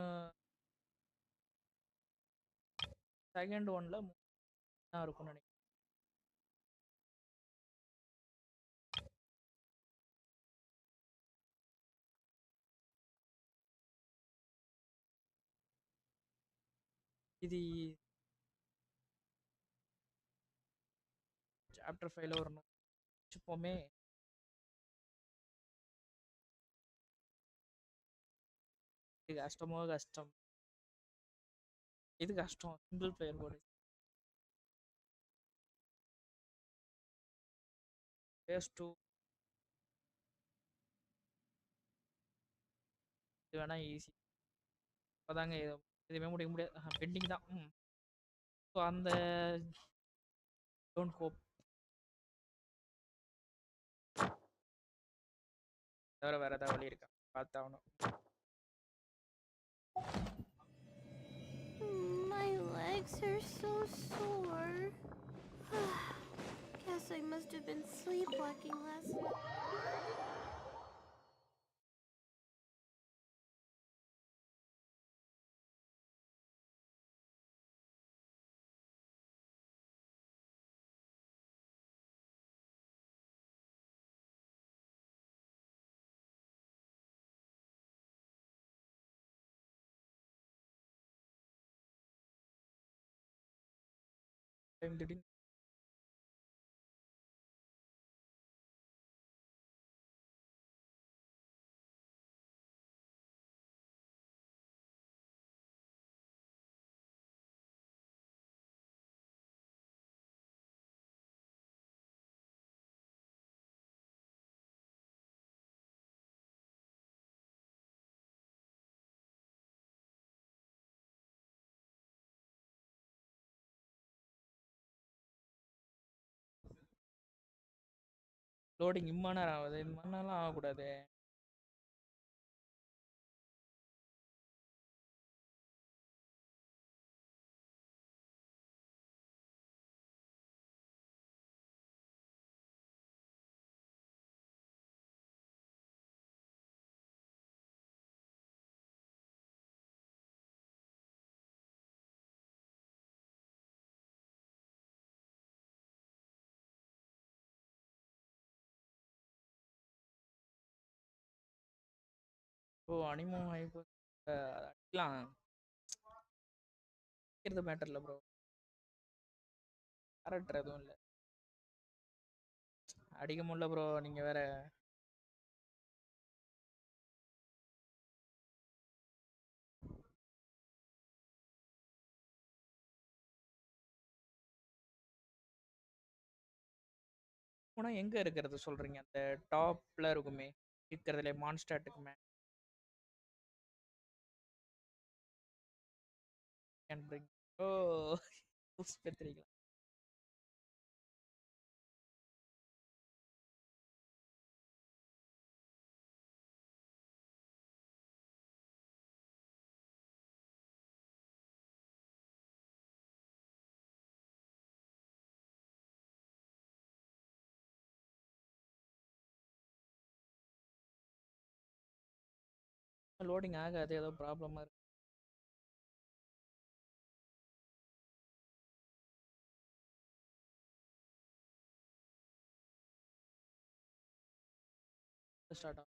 செகண்ட் 1ல 3 தான் இருக்கும்னு நினைக்கிறேன் இது சாப்டர் 5ல வரணும் வச்சுப்போமே இது கஷ்டமோ கஷ்டம் இது கஷ்டம் சிங்கிள் பிளேயர் போர்டு பேஸ் 2 இது வேணா ஈஸி அப்பதாங்க எதுவுமே முடிக்க முடியாது பெண்டிங் தான் ஸோ அந்த டோன்ட் ஹோப் தவிர வேற ஏதாவது வழி இருக்கா பார்த்தாகணும் My legs are so sore. Guess I must have been sleepwalking last night. திடீர்னு லோடிங் இம்மா நேரம் ஆகுது இம்மா நேரம் ஆகக்கூடாது ப்ரோ அனிமோ ஹைப் அடிக்கலாம். அடிக்கிறது மேட்டர் இல்ல ப்ரோ. கேரக்டர் எதுவும் இல்ல. அடிக்க முடியல ப்ரோ நீங்க வேற. போனா எங்க இருக்கிறது சொல்றீங்க? அந்த டாப்ல இருக்குமே. இருக்கிறதுல மான்ஸ்டாட்டுக்கு மேல. Can bring. ஓ பூஸ்ட் பெத்ரிங்களா? லோடிங் ஆகாது ஏதோ ப்ராப்ளமா இருக்கு. ஸ்டார்ட் ஆகும்.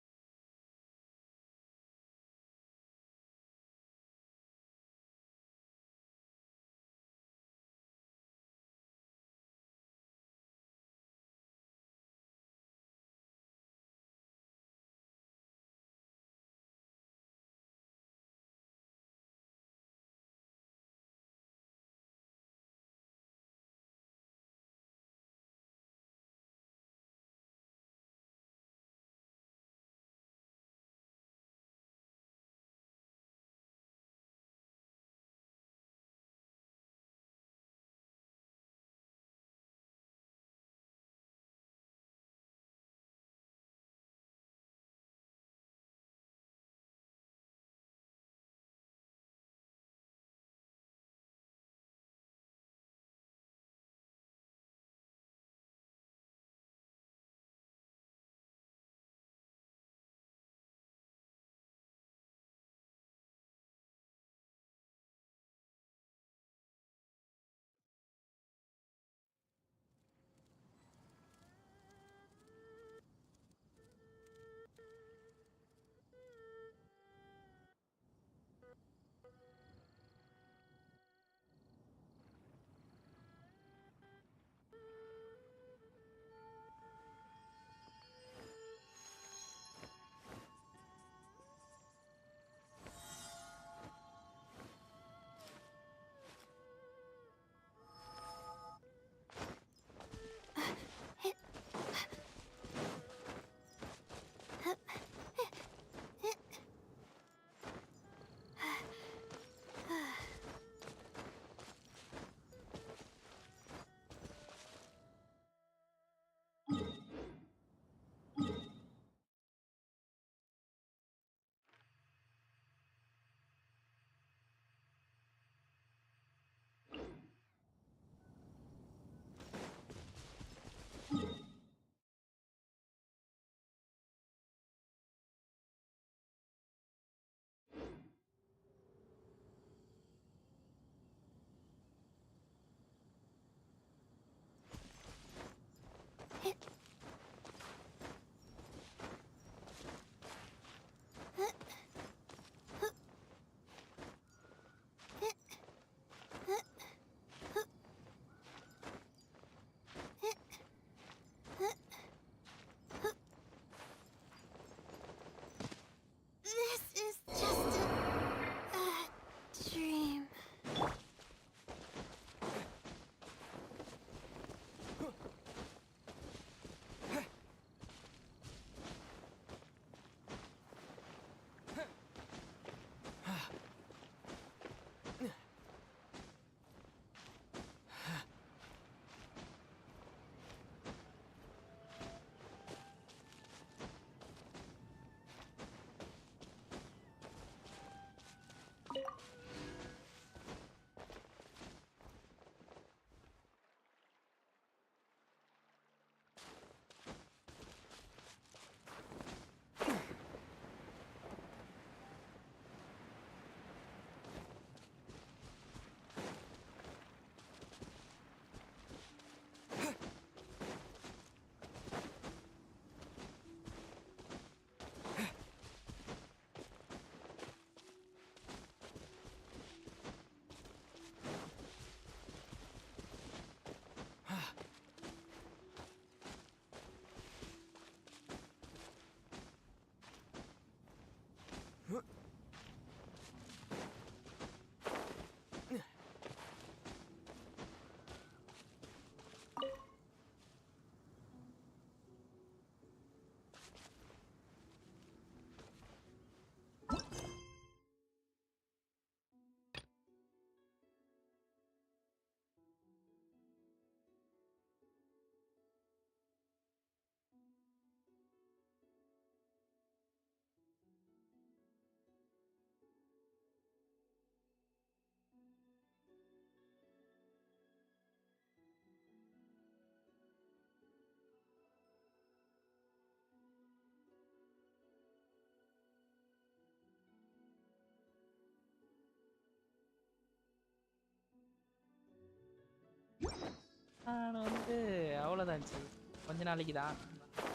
இருந்துச்சு. கொஞ்ச நாளைக்கு தான்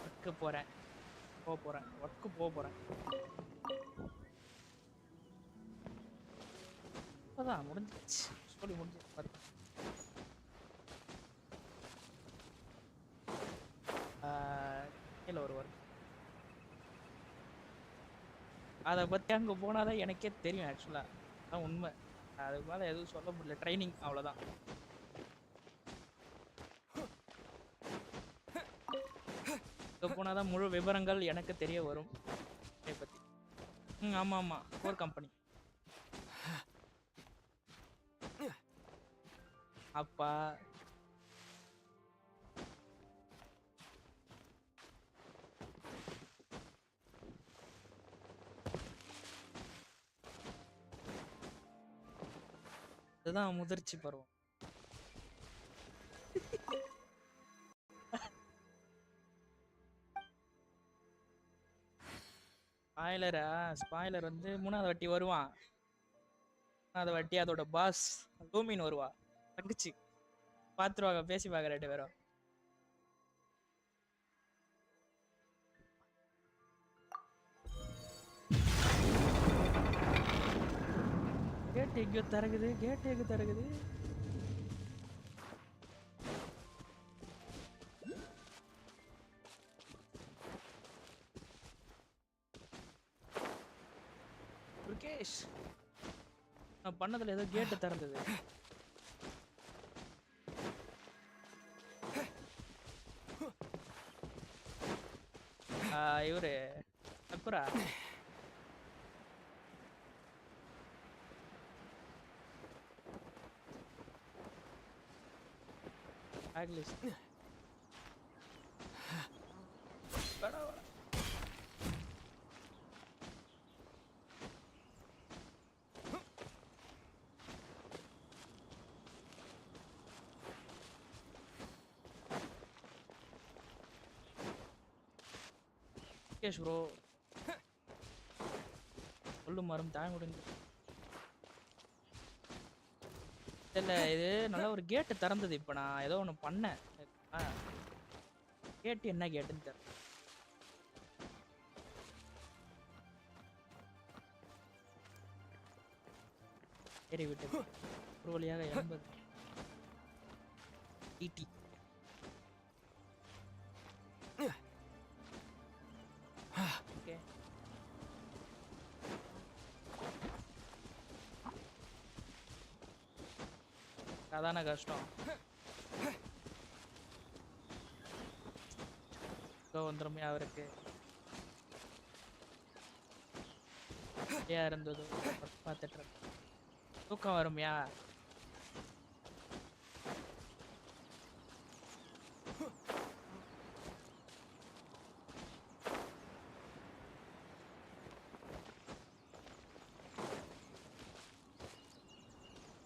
ஒர்க்கு போறேன். ஒர்க்கு போறேன். இப்பதான் முடிஞ்சிச்சு. ஸ்டோரி முடிஞ்சிச்சு பாரு. கீழே ஒரு ஒர்க். அதை பற்றி அங்கே போனாதான் எனக்கே தெரியும் ஆக்சுவலாக. அதான் உண்மை. அதுக்கு மேலே எதுவும் சொல்ல முடியல. ட்ரைனிங் அவ்வளோதான். அங்கே போனால் தான் முழு விவரங்கள் எனக்கு தெரிய வரும் இதை பற்றி. ஆமாம் ஆமாம், கோர் கம்பெனி. அப்பா அதுதான் முதிர்ச்சி பருவம். ஸ்பாய்லர் வந்து 3வது வாட்டி வருவான். 3வது வாட்டி அதோட பாஸ் லூமின் வருவா. தங்கச்சி பாத்துருவாங்க, பேசி பார்க்க 2 பேரும். கேட் எங்கேயோ திறகுது. ருகேஷ், நான் பண்ணதுல ஏதோ கேட்டு திறந்தது. இவரு அக்குரா ஆக்லிஸ்ட் கேஷ் ப்ரோ சொல்லும் மரம் தாங்க முடிஞ்சு இல்ல. இது நல்லா ஒரு கேட்டு திறந்தது. இப்ப நான் ஏதோ ஒண்ணு பண்ணேன். கேட்டு என்ன கேட்டுன்னு தெரியல. சரி விட்டு ஒரு வழியாக 80 ஈட்டி. ஓகே, அதான கஷ்டம். வந்துருமே அவருக்கு இருந்தது. பார்த்துட்டு தூக்கம் வருமையா?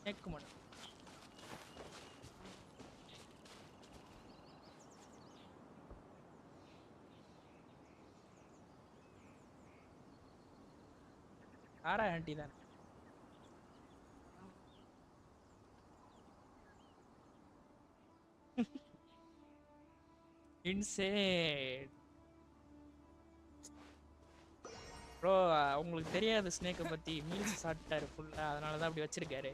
கேட்க மாட்டேன். ஆரா ஆண்டி தான். இன்சேட் ப்ரோ, உங்களுக்கு தெரியாது ஸ்னேக்கை பத்தி. மீல்ஸ் சாப்பிட்டாரு ஃபுல்லா, அதனால தான் அப்படி வச்சிருக்காரு.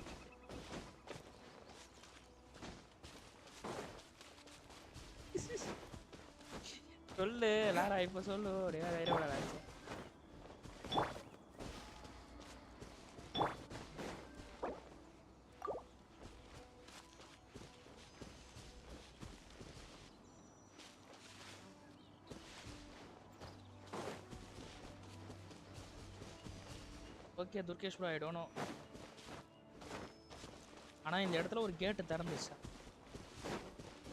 சொல்லு லாரா, இப்ப சொல்லு. Okay Durgesh bro, I don't know. ஆனால் இந்த இடத்துல ஒரு கேட்டு திறந்துச்சு.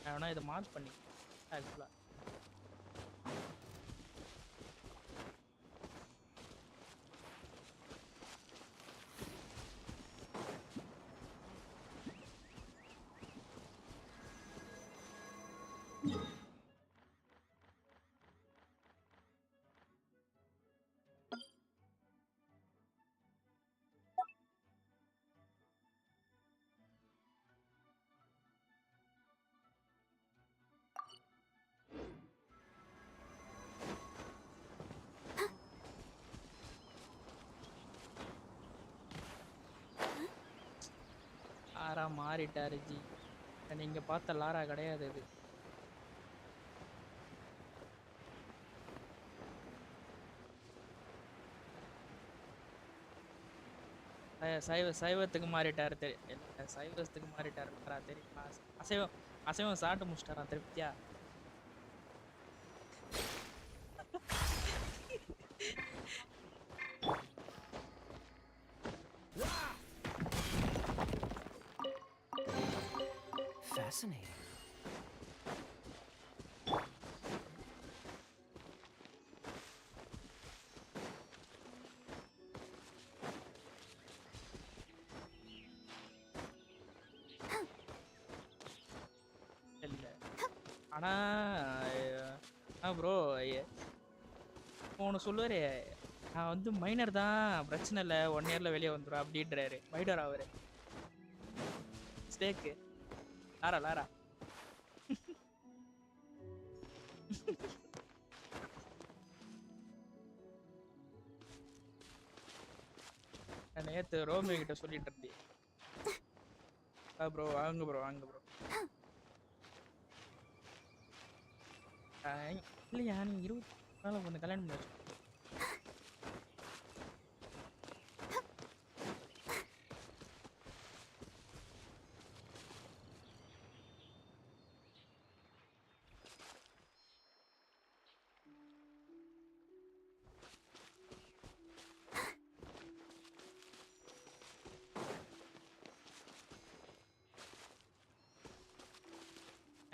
வேணா இதை மார்க் பண்ணி ஆக்சுவலாக லாரா மாறிட்டாரு ஜி. நீங்க பார்த்த லாரா கிடையாது இது. சைவத்துக்கு மாறிட்டாரு சைவத்துக்கு மாறிட்டாரு தெரியுமா? அசைவம் சாப்பிட்டு முடிச்சிட்டாரா திருப்தியா? Fascinating. ஆனா ப்ரோ ஒன்று சொல்லுவாரு, நான் வந்து மைனர் தான் பிரச்சனை இல்லை 1 இயர்ல வெளியே வந்துடும் அப்படின்றாரு. மைனர் அவரு ஸ்டேக்கு லாரா நேத்து ரோமியோ கிட்ட சொல்லிட்டு இருந்தேன். ப்ரோ வாங்க ப்ரோ இல்லையா நீ 20 நாள் ஒன்று கல்யாணம் பண்ணி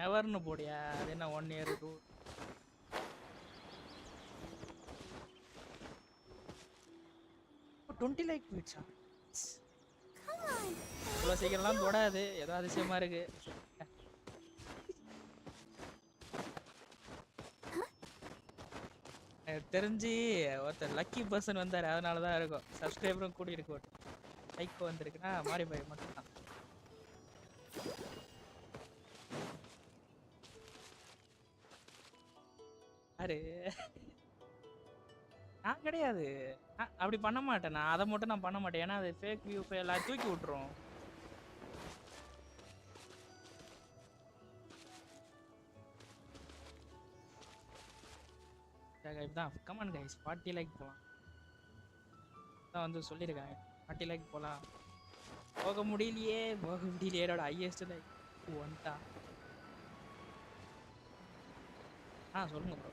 எவர்னு போடியா? அது என்ன 1 இயர் 2 20 லைக் போயிடுச்சா? இவ்வளோ சீக்கிரம்லாம் தொடாது, ஏதோ அதிசயமா இருக்கு. தெரிஞ்சு ஒருத்தர் லக்கி பர்சன் வந்தாரு, அதனால தான் இருக்கும். சப்ஸ்கிரைபரும் கூடி இருக்கும். லைக் வந்திருக்குன்னா மாறி போய் மட்டும்தான். யாரு? நான் கிடையாது, அப்படி பண்ண மாட்டேன். நான் அதை மட்டும் நான் பண்ண மாட்டேன். ஏன்னா அது ஃபேக் வியூ எல்லாம் தூக்கி விட்டுரும். இதுதான் கமெண்ட் கைஸ். 40 லைக் போகலாம் தான் வந்து சொல்லியிருக்காங்க. 40 லைக் போகலாம். போக முடியலையே என்னோட ஹையஸ்ட் லைக் ஒன்ட்டா. சொல்லுங்க ப்ரோ.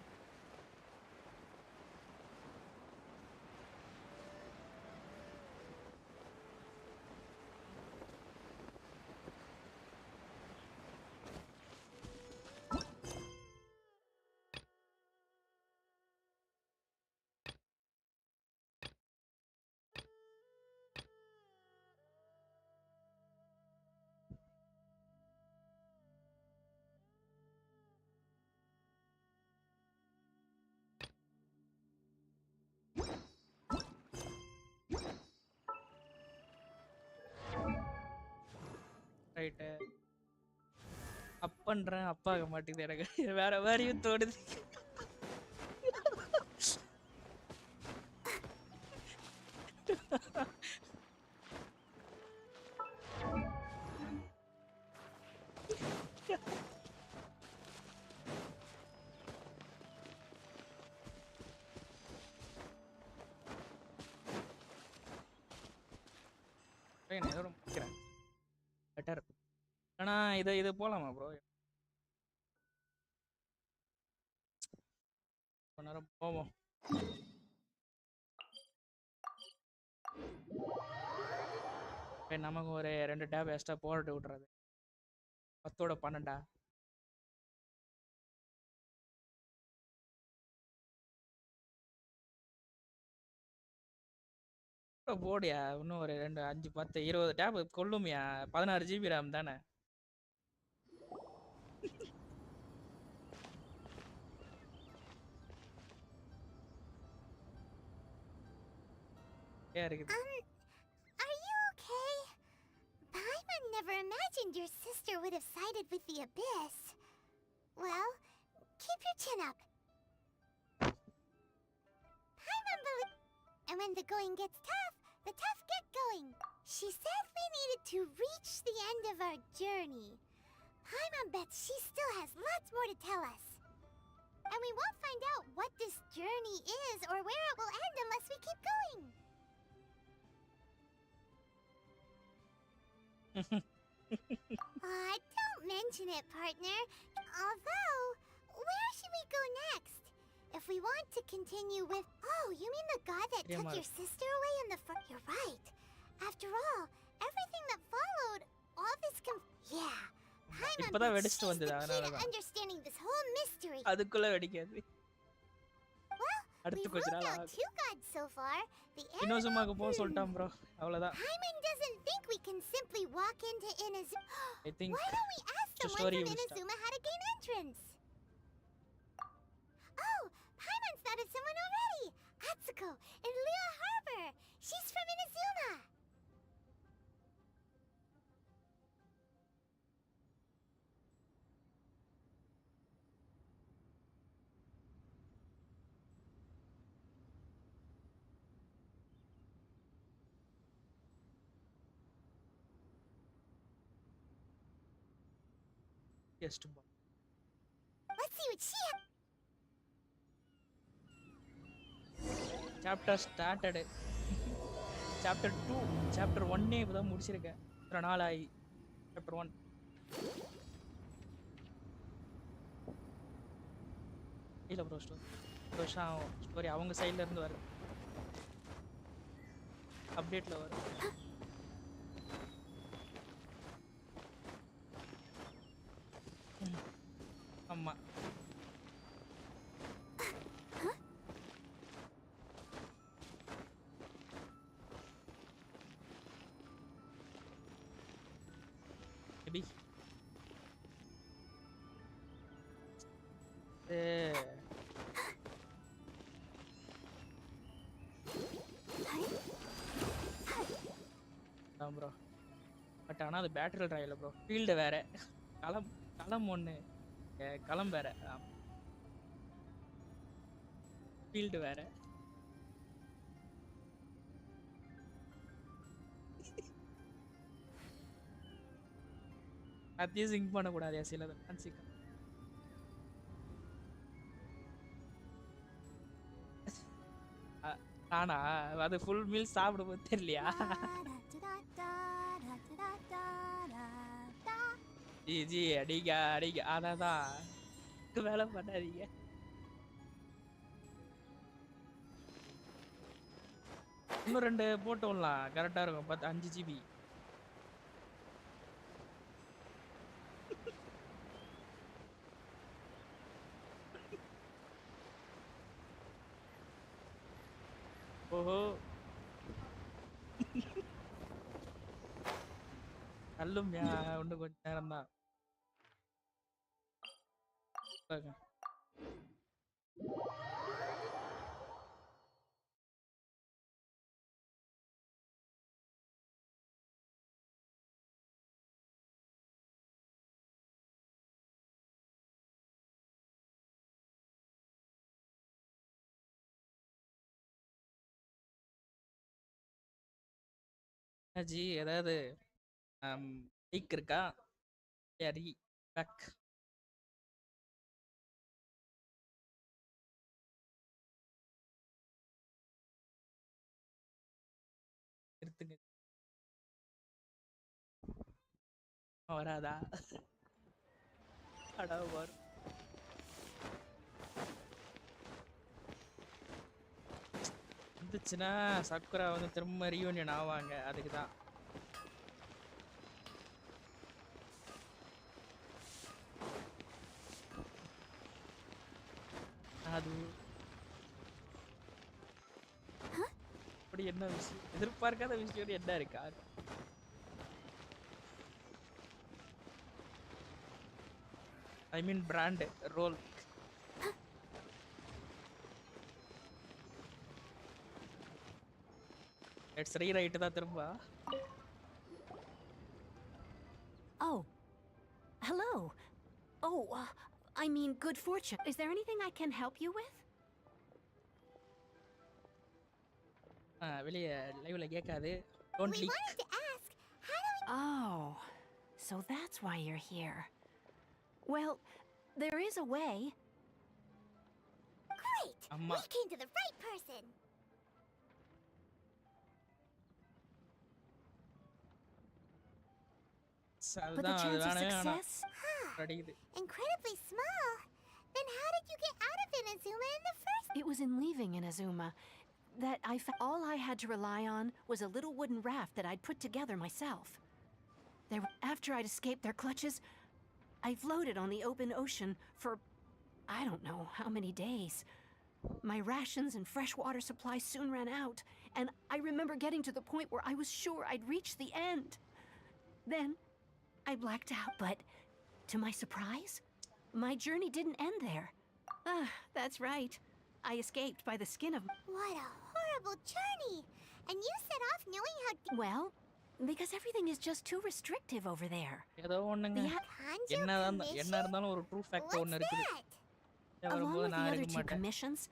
ரைட்டு அப்பன்றேன், அப்பாக மாட்டேங்குது எனக்கு. வேற மாதிரியும் தோணுது. பெட்டர். ஆனா இது போலாமா ப்ரோ? கொஞ்ச நேரம் போவோம். நமக்கு ஒரு 2 டேப் எக்ஸ்ட்ரா போட்டு விட்டுறது. 10ஓட 12 போடியா. இன்னும் ஒரு 2 5 10 20 டேப் கொள்ளுமியா? 16 GB RAM தானே? Are you okay? Paimon never imagined your sister would have sided with the Abyss. Well, keep your chin up. Paimon and when the going gets tough, the tough get going. She said we needed to reach the end of our journey. Paimon bets she still has lots more to tell us. And we won't find out what this journey is or where it will end unless we keep going. Don't mention it, partner. Although, where should we go next? If we want to continue with... Oh, you mean the god that took your sister away in the first... You're right. After all, everything that followed, all this Yeah. Paimon, but she's the key to understanding this whole mystery. அதுக்குள்ள வெடிக்காது. We've ruled out 2 gods so far. The Inozumaக்கு போக சொல்லிட்டான் bro. அவ்வளவுதான். Paimon doesn't think we can simply walk into Inazuma. I think Why don't we ask someone from Inazuma how to gain entrance? Oh, Paimon's thought of someone already. Atsuko in Liyue Harbor. She's from Inazuma. Yes, to Let's see what she has. Chapter started. Chapter 2. Chapter 1 நே இப்பதான் முடிச்சிருக்கேன். இത്ര நாள் ஆயி. Chapter 1. இல்ல bro story அவங்க சைடுல இருந்து வர அப்டேட்ல வரும். ஆமா. Maybe. bro. பட் ஆனா அது பேட்டரி ராயல் bro. ஃபீல்ட் வேற. களம் ஒண்ணு. களம் வேற. ஃபீல்ட் வேற. அதையும் சிங்க் பண்ண கூடாது சிலது அன்சிக். ஆனா அது ஃபுல் மீல் சாப்பிடும்போது தெரியலையா? ஜி அடிங்க அதான் வேலை பண்ணாதீங்க. இன்னும் 2 போட்டு விடலாம் கரெக்டா இருக்கும். 5 GB. ஓஹோ நல்லும்யா இன்னும் கொஞ்ச நேரம் தான். ஜி ஏதாவது லீக் இருக்கா? சரி பேக் எடுத்துங்க. வராதா? அடா வரும். வந்துச்சுன்னா சக்குரா வந்து திரும்ப ரீயூனியன் ஆவாங்க. அதுக்கு தான் அது அப்படி என்ன விஷயம், எதிர்பார்க்காத விஷயம் என்ன இருக்கா? I mean brand role. Let's rewrite that திரும்ப. Oh. Hello. Oh, I mean good fortune. Is there anything I can help you with? வெளிய லைவ்ல கேட்காது. Don't leak. Oh. so that's why you're here. Well, there is a way. Great! Amma. We came to the right person! But the chance of success? Incredibly small. Then how did you get out of Inazuma in the first? It was in leaving Inazuma that all I had to rely on was a little wooden raft that I'd put together myself. After I'd escaped their clutches, I floated on the open ocean for I don't know how many days. My rations and freshwater supply soon ran out, and I remember getting to the point where I was sure I'd reached the end. Then I blacked out, but to my surprise, my journey didn't end there. Ah, that's right. I escaped by the skin of... What a horrible journey! And you set off knowing how... Well, because everything is just too restrictive over there. Along with the other two commissions,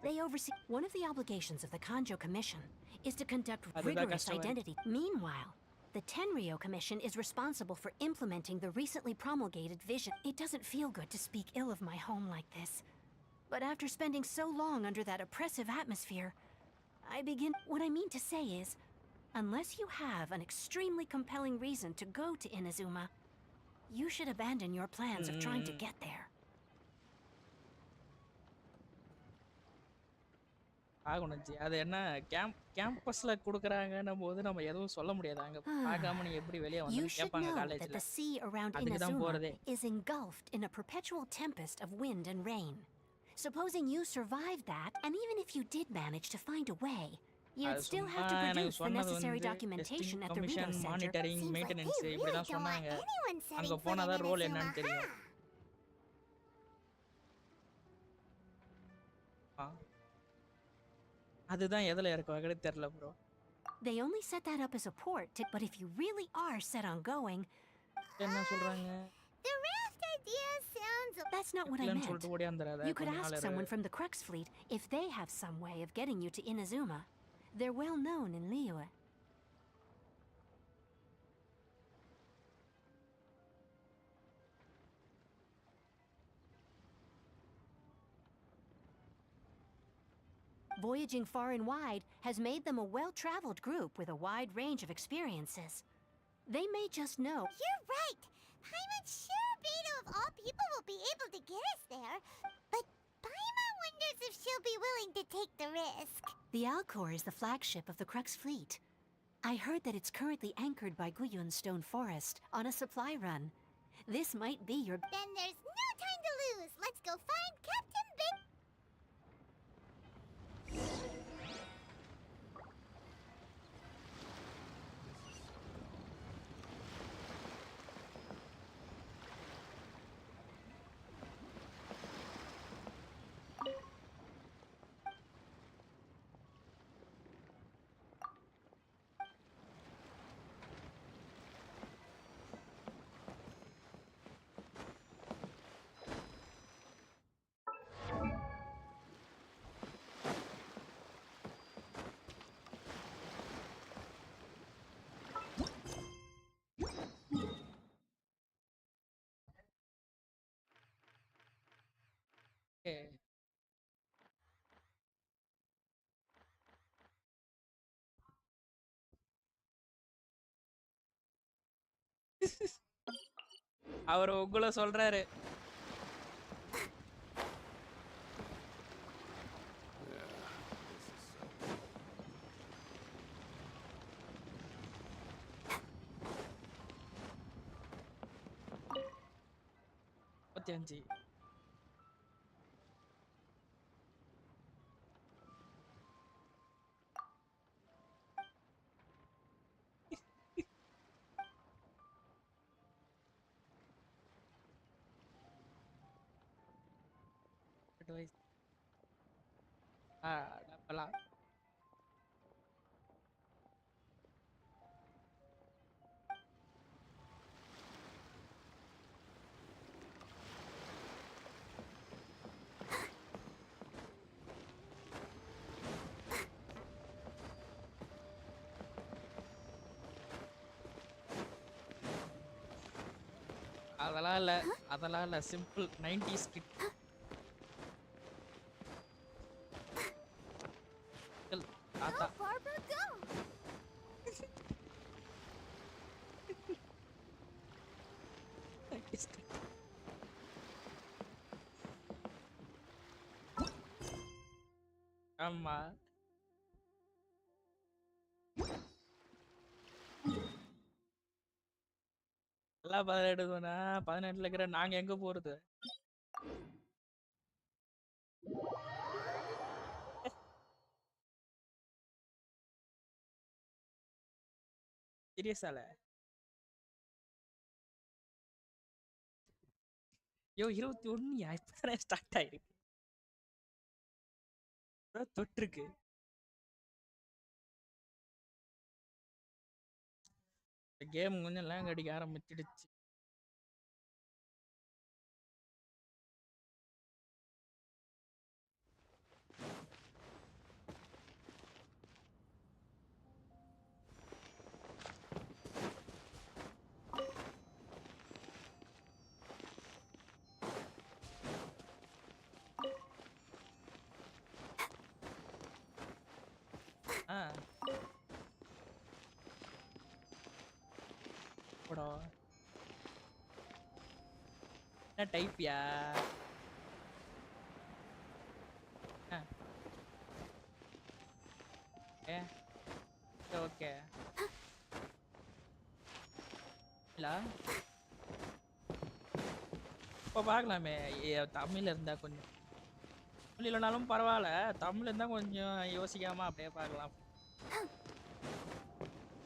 they oversee... One of the obligations of the Kanjo Commission is to conduct rigorous identity. Meanwhile, the Tenryo Commission is responsible for implementing the recently promulgated vision. It doesn't feel good to speak ill of my home like this. But after spending so long under that oppressive atmosphere, I begin... What I mean to say is, unless you have an extremely compelling reason to go to Inazuma, you should abandon your plans of trying to get there. அது என்ன கேம்பஸ்ல குடுக்குறாங்கன்ன போது நம்ம எதுவும் சொல்ல முடியாது அங்க பார்க்காம நீ எப்படி வெளிய You வந்து should கேட்பாங்க know that காலேஜ்ல the sea around அதுக்கு தான் Inazuma போறதே is engulfed in a perpetual tempest of wind and rain. Supposing you survived that, and even if you did manage to find a way, you'd still have to produce the necessary documentation at the Radeon Center. Monitoring maintenance இப்படி தான் சொன்னாங்க அங்க போனா தான் role என்னன்னு தெரியும் அதுதான் எதுல இருக்கு வகை தெரியல bro. They only set that up as a port, but if you really are set on going, என்ன சொல்றாங்க? The raft idea sounds... That's not what I meant. You could ask someone from the Crux fleet if they have some way of getting you to Inazuma. They're well known in Liyue. Voyaging far and wide has made them a well-traveled group with a wide range of experiences. They may just know... You're right! Paimon's sure Beto of all people will be able to get us there, but Paimon wonders if she'll be willing to take the risk. The Alcor is the flagship of the Crux fleet. I heard that it's currently anchored by Guyun Stone Forest on a supply run. This might be your... Then there's no time to lose! Let's go find Captain Big... அவர் உங்களை சொல்றாரு பத்தியஞ்சி டப்பலாம் அதெல்லாம் இல்ல simple 90s kit தாத்தா Go, Barbara, go! ஆமா எல்லாம் 18 தானே 18ல இருக்கிற நாங்க எங்க போறது சீரியஸால யோ 21 இப்பதானே ஸ்டார்ட் ஆயிருக்கு தொட்டிருக்கு கேம் கொஞ்சம் லேங் அடிக்க ஆரம்பிச்சிடுச்சு போடா என்ன டைப்யா ஓகே இல்ல இப்போ பார்க்கலாமே தமிழ் இருந்தா கொஞ்சம் தமிழ் இல்லைனாலும் பரவாயில்ல தமிழ் இருந்தா கொஞ்சம் யோசிக்காம அப்படியே பார்க்கலாம்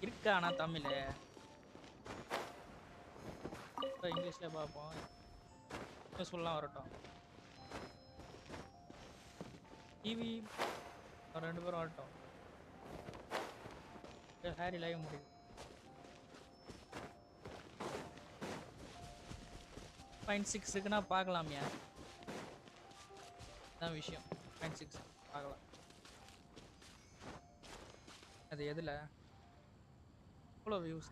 இருக்கா ஆனா தமிழ் இங்கிலீஷ்ல பார்ப்போம் யூஸ்ஃபுல்லாக வரட்டும் டிவி ரெண்டு பேரும் வரட்டும் ஹேரி லைவ் முடியும் 0.6 இருக்குன்னா பார்க்கலாமே அதான் விஷயம் 0.6 பார்க்கலாம் அது எதில் எவ்வளோ வியூஸ்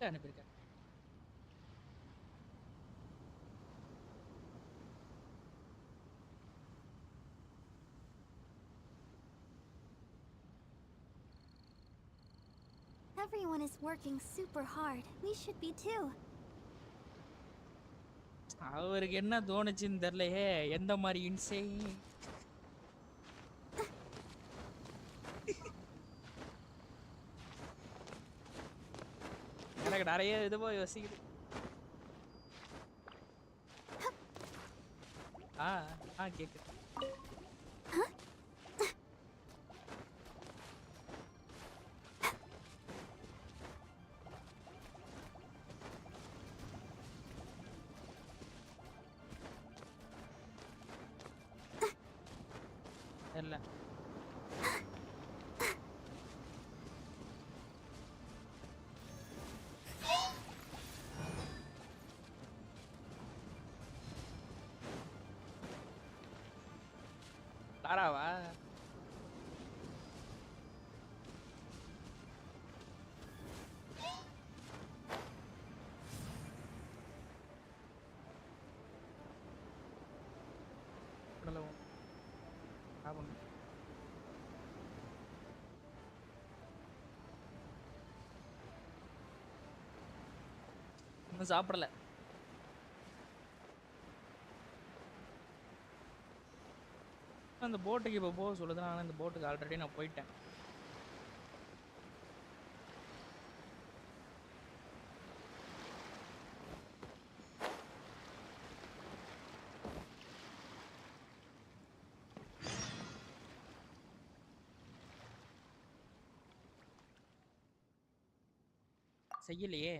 அனுப்பியிருக்கேன் Everyone is working super hard. We should be too. அவருக்கு என்ன தோணுச்சுன்னு தெரியலையே எந்த மாதிரி இன்சைன் எனக்கு நிறைய இதுவோ யோசிக்குது கேக்குது இல்ல லாராவா இன்னும் சாப்பிடல அந்த போட்டுக்கு இப்போ போக சொல்லுது ஆனால் இந்த போட்டுக்கு ஆல்ரெடி நான் போயிட்டேன் செய்யலையே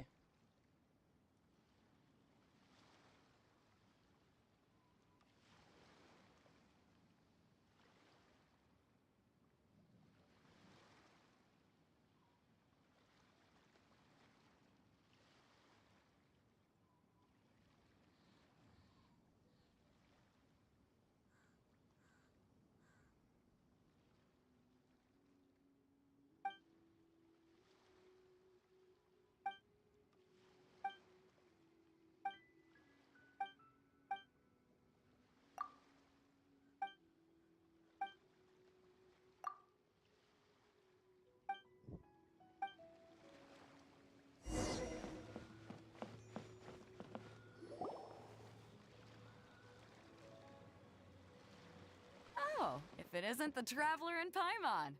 if it isn't the traveler in Paimon.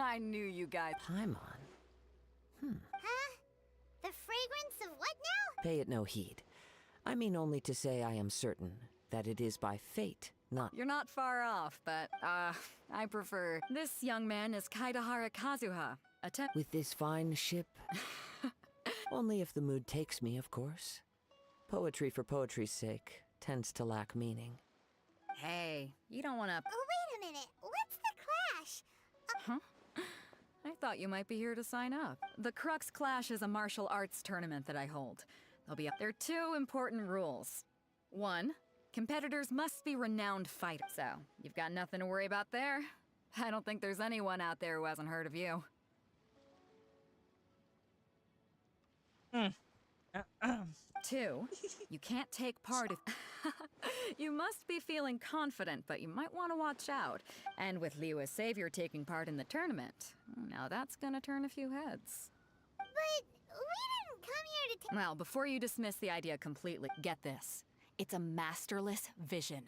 I knew you guys. Paimon? Huh? The fragrance of what now? Pay it no heed. I mean only to say I am certain that it is by fate, not... You're not far off, but, I prefer... This young man is Kaidahara Kazuha, With this fine ship? Only if the mood takes me, of course. Poetry for poetry's sake tends to lack meaning. Hey, you don't wanna... Oh, wait a minute. What's the clash? Huh? I thought you might be here to sign up. The Crux Clash is a martial arts tournament that I hold. There are two important rules. One, competitors must be renowned fighters. So, you've got nothing to worry about there. I don't think there's anyone out there who hasn't heard of you. Two, you can't take part if... You must be feeling confident, but you might want to watch out. And with Liu as savior taking part in the tournament, now that's gonna turn a few heads. But we didn't come here to Well, before you dismiss the idea completely, get this. It's a masterless vision.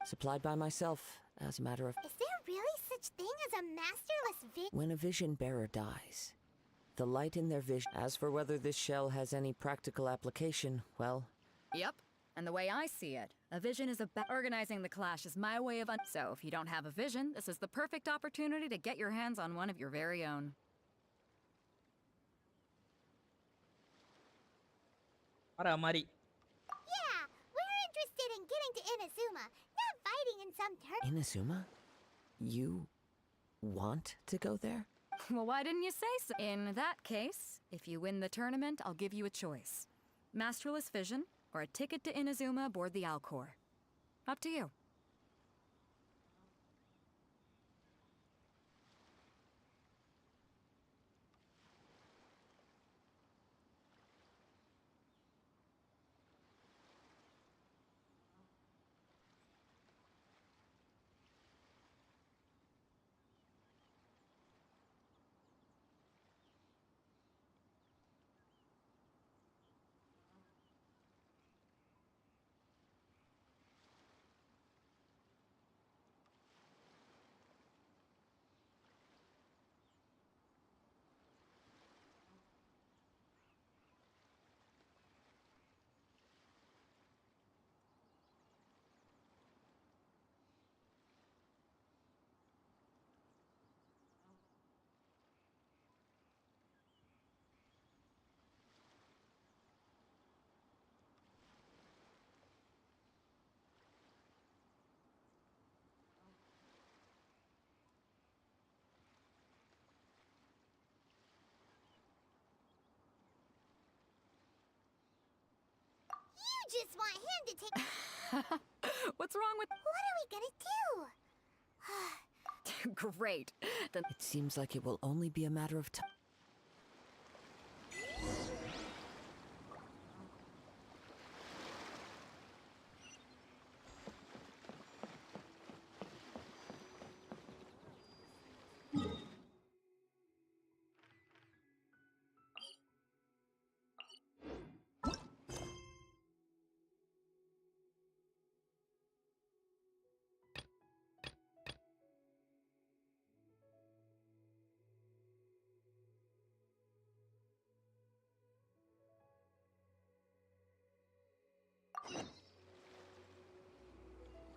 Supplied by myself, as a matter of... Is there really such thing as a masterless vision? When a vision bearer dies, the light in their vision... As for whether this shell has any practical application, well... Yep. And the way I see it, a vision is organizing the clash is my way of So if you don't have a vision, this is the perfect opportunity to get your hands on one of your very own. Mari. Yeah, we're interested in getting to Inazuma, not fighting in some Inazuma? You... want to go there? Well, why didn't you say so? In that case, if you win the tournament, I'll give you a choice. Masterless Vision, or a ticket to Inazuma aboard the Alcor. Up to you. You just want him to take... What's wrong with... What are we gonna do? Great. Then it seems like it will only be a matter of time.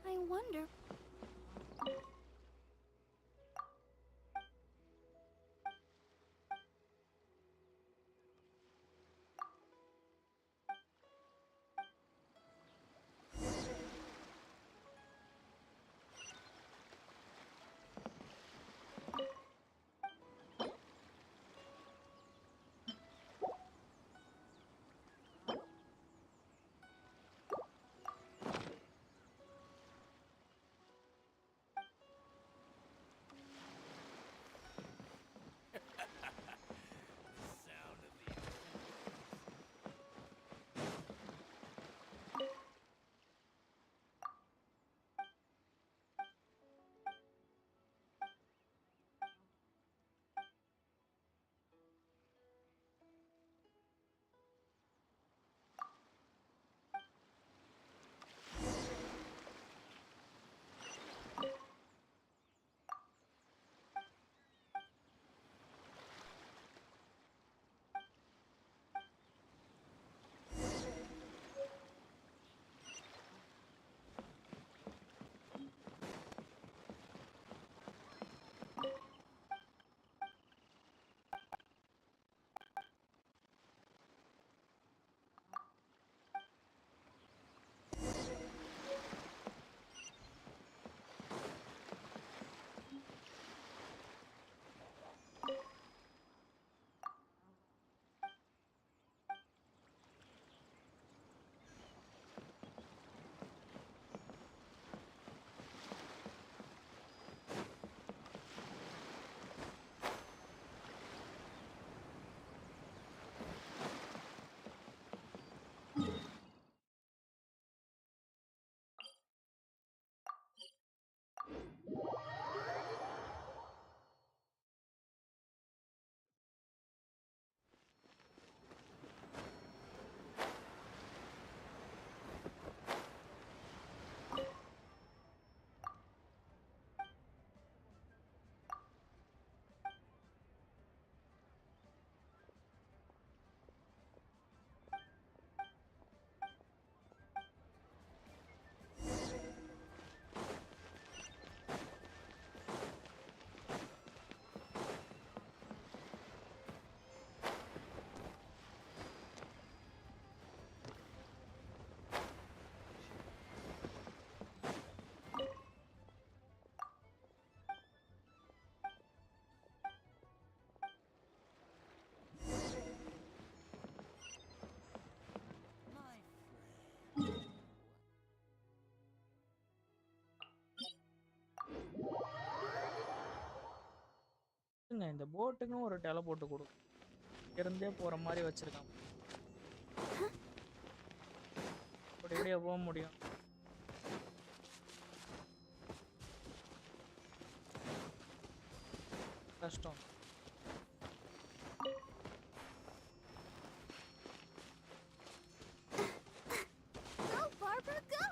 I wonder... இருக்குங்க இந்த போட்டுக்கும் ஒரு teleport கொடுக்கும். இருந்தே போற மாதிரி வச்சிருக்கான். இப்படியே போக முடியும். கஷ்டம். Go, Barbara, go!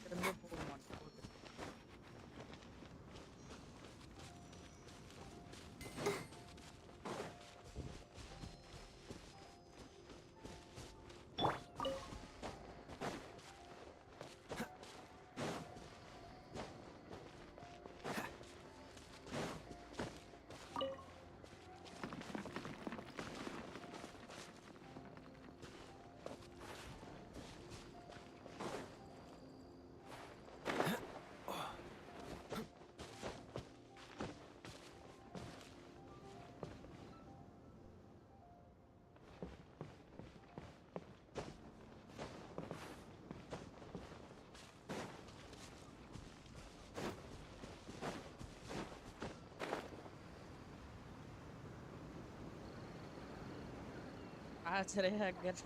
இருந்தே போக மாட்டேன். ஆச்சரிய ஹேக்கர்.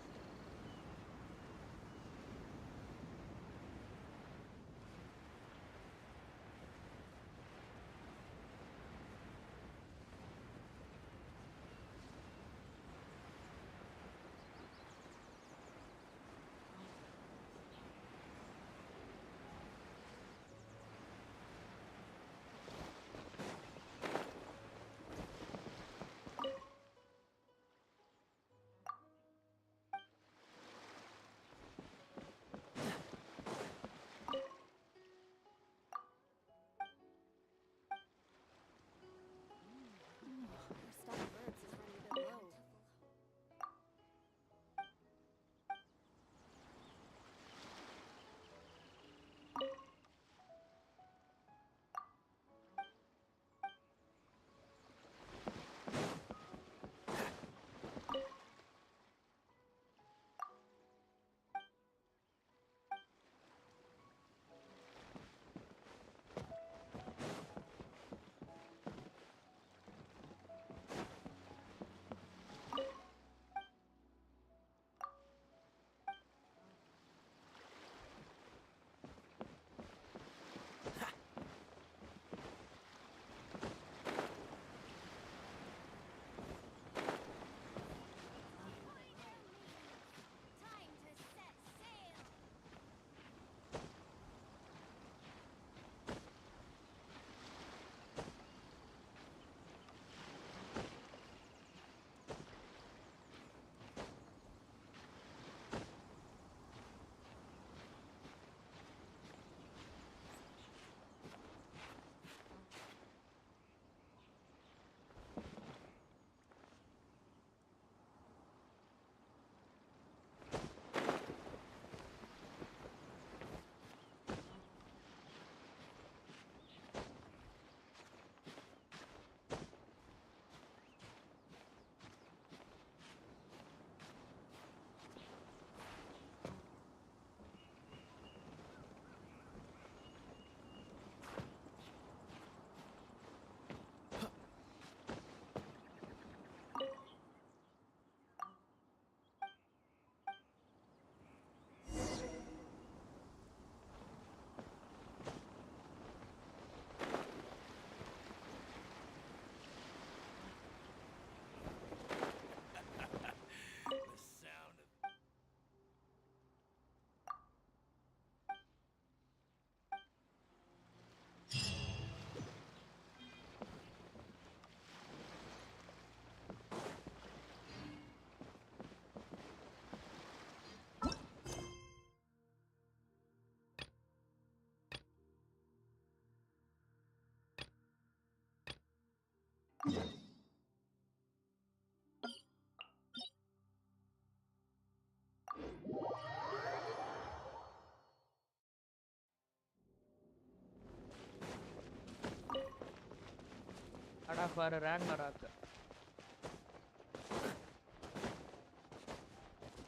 அட Sapphire Ragnarok.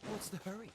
What's the hurry?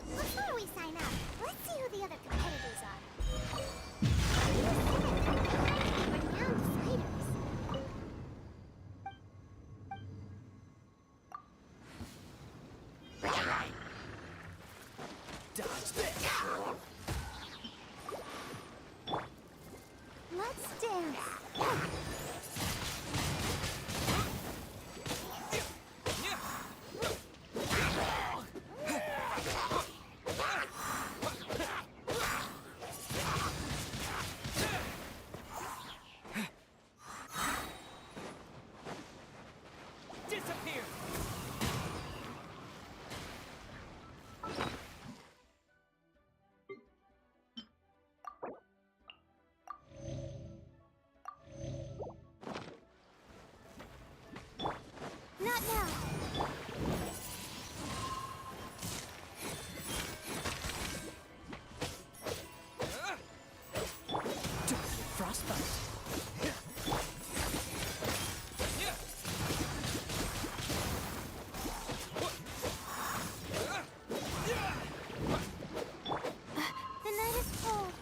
Before we sign up, let's see who the other competitors are. Renowned fighters. Dodge this! Let's dance. Disappear! Not now. Frostbite. The night is cold.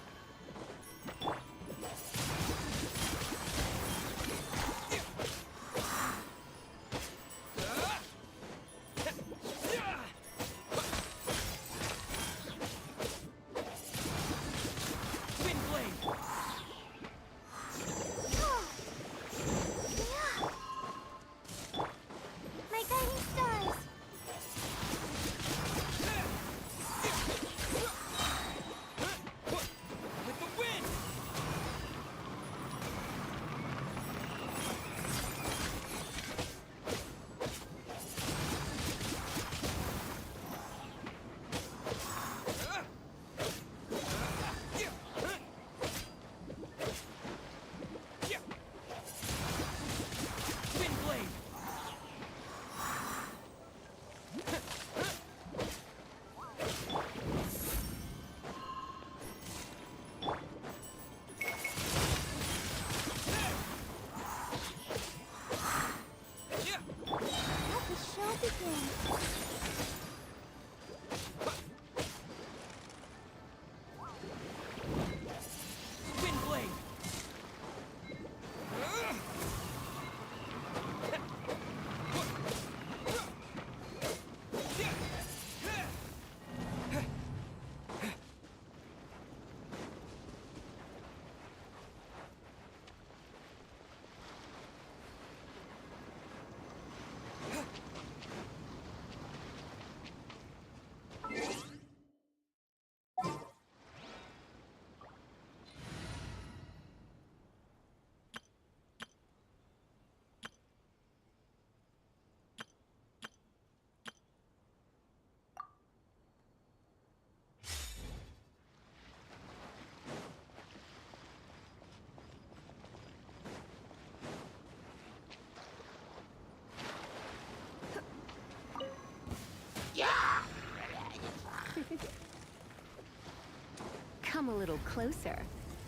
Come a little closer.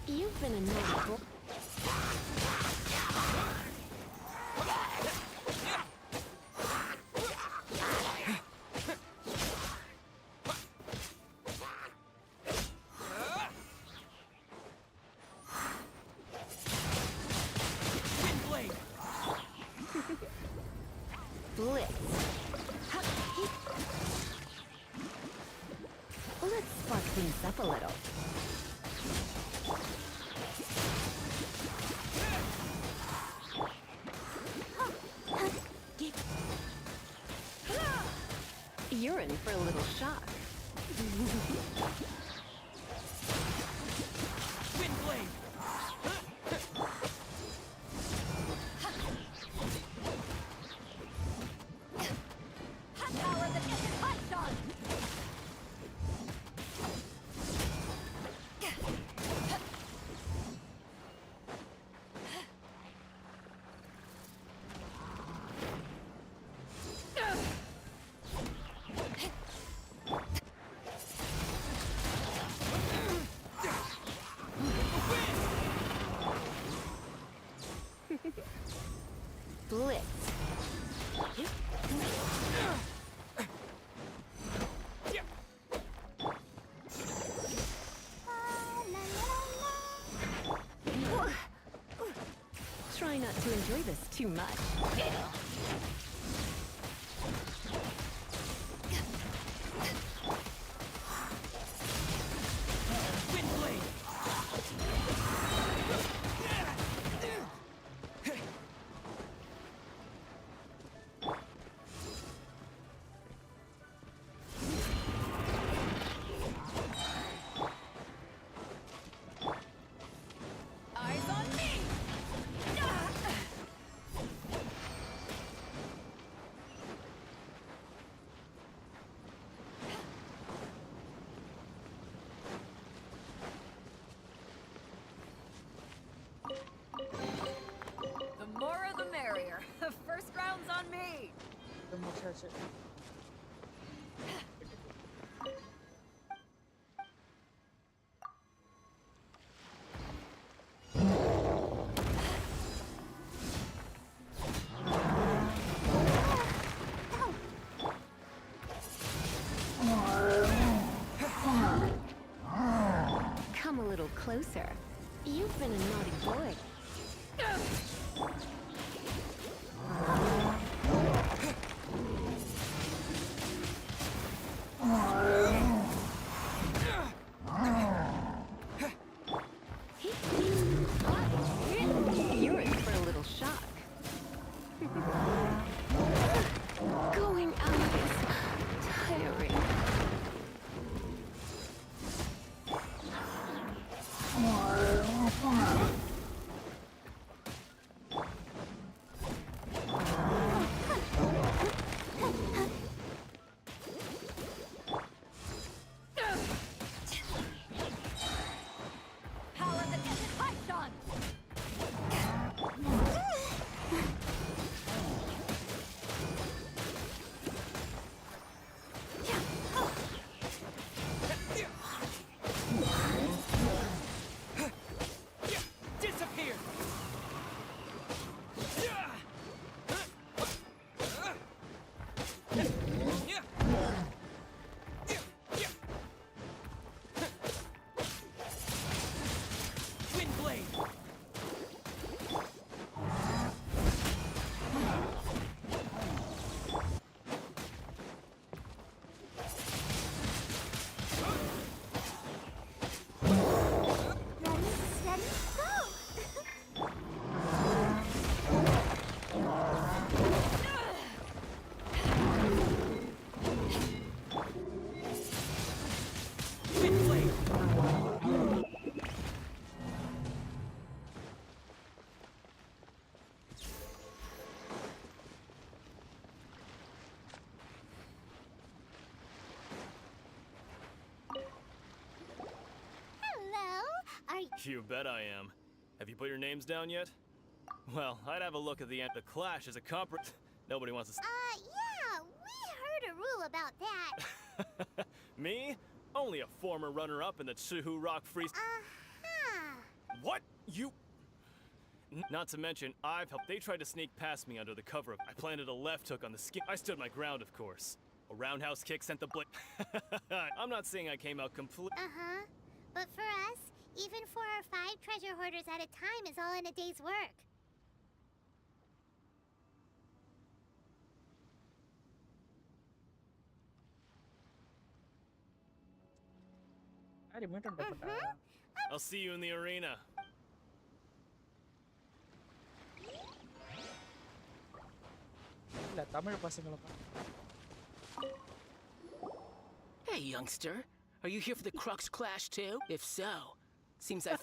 You've been a naughty boy. Blitz. Let's spark things up a little. You're in for a little shock. Windblade! Power that gets it punched on! Blitz. Try not to enjoy this too much. Eyes on me! The more the merrier. The first round's on me. Come a little closer. You've been a naughty boy. You're in for a little shock. Going out is tiring. Power that gets it punched on! Disappear! Windblade! Ready, steady, go! Hello, are you... You bet I am. Have you put your names down yet? Well, I'd have a look at the end. The Clash is a Nobody wants to yeah, we heard a rule about that. Me? Only a former runner-up in the Chihu Rock Freeze. What? You? Not to mention, I've helped. They tried to sneak past me under the cover of. I planted a left hook on the skin. I stood my ground, of course. A roundhouse kick sent the blade. I'm not saying I came out complete. But for us, even 4 or 5 treasure hoarders at a time is all in a day's work. I'll see you in the arena. Hey, youngster. Are you here for the Crux Clash too? If so, seems I... So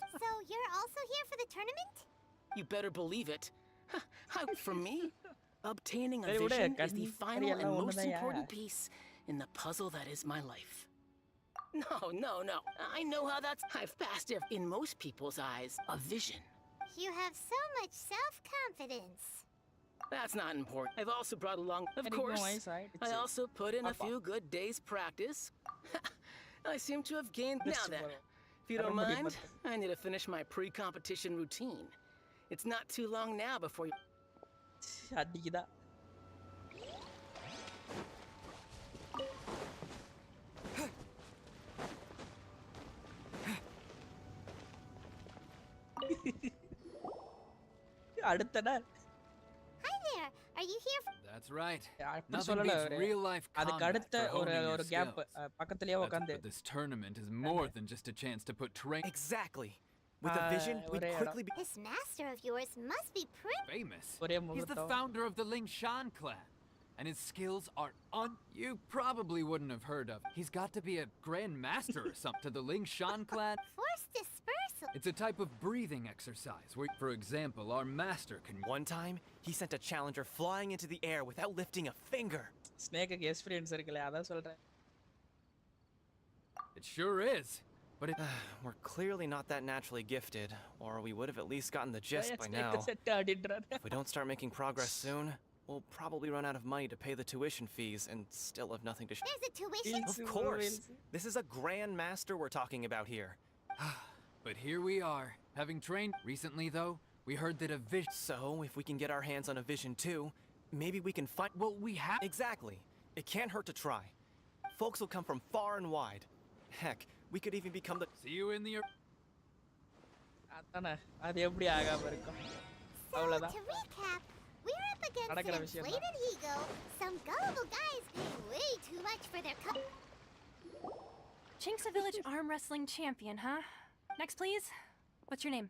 you're also here for the tournament? You better believe it. For me, obtaining a vision is the final and most important piece in the puzzle that is my life. No. I know how that's... I've passed it in most people's eyes. A vision. You have so much self-confidence. That's not important. I've also brought along... Of course, I also put in a few good days' practice. I seem to have gained... Now then, if you don't mind, I need to finish my pre-competition routine. It's not too long now before you... Hi there. Are you here for... That's right. அப்படி Nothing சொல்லல beats அவரு. real life அதுக்கு combat அடுத்த for ஒரு honing your ஒரு gap skills. பக்கத்துலயே உட்கார்ந்து But this tournament is more than just a chance to put train. Exactly. With a vision, we'd quickly be This master of yours must be pretty famous. ஒரே He's the முகூர்த்தம். founder of the Ling Shan clan, and his skills are You probably wouldn't have heard of. He's got to be a grand master or something to the Ling Shan clan. Force dispersal. It's a type of breathing exercise where, for example, our master can... One time, he sent a challenger flying into the air without lifting a finger. ஸ்னேக்குக்கு experience இருக்குல்ல அதான் சொல்றேன். It sure is. But we're clearly not that naturally gifted, or we would have at least gotten the gist by now. If we don't start making progress soon, we'll probably run out of money to pay the tuition fees and still have nothing to There's a tuition? Of course! This is a grand master we're talking about here. But here we are, having trained. Recently, though, we heard that a vision... So, if we can get our hands on a vision too, maybe we can find... Well, we have... Exactly. It can't hurt to try. Folks will come from far and wide. Heck, we could even become the... See you in the... அதானே அது எப்படி ஆகாம இருக்கும் அவ்வளவுதான். To recap, we're up against நடக்கிற an விஷயம் தான். inflated ego, some gullible guys paying way too much for their Chink's a village arm wrestling champion, huh? Next, please. What's your name?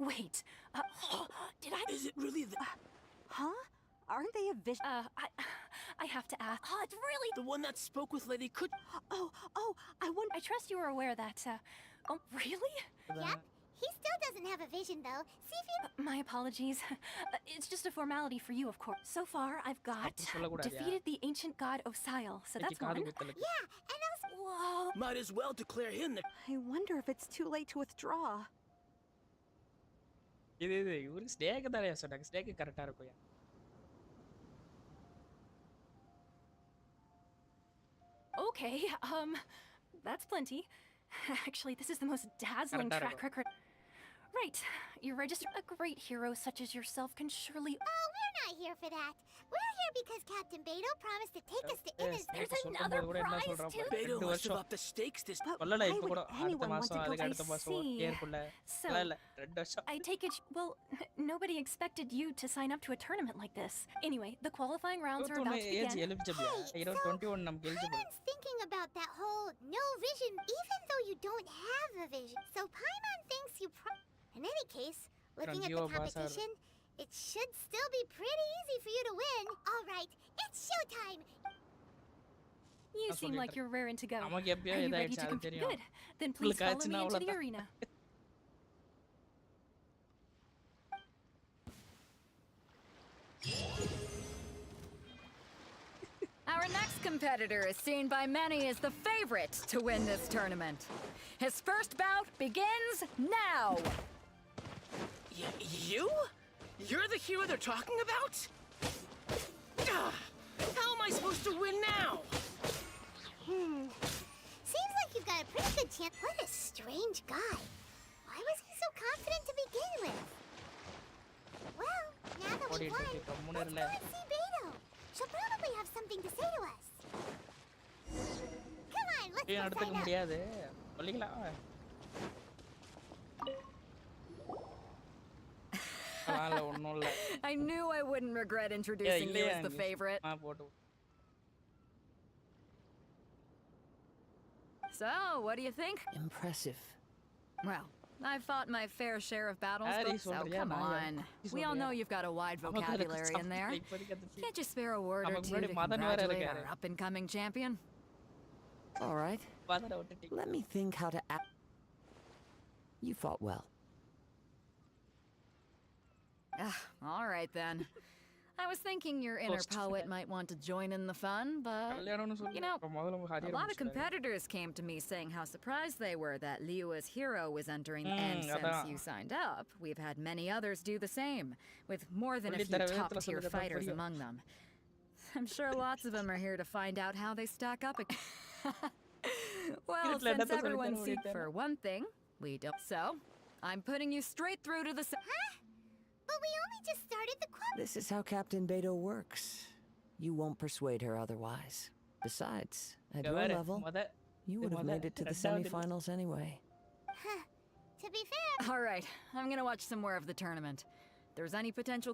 Wait, did I... Is it really the... huh? Aren't they a vision? I have to ask. Oh, it's really... The one that spoke with Lady Could... I trust you were aware that, oh, really? Yep. He still doesn't have a vision, though. See if you... My apologies. It's just a formality for you, of course. So far, I've got defeated the ancient god Osial, so that's one. Yeah, and also... Whoa. Might as well declare him the... I wonder if it's too late to withdraw. இது இவருக்கு stack தானே சொன்னாங்க stack கரெக்டா இருக்கும் Okay, that's plenty. Actually, this is the most dazzling track record. Right, you registered a great hero such as yourself can surely... Oh, we're not here for that. We're here because Captain Beto promised to take us to Inna's... There's another prize, too? Beto must have upped the stakes this... But why would anyone want to go... I see. So, I take it... Well, nobody expected you to sign up to a tournament like this. Anyway, the qualifying rounds are about to begin. Hey, so Paimon's thinking about that whole no vision, even though you don't have a vision. So Paimon thinks you In any case, looking at the competition, it should still be pretty easy for you to win. All right, it's showtime! You seem like you're raring to go. Are you ready to compete? Good. Then please follow me into the arena. Our next competitor is seen by many as the favorite to win this tournament. His first bout begins now! You? You're the hero they're talking about? How am I supposed to win now? Seems like you've got a pretty good chance. What a strange guy. Why was he so confident to begin with? Well, now that we've won, let's go and see Beto. She'll probably have something to say to us. Come on, let's go நடத்துக்க sign up. முடியாது சொல்லிக்கலாம் ஒண்ணும் இல்ல I knew I wouldn't regret introducing you as the favorite. போட்டு So, what do you think? Impressive. Well, I've fought my fair share of battles, so come on. We all know you've got a wide vocabulary in there. Can't you spare a word or two to congratulate our up-and-coming champion? All right. Let me think how to act. You fought well. All right then. I was thinking your inner poet might want to join in the fun, but you know, a lot of competitors came to me saying how surprised they were that Liua's hero was entering the end since you signed up. We've had many others do the same, with more than a few top-tier fighters among them. I'm sure lots of them are here to find out how they stack up. Well, since everyone's seek for one thing, we don't. So, I'm putting you straight through to the. Huh? But we only just started the club. This is how Captain Beto works. You won't persuade her otherwise. Besides, at your level, you would have made it to the semifinals anyway. To be fair. All right, I'm gonna watch some more of the tournament. If there's any potential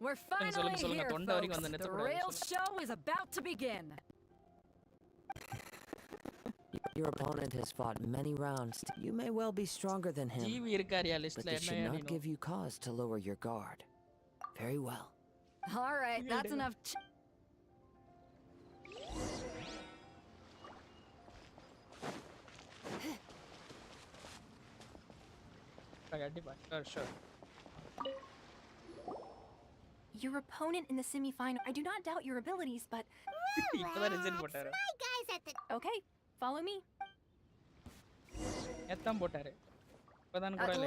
We're finally here, folks. The real show is about to begin. Your opponent has fought many rounds. You may well be stronger than him, but this should not give you cause to lower your guard. Very well. All right, that's enough. Sure. Your opponent in the semi-final. I do not doubt your abilities, but my guys at the. Okay, follow me. At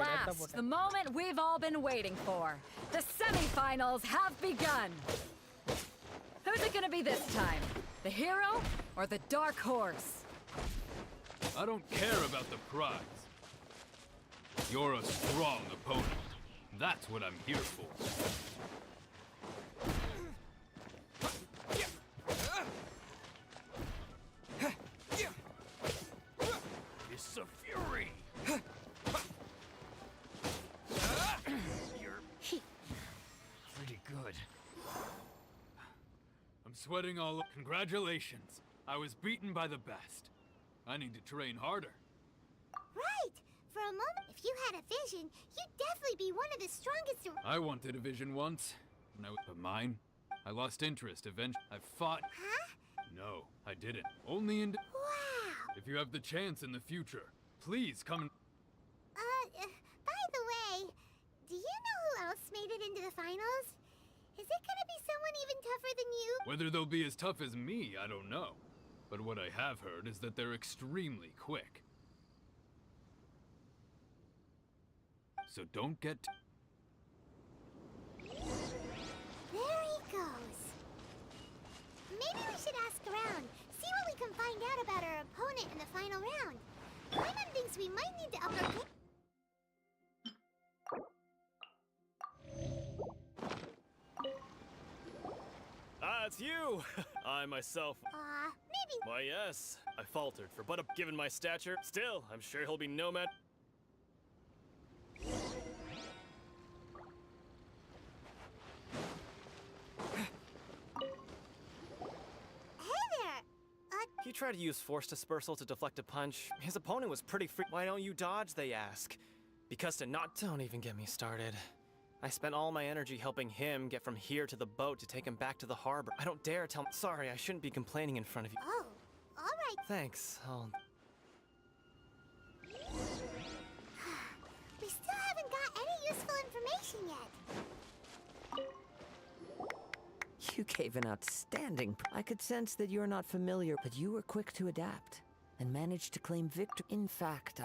last, the moment we've all been waiting for. The semi-finals have begun. Who's it gonna be this time? The hero or the dark horse? I don't care about the prize. You're a strong opponent. That's what I'm here for. It's a fury. You're pretty good. I'm sweating all over. Congratulations. I was beaten by the best. I need to train harder. Right. For a moment, if you had a vision, you'd definitely be one of the strongest. I wanted a vision once. But mine? I lost interest eventually. I fought. Huh? No, I didn't. Only in. Wow. If you have the chance in the future, please come. By the way, do you know who else made it into the finals? Is it gonna be someone even tougher than you? Whether they'll be as tough as me, I don't know. But what I have heard is that they're extremely quick. So don't get. There he goes. Maybe we should ask around, see what we can find out about our opponent in the final round. Raymond thinks we might need to up our game. Ah, it's you! I myself. Maybe. Why, yes. I faltered for but given my stature. Still, I'm sure he'll be no match. He tried to use force dispersal to deflect a punch. His opponent was pretty free. Why don't you dodge, they ask. Because to not. Don't even get me started. I spent all my energy helping him get from here to the boat to take him back to the harbor. I don't dare tell. Sorry, I shouldn't be complaining in front of you. Oh, all right. Thanks. We still haven't got any useful information yet. You gave an outstanding. I could sense that you're not familiar, but you were quick to adapt and managed to claim victory. In fact,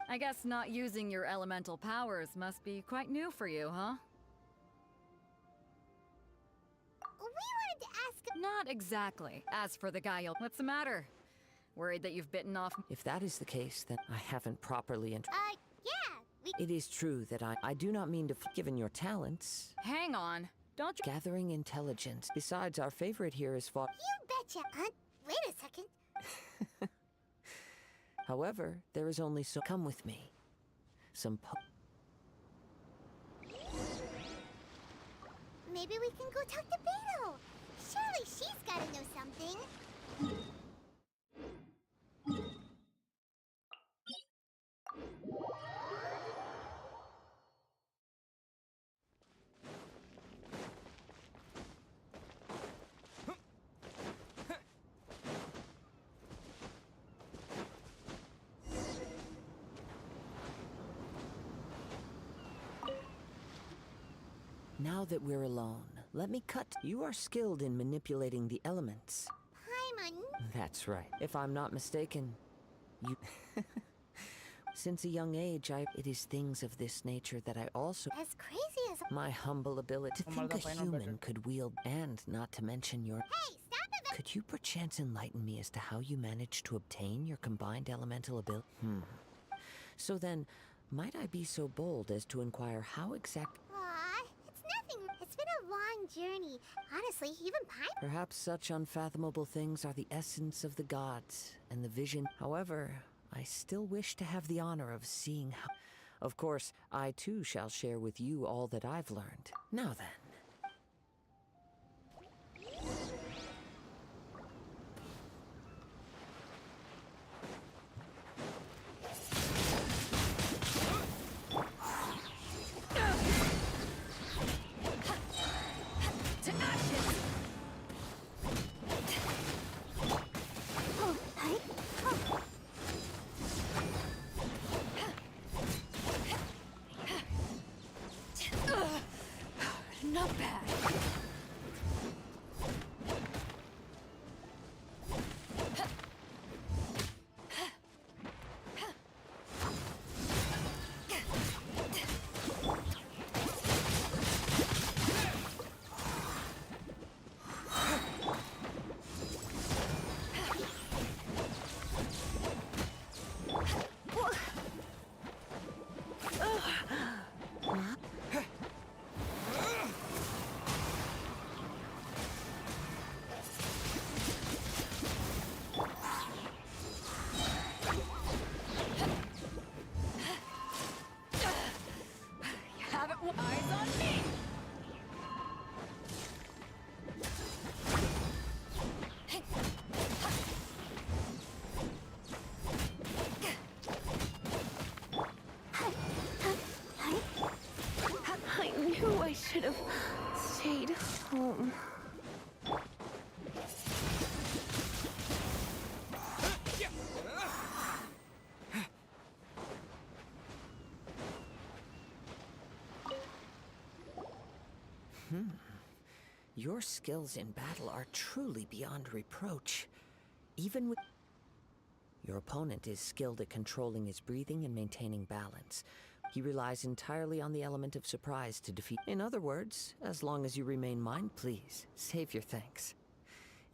I guess not using your elemental powers must be quite new for you, huh? wanted to ask. Not exactly. As for the guy, what's the matter? Worried that you've bitten off? If that is the case, then I haven't properly Yeah. It is true that I do not mean to, given your talents. Hang on. Don't you? Gathering intelligence. Besides, our favorite here is fought. You betcha, Aunt. Wait a second. However, there is only so. Come with me. Maybe we can go talk to Beto. Surely she's gotta know something. Now that we're alone, let me cut. You are skilled in manipulating the elements. Paimon. That's right. If I'm not mistaken, you... Since a young age, it is things of this nature that I also... As crazy as... My humble ability to think a human could wield, and not to mention your... Hey, stop it! Could you perchance enlighten me as to how you managed to obtain your combined elemental ability? So then, might I be so bold as to inquire how exact... Aw, it's nothing. It's been a long journey. Honestly, even Paimon... Perhaps such unfathomable things are the essence of the gods, and the vision... However, I still wish to have the honor of seeing how... Of course, I too shall share with you all that I've learned. Now then. Not bad. Eyes on me! I knew I should have stayed home. Your skills in battle are truly beyond reproach. Even with... Your opponent is skilled at controlling his breathing and maintaining balance. He relies entirely on the element of surprise to defeat... In other words, as long as you remain mine, please, save your thanks.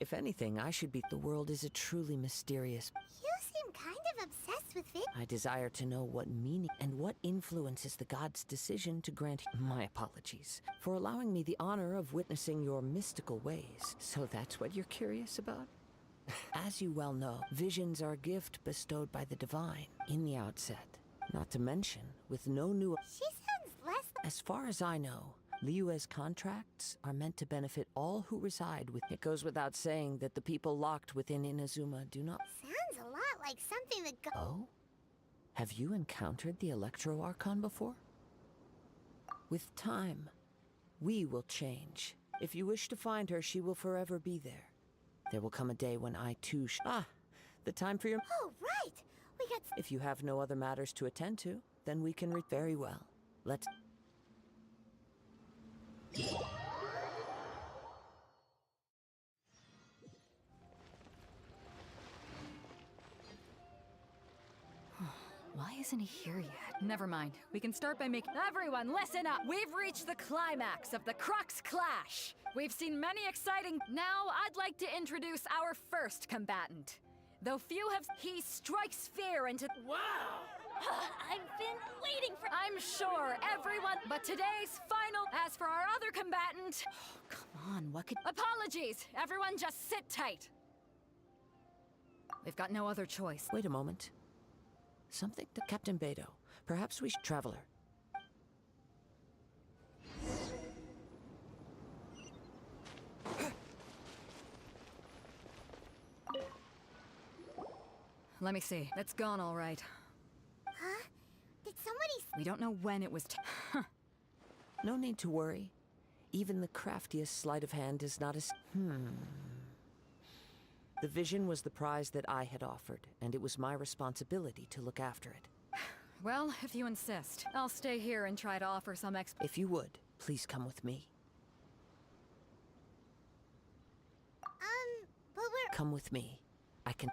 If anything, I should be... The world is a truly mysterious... You seem kind of obsessed with it. I desire to know what meaning and what influences the god's decision to grant... My apologies for allowing me the honor of witnessing your mystical ways. So that's what you're curious about? As you well know, visions are a gift bestowed by the divine in the outset. Not to mention, with no new... She sounds less... As far as I know, Liyue's contracts are meant to benefit all who reside with... It goes without saying that the people locked within Inazuma do not... Sounds a lot like something that Oh? Have you encountered the Electro Archon before? With time, we will change. If you wish to find her, she will forever be there. There will come a day when I too the time for your... Oh, right! We got... If you have no other matters to attend to, then we can very well. Let's... Why is isn't he here yet? Never mind. We can start by making... Everyone, listen up! We've reached the climax of the Crux Clash! We've seen many exciting... Now, I'd like to introduce our first combatant. Though few have... He strikes fear into... Wow! I've been waiting for... I'm sure everyone... But today's final... As for our other combatant... Come on, what could... Apologies! Everyone just sit tight! We've got no other choice. Wait a moment. Something to Captain Beto. Perhaps we should... Traveler. Let me see. It's gone all right. Huh? Did somebody... We don't know when it was... No need to worry. Even the craftiest sleight of hand is not as... The vision was the prize that I had offered, and it was my responsibility to look after it. Well, if you insist, I'll stay here and try to offer some If you would, please come with me. But we're... Come with me. I can...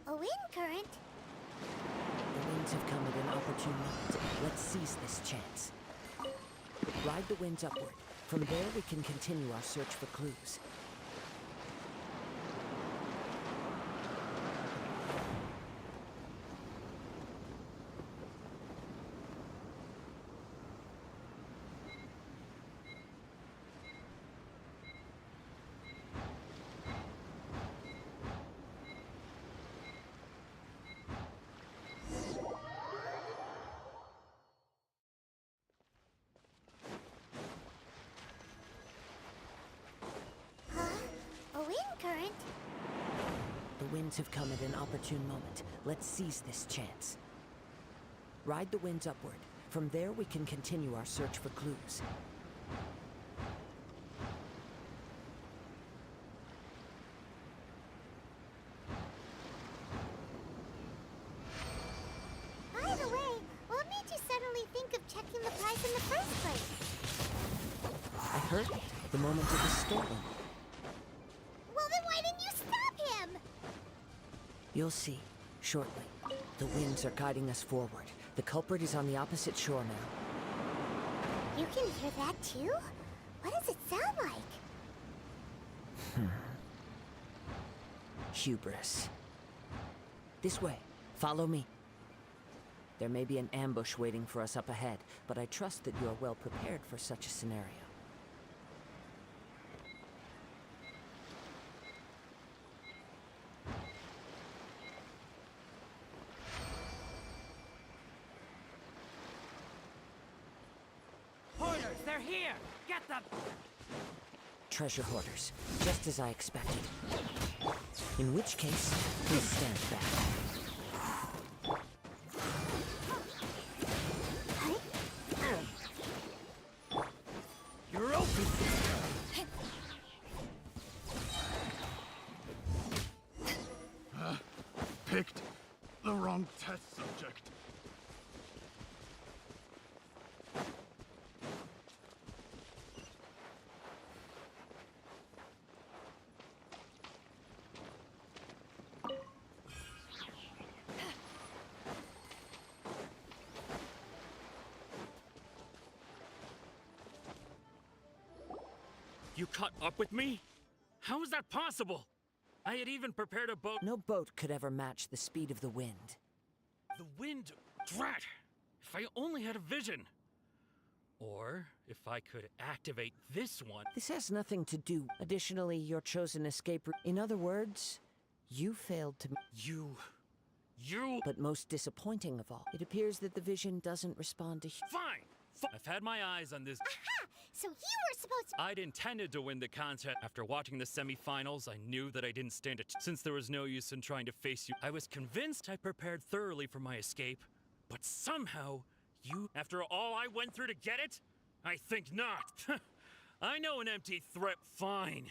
A wind current? The winds have come at an opportune moment. Let's seize this chance. Ride the winds upward. From there, we can continue our search for clues. A wind current? The winds have come at an opportune moment. Let's seize this chance. Ride the winds upward. From there, we can continue our search for clues. By the way, what made you suddenly think of checking the prize in the first place? I heard it the moment it was stolen. Well, then why didn't you stop him? You'll see, shortly. The winds are guiding us forward. The culprit is on the opposite shore now. You can hear that too? What does it sound like? Hubris. This way. Follow me. There may be an ambush waiting for us up ahead, but I trust that you are well prepared for such a scenario. Hoarders, they're here! Get them! Treasure hoarders, just as I expected. In which case, please stand back. You're open! Picked the wrong test subject. You caught up with me? How is that possible? I had even prepared a boat. No boat could ever match the speed of the wind. The wind, drat! If I only had a vision. Or if I could activate this one. This has nothing to do. Additionally, your chosen escape route. In other words, you failed to... You... But most disappointing of all, it appears that the vision doesn't respond to... Fine! I've had my eyes on this... Aha! So you were supposed to... I'd intended to win the contest. After watching the semifinals, I knew that I didn't stand a since there was no use in trying to face you. I was convinced I prepared thoroughly for my escape, but somehow, you... After all I went through to get it? I think not. I know an empty threat fine.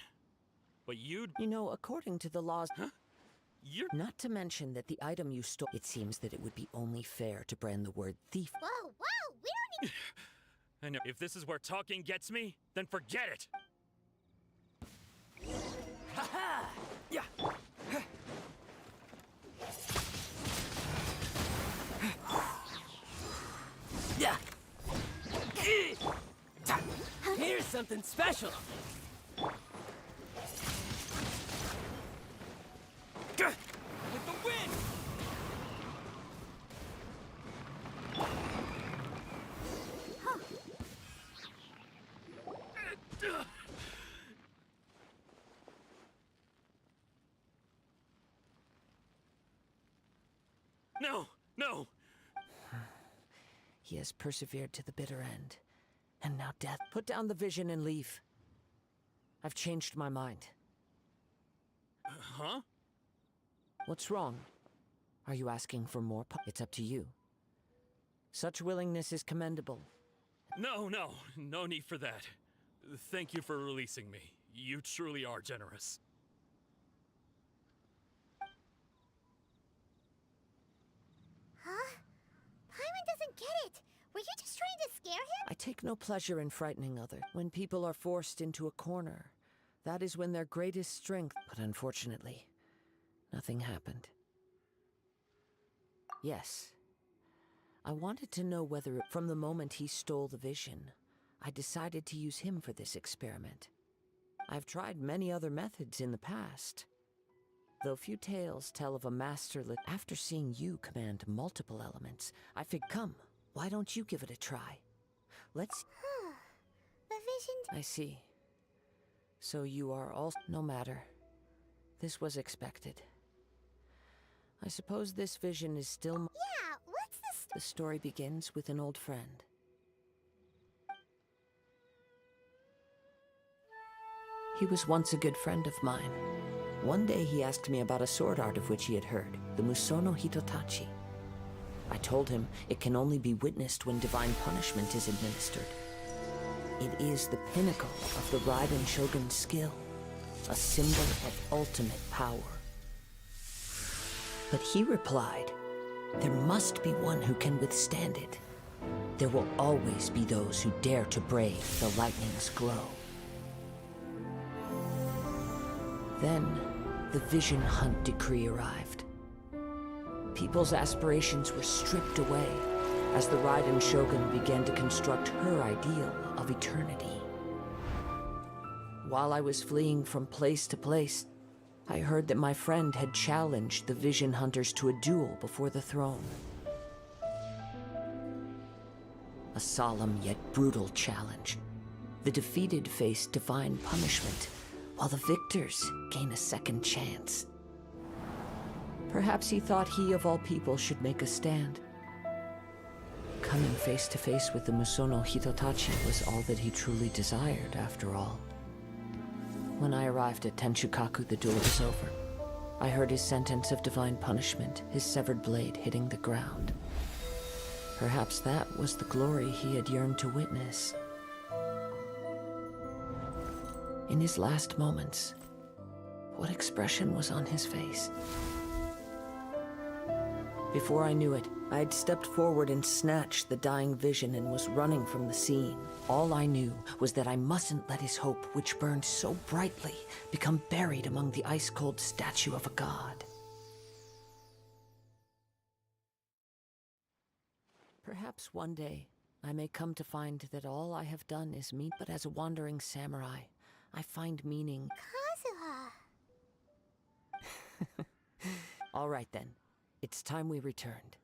But you'd... You know, according to the laws... Huh? You're... Not to mention that the item you stole... It seems that it would be only fair to brand the word thief. Whoa, whoa, we don't need... I know. If this is where talking gets me, then forget it! Ha-ha! Yeah! Yeah! Here's something special! With the wind! No! No! He has persevered to the bitter end. And now death. Put down the vision and leave. I've changed my mind. Huh? What's wrong? Are you asking for more? It's up to you. Such willingness is commendable. No, no. No need for that. Thank you for releasing me. You truly are generous. Huh? Paimon doesn't get it. Were you just trying to scare him? I take no pleasure in frightening others. When people are forced into a corner, that is when their greatest strength... But unfortunately, nothing happened. Yes. I wanted to know whether, from the moment he stole the vision, I decided to use him for this experiment. I've tried many other methods in the past, though few tales tell of a masterless... After seeing you command multiple elements, I figured, come, why don't you give it a try? Let's... The vision... I see. So you are also... No matter. This was expected. I suppose this vision is still... Yeah, what's the... The story begins with an old friend. He was once a good friend of mine. One day he asked me about a sword art of which he had heard, the Musono Hitotachi. I told him it can only be witnessed when divine punishment is administered. It is the pinnacle of the Raiden Shogun's skill, a symbol of ultimate power. But he replied, there must be one who can withstand it. There will always be those who dare to brave the lightning's glow. Then, the Vision Hunt decree arrived. People's aspirations were stripped away as the Raiden Shogun began to construct her ideal of eternity. While I was fleeing from place to place, I heard that my friend had challenged the Vision Hunters to a duel before the throne. A solemn yet brutal challenge. The defeated face divine punishment, while the victors gain a second chance. Perhaps he thought he of all people should make a stand. Coming face to face with the Musono Hitotachi was all that he truly desired, after all. When I arrived at Tenshukaku, the duel was over. I heard his sentence of divine punishment, his severed blade hitting the ground. Perhaps that was the glory he had yearned to witness. In his last moments, what expression was on his face? Before I knew it, I had stepped forward and snatched the dying vision and was running from the scene. All I knew was that I mustn't let his hope, which burned so brightly, become buried among the ice-cold statue of a god. Perhaps one day, I may come to find that all I have done is mean, but as a wandering samurai, I find meaning... Kazuha! All right then. It's time we returned.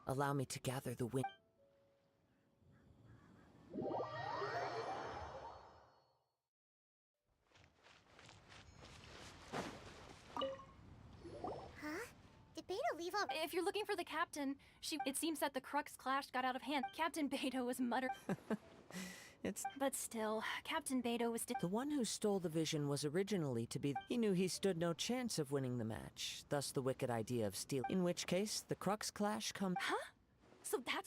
Allow me to gather the wind. Huh? Did Beta leave a... If you're looking for the captain, it seems that the Crux clash got out of hand. Captain Beto was muttering. But still, Captain Beto was... The one who stole the vision was originally to be... He knew he stood no chance of winning the match, thus the wicked idea of stealing. In which case, the Crux clash comes... Huh? So that's...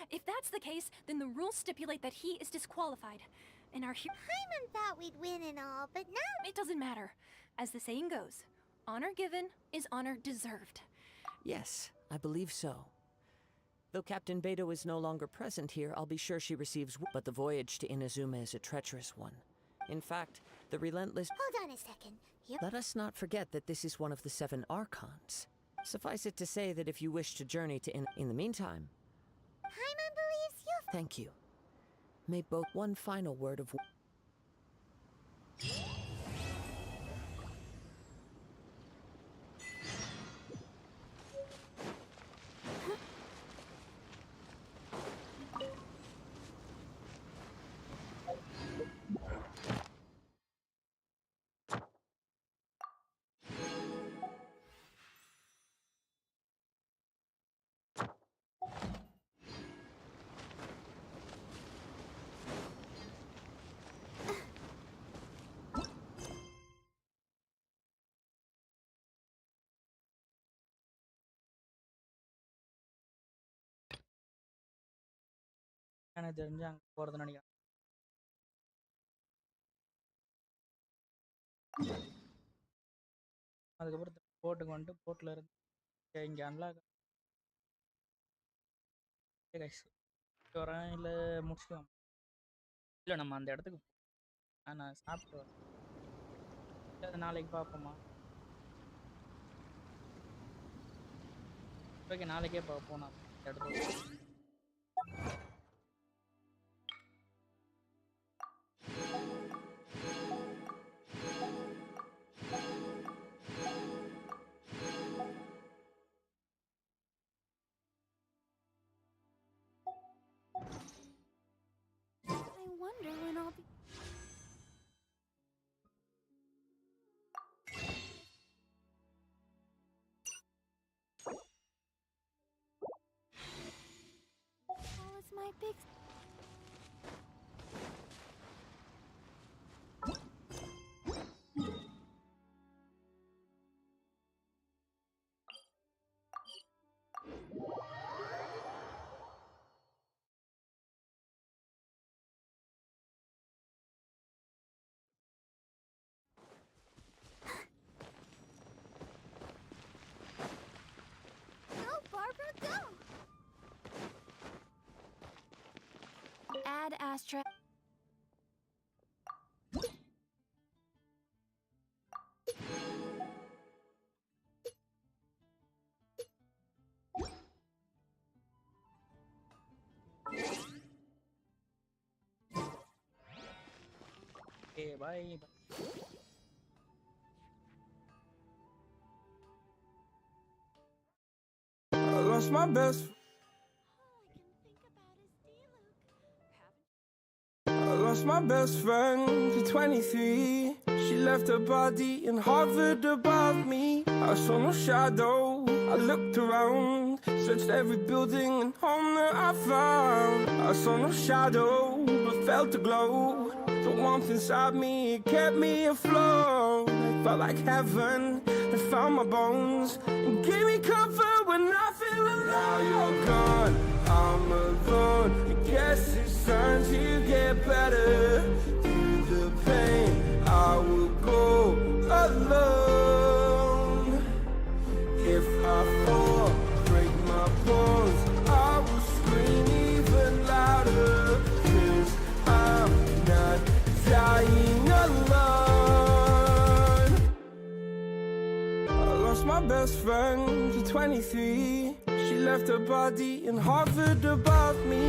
If that's the case, then the rules stipulate that he is disqualified. And our hero... Paimon thought we'd win and all, but now... It doesn't matter. As the saying goes, Honor given is honor deserved. Yes, I believe so. Though Captain Beto is no longer present here, I'll be sure she receives. But the voyage to Inazuma is a treacherous one. In fact, the relentless. Hold on a second. Let us not forget that this is one of the 7 Archons. Suffice it to say that if you wish to journey to in the meantime. Paimon believes you. Thank you. May both one final word of. எனக்கு தெரிஞ்சு அங்கே போகிறதுன்னு நினைக்கிறேன். அதுக்கப்புறம் போட்டுக்கு வந்துட்டு போட்டில் இருந்து இங்கே அன்லாக் வரேன் இல்லை முடிச்சுக்கலாம். இல்லை நம்ம அந்த இடத்துக்கு நான் சாப்பிட்டு வரேன். அது நாளைக்கு பார்ப்போமா? ஓகே, நாளைக்கே பார்ப்போம். நான் அந்த இடத்துக்கு my big. Go, Barbara, go! Add Astra. Okay, bye. I lost my best. I lost my best friend to 23. She left her body and hovered above me. I saw no shadow. I looked around, searched every building and home that I found. I saw no shadow, but felt a glow. The warmth inside me, it kept me afloat. It felt like heaven had found my bones and gave me comfort when I feel alone. Now you're gone, I'm alone. I guess it's time to get better. Through the pain, I will go alone. If I fall, break my bones, I will scream even louder. 'Cause I'm not dying alone. I lost my best friend to 23. She left her body and hovered above me.